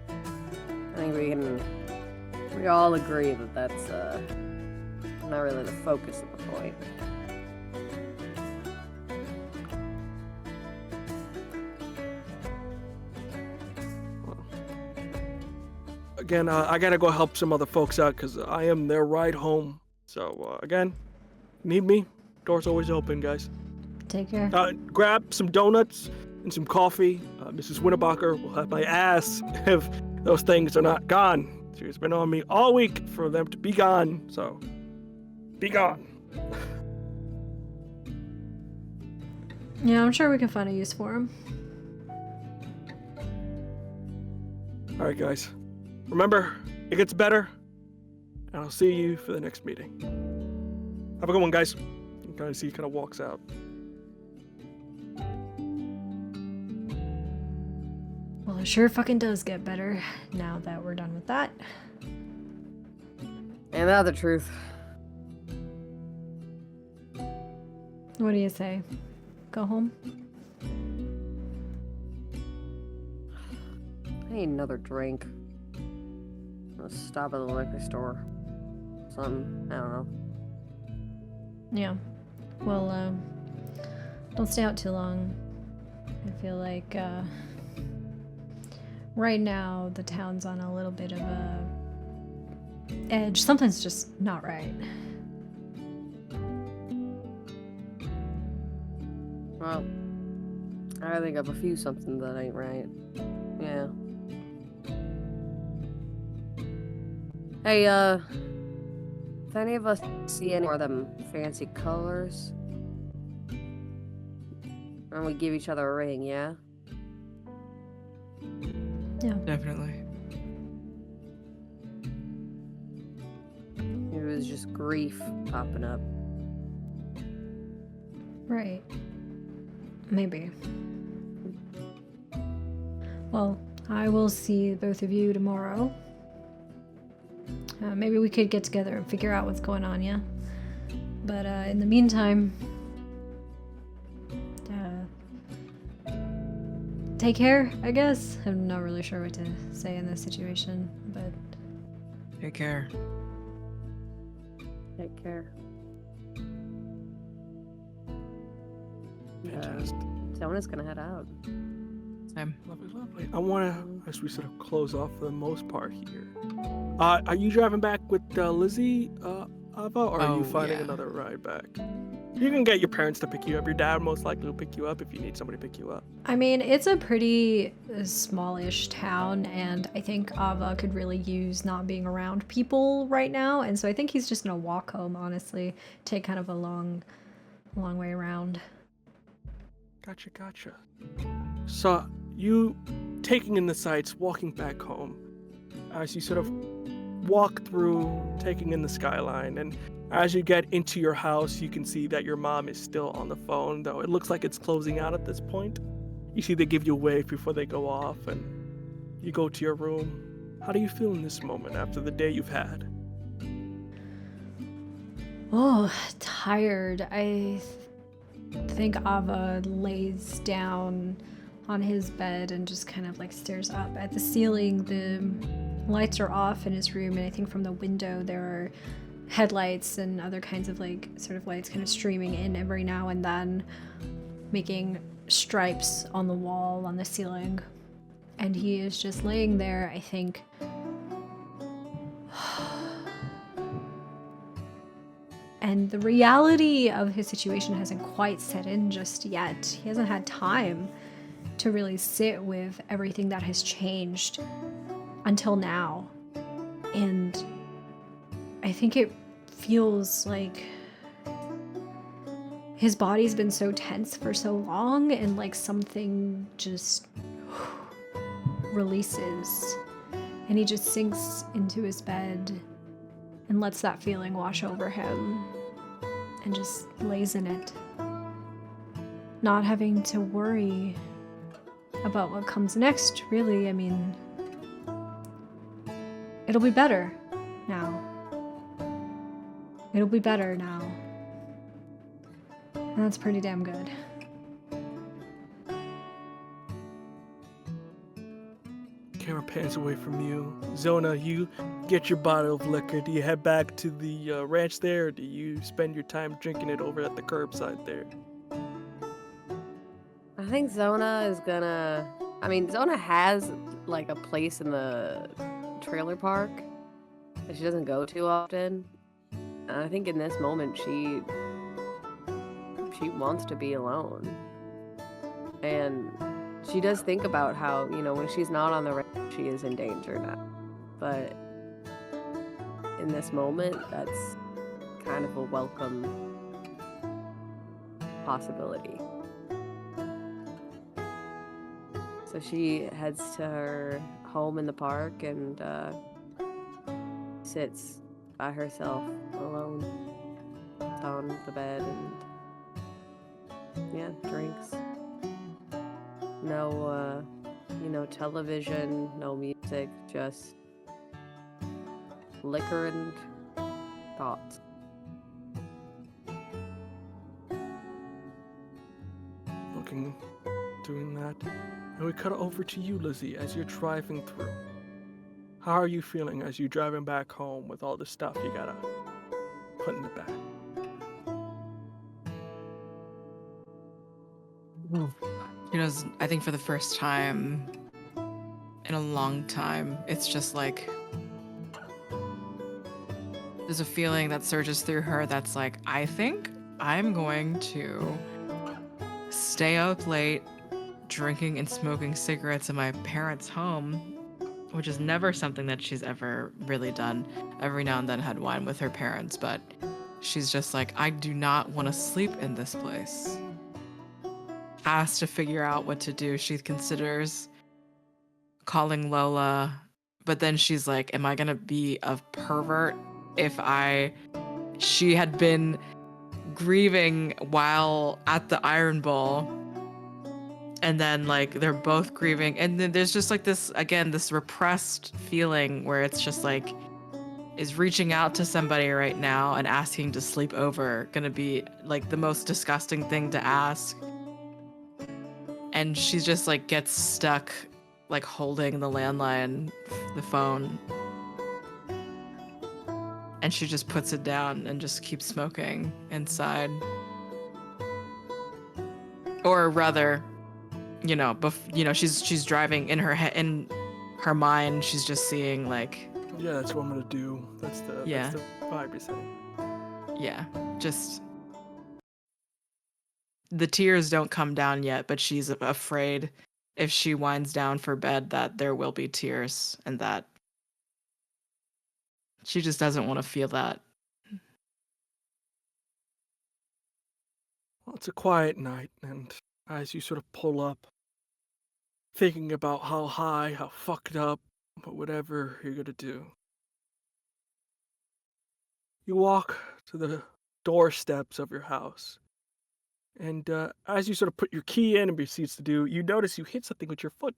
I think we all agree that that's not really the focus of the point. Again, I gotta go help some other folks out because I am their ride home. So, again, need me? Door's always open, guys. Take care. Grab some donuts and some coffee. Mrs. Winnebacher will have my ass if those things are not gone. She's been on me all week for them to be gone, so be gone. Yeah, I'm sure we can find a use for him. All right, guys. Remember, it gets better, and I'll see you for the next meeting. Have a good one, guys. You can kind of see he kind of walks out. Well, it sure fucking does get better now that we're done with that. Ain't that the truth? What do you say? Go home? I need another drink. Let's stop at the liquor store. Something, I don't know. Yeah. Well, don't stay out too long. I feel like, right now the town's on a little bit of a edge. Something's just not right. Well, I think of a few something that ain't right. Yeah. Hey, if any of us see any more of them fancy colors, and we give each other a ring, yeah? Yeah. Definitely. It was just grief popping up. Right. Maybe. Well, I will see both of you tomorrow. Maybe we could get together and figure out what's going on, yeah? But in the meantime, take care, I guess. I'm not really sure what to say in this situation, but... Take care. Take care. Fantastic. Tona's gonna head out. Same. Lovely, lovely. I want to, as we sort of close off for the most part here. Are you driving back with Lizzie, Ava, or are you finding another ride back? You can get your parents to pick you up. Your dad most likely will pick you up if you need somebody to pick you up. I mean, it's a pretty smallish town, and I think Ava could really use not being around people right now, and so I think he's just gonna walk home, honestly. Take kind of a long way around. Gotcha. So, you taking in the sights, walking back home, as you sort of walk through, taking in the skyline, and as you get into your house, you can see that your mom is still on the phone, though it looks like it's closing out at this point. You see they give you a wave before they go off, and you go to your room, How do you feel in this moment after the day you've had? Oh, tired. I think Ava lays down on his bed and just kind of like stares up at the ceiling. The lights are off in his room, and I think from the window there are headlights and other kinds of like sort of lights kind of streaming in every now and then, making stripes on the wall, on the ceiling. And he is just laying there, I think. And the reality of his situation hasn't quite set in just yet. He hasn't had time to really sit with everything that has changed until now. And I think it feels like his body's been so tense for so long, and like something just releases. And he just sinks into his bed and lets that feeling wash over him and just lays in it, not having to worry about what comes next, really. I mean, it'll be better now. It'll be better now. And that's pretty damn good. Camera pans away from you. Zona, you get your bottle of liquor. Do you head back to the ranch there, or do you spend your time drinking it over at the curbside there? I think Zona is gonna. I mean, Zona has like a place in the trailer park that she doesn't go to often. And I think in this moment she wants to be alone. And she does think about how, when she's not on the ranch, she is in danger now. But in this moment, that's kind of a welcome possibility. So she heads to her home in the park and sits by herself alone on the bed and drinks. No television, no music, just liquor and thoughts. Doing that. And we cut over to you, Lizzie, as you're driving through. How are you feeling as you're driving back home with all the stuff you gotta put in the bag? I think for the first time in a long time, it's just like there's a feeling that surges through her that's like, I think I'm going to stay up late drinking and smoking cigarettes in my parents' home, which is never something that she's ever really done. Every now and then had wine with her parents, but she's just like, I do not want to sleep in this place. Has to figure out what to do. She considers calling Lola, but then she's like, am I gonna be a pervert if she had been grieving while at the Iron Bowl, and then like they're both grieving, and then there's just like this repressed feeling where it's just like, is reaching out to somebody right now and asking to sleep over gonna be like the most disgusting thing to ask? And she just like gets stuck like holding the landline, the phone, and she just puts it down and just keeps smoking inside. Or rather, she's driving in her mind, she's just seeing like, yeah, that's what I'm gonna do. That's the vibe you're setting. Yeah, just the tears don't come down yet, but she's afraid if she winds down for bed that there will be tears, and that she just doesn't want to feel that. Well, it's a quiet night, and as you sort of pull up, thinking about how high, how fucked up, but whatever you're gonna do, you walk to the doorsteps of your house. And as you sort of put your key in and proceeds to do, you notice you hit something with your foot.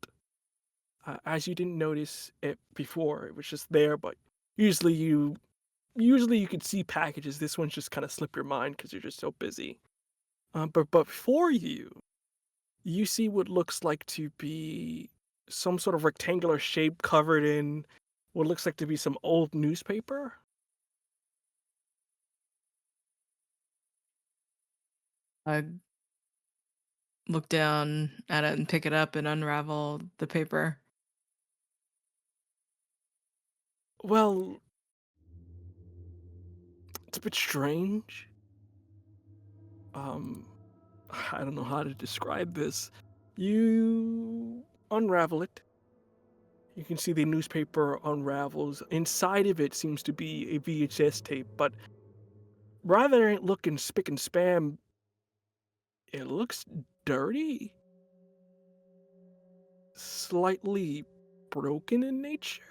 As you didn't notice it before, it was just there, but usually you could see packages. This one's just kind of slip your mind because you're just so busy. But before you see what looks like to be some sort of rectangular shape covered in what looks like to be some old newspaper. I look down at it and pick it up and unravel the paper. Well, it's a bit strange. Um, I don't know how to describe this. You unravel it. You can see the newspaper unravels. Inside of it seems to be a VHS tape, but rather than it looking spick and spam, it looks dirty, slightly broken in nature.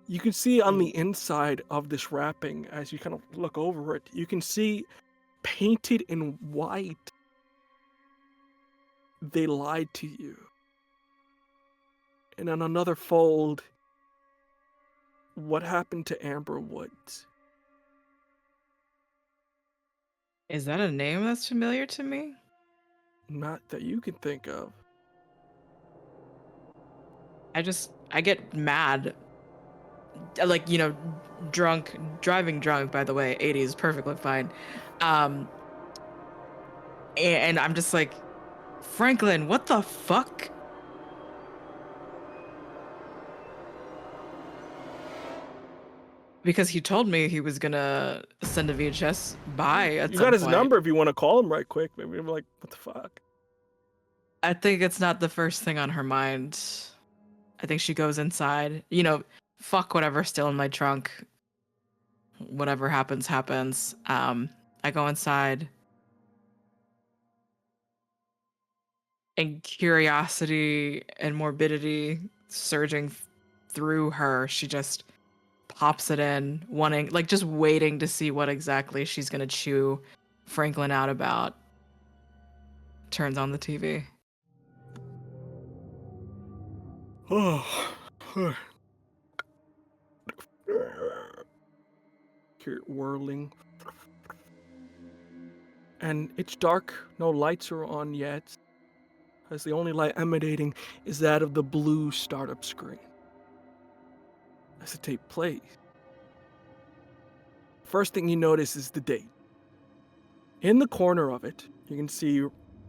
You can see on the inside of this wrapping, as you kind of look over it, you can see painted in white, "They lied to you." And on another fold, "What happened to Amber Woods?" Is that a name that's familiar to me? Not that you can think of. I get mad. Like, driving drunk, by the way, 80s, perfectly fine. And I'm just like, Franklin, what the fuck? Because he told me he was gonna send a VHS by at You some got his point. number if you want to call him right quick. Maybe I'm like, what the fuck? I think it's not the first thing on her mind. I think she goes inside. Fuck whatever's still in my trunk. Whatever happens, happens. I go inside. And curiosity and morbidity surging through her, she just pops it in, just waiting to see what exactly she's gonna chew Franklin out about. Turns on the TV. Oh. Hear it whirling. And it's dark. No lights are on yet, as the only light emanating is that of the blue startup screen. As the tape plays, first thing you notice is the date. In the corner of it, you can see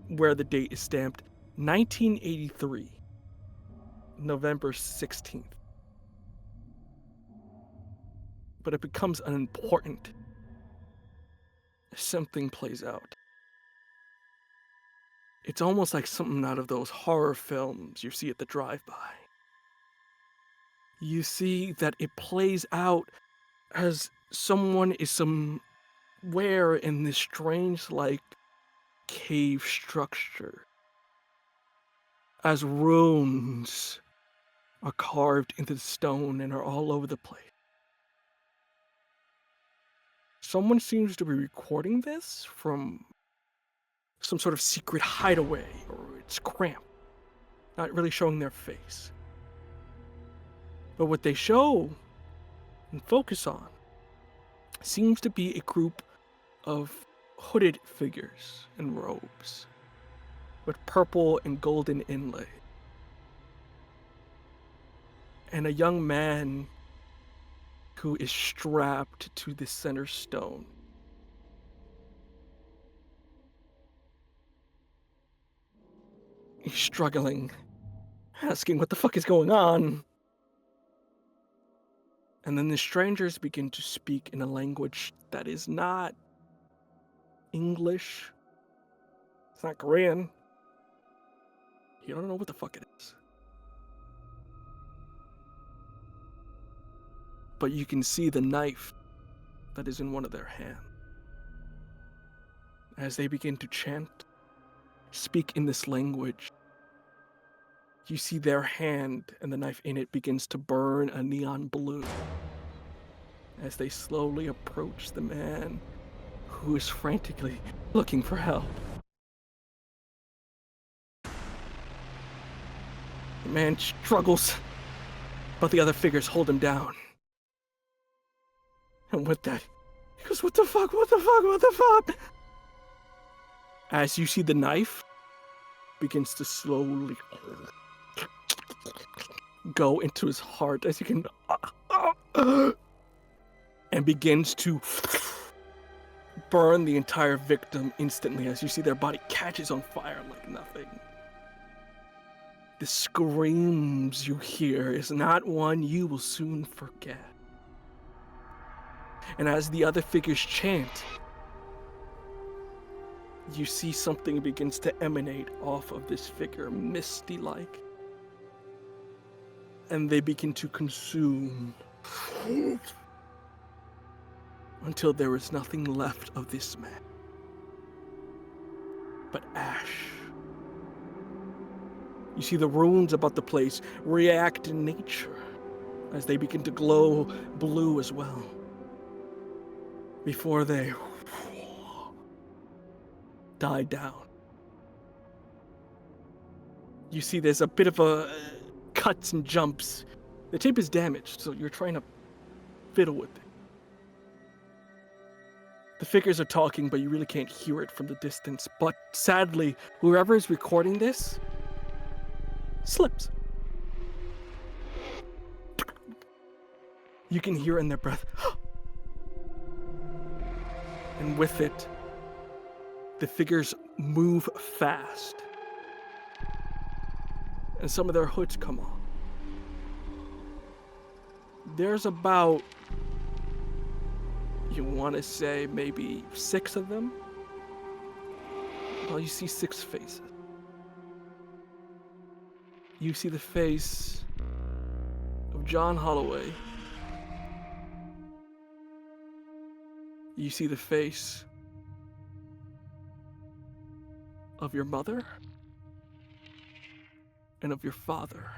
where the date is stamped 1983, November 16th. But it becomes unimportant as something plays out. It's almost like something out of those horror films you see at the drive-by. You see that it plays out as someone is somewhere in this strange, like, cave structure. As runes are carved into the stone and are all over the place. Someone seems to be recording this from some sort of secret hideaway, or it's cramped, not really showing their face. But what they show and focus on seems to be a group of hooded figures in robes with purple and golden inlay. And a young man who is strapped to the center stone. He's struggling, asking what the fuck is going on. And then the strangers begin to speak in a language that is not English. It's not Korean. You don't know what the fuck it is. But you can see the knife that is in one of their hands. As they begin to chant, speak in this language, you see their hand and the knife in it begins to burn a neon blue as they slowly approach the man who is frantically looking for help. Man struggles, but the other figures hold him down. And with that, he goes, what the fuck, what the fuck, what the fuck? As you see the knife begins to slowly go into his heart as you can, and begins to burn the entire victim instantly as you see their body catches on fire like nothing. The screams you hear is not one you will soon forget. And as the other figures chant, you see something begins to emanate off of this figure, misty-like. And they begin to consume until there is nothing left of this man but ash. You see the runes about the place react in nature as they begin to glow blue as well before they die down. You see there's a bit of a cuts and jumps. The tape is damaged, so you're trying to fiddle with it. The figures are talking, but you really can't hear it from the distance. But sadly, whoever is recording this slips. You can hear in their breath. And with it, the figures move fast. And some of their hoods come off. There's about, you want to say maybe 6 of them? Well, you see 6 faces. You see the face of John Holloway. You see the face of your mother and of your father.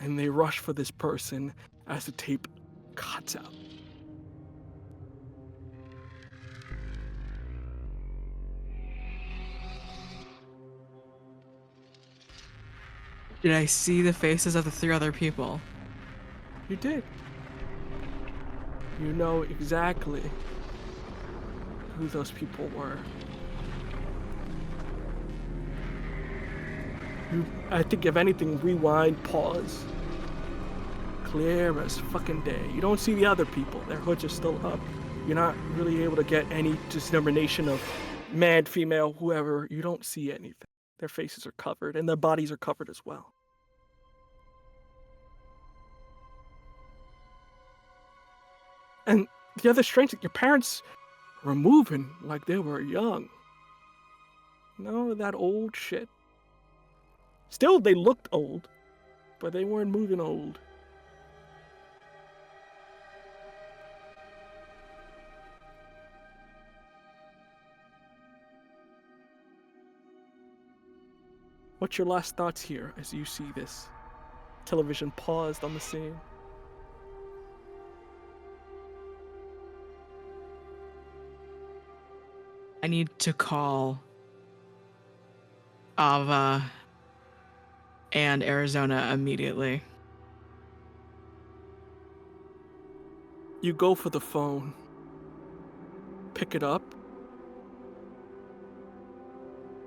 And they rush for this person as the tape cuts out. Did I see the faces of the 3 other people? You did. You know exactly who those people were. I think if anything, rewind, pause. Clear as fucking day. You don't see the other people. Their hoods are still up. You're not really able to get any discrimination of man, female, whoever. You don't see anything. Their faces are covered and their bodies are covered as well. And the other strange thing, your parents were moving like they were young. No, that old shit. Still, they looked old, but they weren't moving old. What's your last thoughts here as you see this? Television paused on the scene. I need to call Ava and Arizona immediately. You go for the phone, pick it up,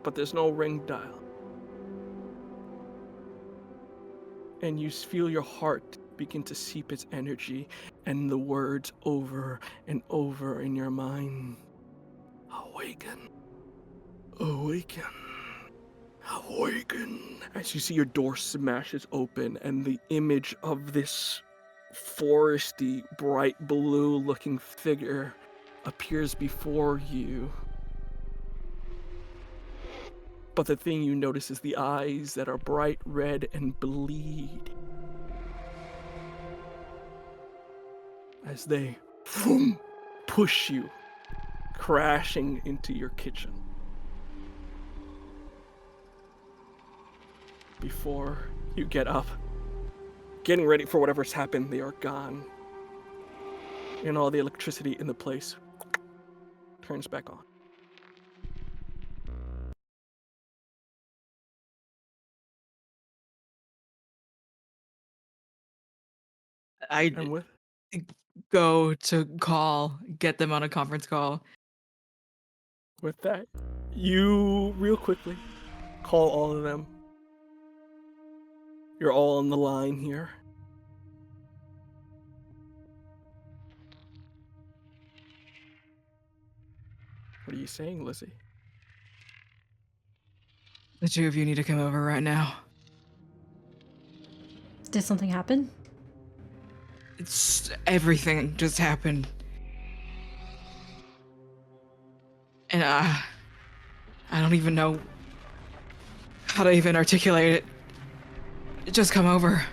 but there's no ring dial. And you feel your heart begin to seep its energy and the words over and over in your mind. Awaken, awaken, awaken. As you see your door smashes open and the image of this foresty, bright blue looking figure appears before you. But the thing you notice is the eyes that are bright red and bleed as they push you, crashing into your kitchen. Before you get up, getting ready for whatever's happened, they are gone. And all the electricity in the place turns back on. I I'm with. go to call, get them on a conference call. With that, you real quickly call all of them. You're all on the line here. What are you saying, Lizzie? The two of you need to come over right now. Did something happen? It's everything just happened. And I don't even know how to even articulate it. Just come over.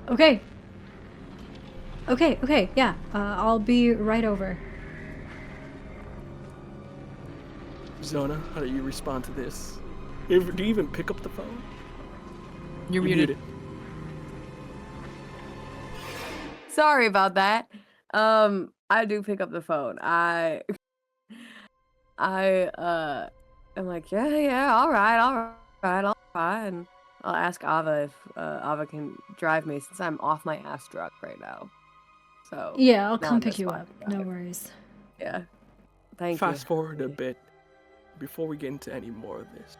Okay. Okay, yeah. I'll be right over. Zona, how do you respond to this? Do you even pick up the phone? You're muted. Sorry about that. I do pick up the phone. I am like, yeah, all right. And I'll ask Ava if Ava can drive me since I'm off my ass truck right now. So Yeah, I'll now come I'm pick just you fine up. to No drive. worries. Yeah. Thank you. Fast forward a bit before we get into any more of this.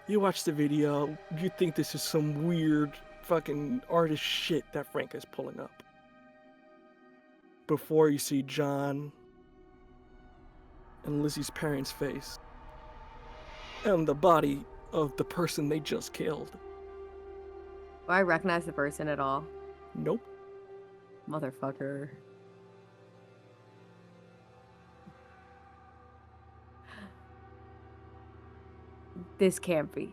You watch the video, you think this is some weird fucking artist shit that Frank is pulling up. Before you see John and Lizzie's parents' face and the body of the person they just killed. Do I recognize the person at all? Nope. Motherfucker. This can't be.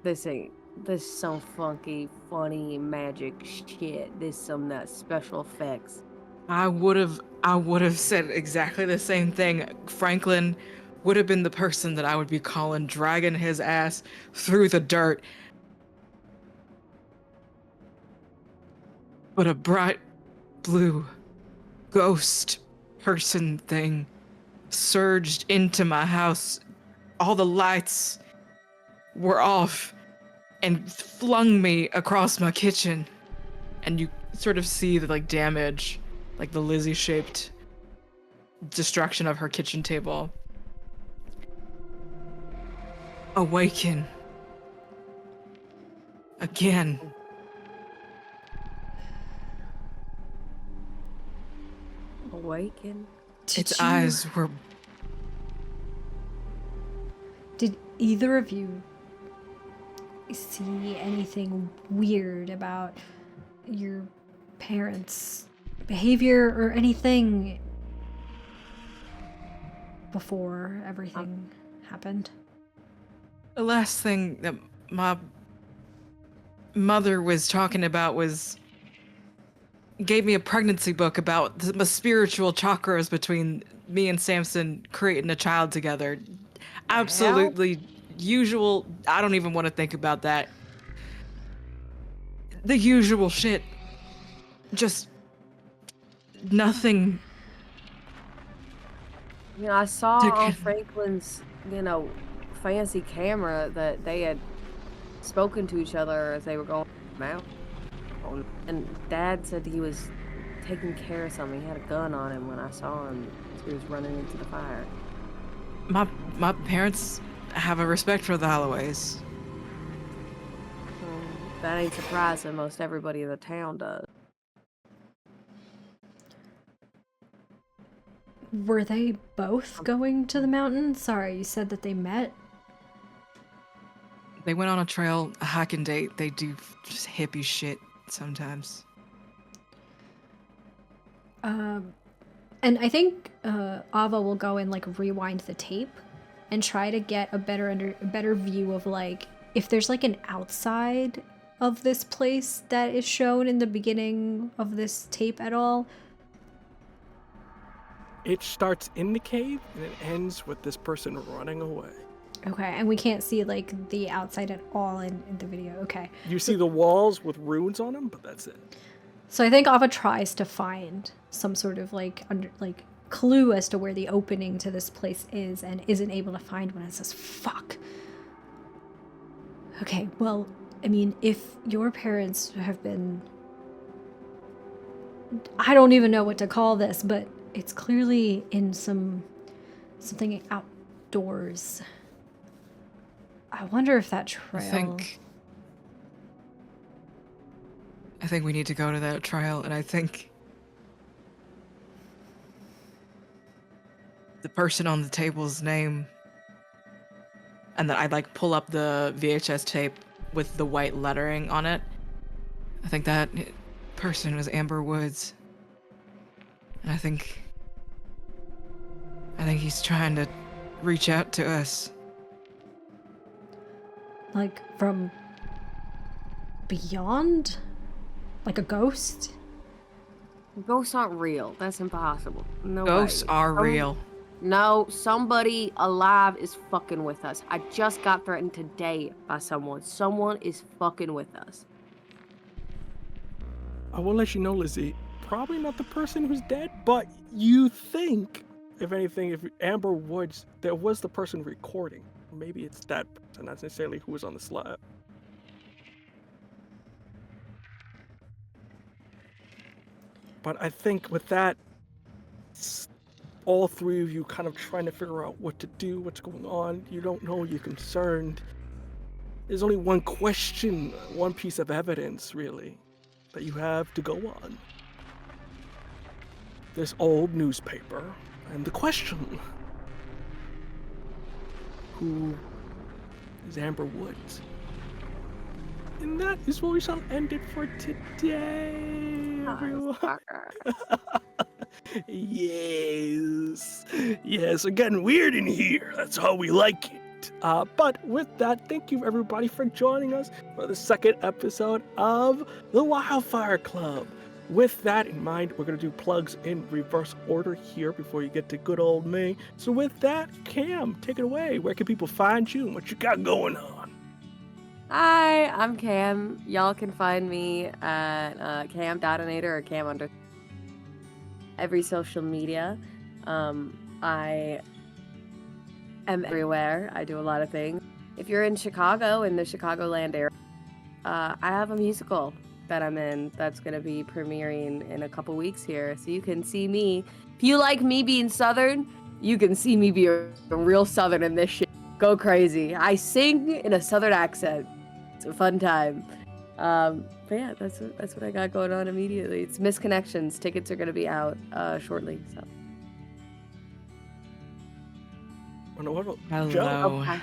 This ain't. This some funky, funny magic shit. This some that special effects. I would have said exactly the same thing. Franklin would have been the person that I would be calling, dragging his ass through the dirt. But a bright blue ghost person thing surged into my house. All the lights were off and flung me across my kitchen. And you sort of see the damage, like the Lizzie shaped destruction of her kitchen table. Awaken. Again. Awaken. Its eyes were... Did either of you see anything weird about your parents' behavior or anything before everything happened? The last thing that my mother was talking about was... gave me a pregnancy book about the spiritual chakras between me and Samson creating a child together. Absolutely usual. I don't even want to think about that. The usual shit. Just nothing. You know, I saw on Franklin's, fancy camera that they had spoken to each other as they were going out. And Dad said he was taking care of something. He had a gun on him when I saw him. He was running into the fire. My parents have a respect for the Holloways. That ain't surprising. Most everybody in the town does. Were they both going to the mountain? Sorry, you said that they met? They went on a trail, a hiking date. They do just hippie shit sometimes. And I think Ava will go and rewind the tape and try to get a better view of if there's an outside of this place that is shown in the beginning of this tape at all. It starts in the cave and it ends with this person running away. Okay, and we can't see the outside at all in the video. Okay. You see the walls with runes on them, but that's it. So I think Ava tries to find some sort of clue as to where the opening to this place is and isn't able to find one and says, fuck. Okay, well, I mean, if your parents have been... I don't even know what to call this, but it's clearly in something outdoors. I wonder if that trail... I think we need to go to that trail, and I think the person on the table's name, and then I'd like pull up the VHS tape with the white lettering on it. I think that person was Amber Woods. And I think he's trying to reach out to us. Like, from beyond? Like a ghost? Ghosts aren't real. That's impossible. No Ghosts way. are real. No, somebody alive is fucking with us. I just got threatened today by someone. Someone is fucking with us. I will let you know, Lizzie, probably not the person who's dead, but you think, if anything, if Amber Woods, there was the person recording. Maybe it's that person, not necessarily who was on the slab. But I think with that, all three of you kind of trying to figure out what to do, what's going on. You don't know, you're concerned. There's only one question, one piece of evidence, really, that you have to go on. This old newspaper, and the question: who is Amber Woods? And that is where we shall end it for today, everyone. Yes. Yes, we're getting weird in here. That's how we like it. But with that, thank you everybody for joining us for the second episode of the Wildfire Club. With that in mind, we're going to do plugs in reverse order here before you get to good old me. So with that, Cam, take it away. Where can people find you and what you got going on? Hi, I'm Cam. Y'all can find me at cam.donator or cam under every social media. I am everywhere. I do a lot of things. If you're in Chicago, in the Chicagoland area, I have a musical that I'm in that's going to be premiering in a couple weeks here. So you can see me. If you like me being Southern, you can see me be a real Southern in this shit. Go crazy. I sing in a Southern accent. It's a fun time. But yeah, that's what I got going on immediately. It's Misconnections. Tickets are going to be out shortly. So. Hello. Oh,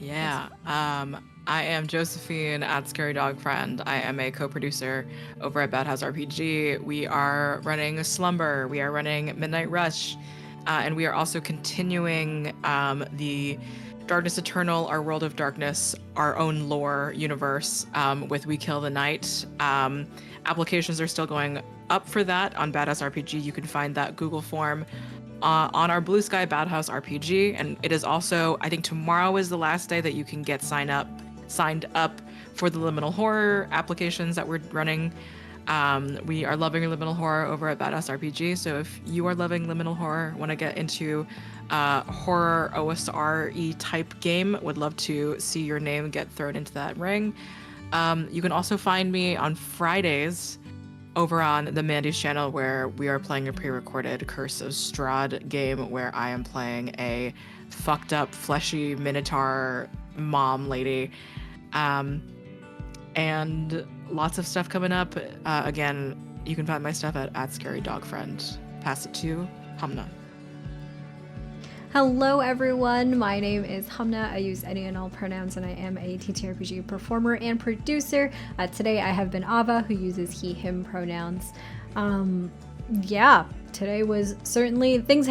yeah. I am Josephine at scarydogfriend. I am a co-producer over at Bad House RPG. We are running Slumber. We are running Midnight Rush. And we are also continuing the Darkness Eternal, our World of Darkness, our own lore universe with We Kill the Night. Applications are still going up for that on Bad House RPG. You can find that Google form on our Blue Sky Bad House RPG. And it is also, I think tomorrow is the last day that you can get signed up for the liminal horror applications that we're running. We are loving liminal horror over at Bad House RPG. So if you are loving liminal horror, want to get into horror OSR-y type game, would love to see your name get thrown into that ring. You can also find me on Fridays over on the Mandy's channel, where we are playing a pre-recorded Curse of Strahd game where I am playing a fucked up fleshy minotaur mom lady. And lots of stuff coming up. Again, you can find my stuff at scarydogfriend. Pass it to Hamna. Hello everyone, my name is Hamna. I use any and all pronouns, and I am a TTRPG performer and producer. Today I have been Ava, who uses he, him pronouns. Yeah, today was certainly, things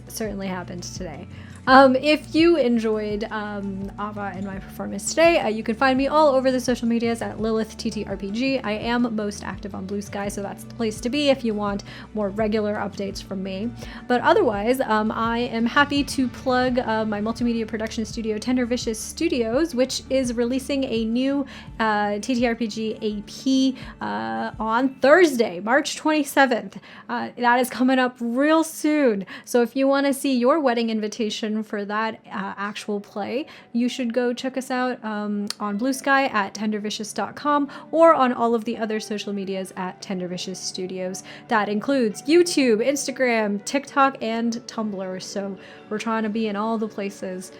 certainly happened today. If you enjoyed Ava and my performance today, you can find me all over the social medias at LilithTTRPG. I am most active on Blue Sky, so that's the place to be if you want more regular updates from me. But otherwise, I am happy to plug my multimedia production studio, Tender Vicious Studios, which is releasing a new TTRPG AP on Thursday, March 27th. That is coming up real soon. So if you want to see your wedding invitation information for that actual play, you should go check us out on Blue Sky at tendervicious.com or on all of the other social medias at Tendervicious Studios. That includes YouTube, Instagram, TikTok, and Tumblr. So we're trying to be in all the places.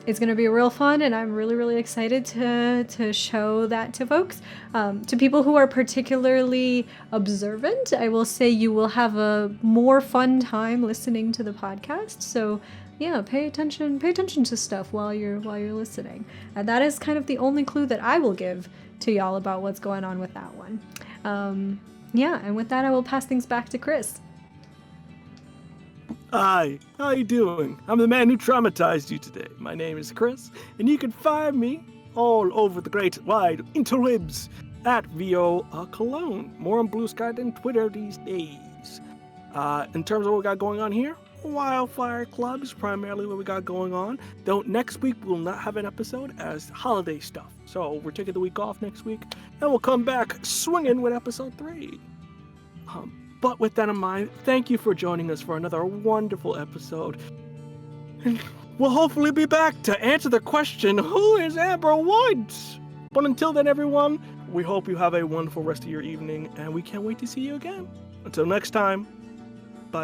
It's going to be real fun, and I'm really, really excited to show that to folks. To people who are particularly observant, I will say you will have a more fun time listening to the podcast. So yeah, pay attention to stuff while you're listening. And that is kind of the only clue that I will give to y'all about what's going on with that one. Yeah, and with that, I will pass things back to Chris. Hi, how you doing? I'm the man who traumatized you today. My name is Chris, and you can find me all over the great wide interwebs at VO Cologne. More on Blue Sky than Twitter these days. In terms of what we got going on here, Wildfire Club is primarily what we got going on. Though next week we'll not have an episode as holiday stuff. So we're taking the week off next week, and we'll come back swinging with episode 3. But with that in mind, thank you for joining us for another wonderful episode. And we'll hopefully be back to answer the question, who is Amber Woods? But until then, everyone, we hope you have a wonderful rest of your evening, and we can't wait to see you again. Until next time.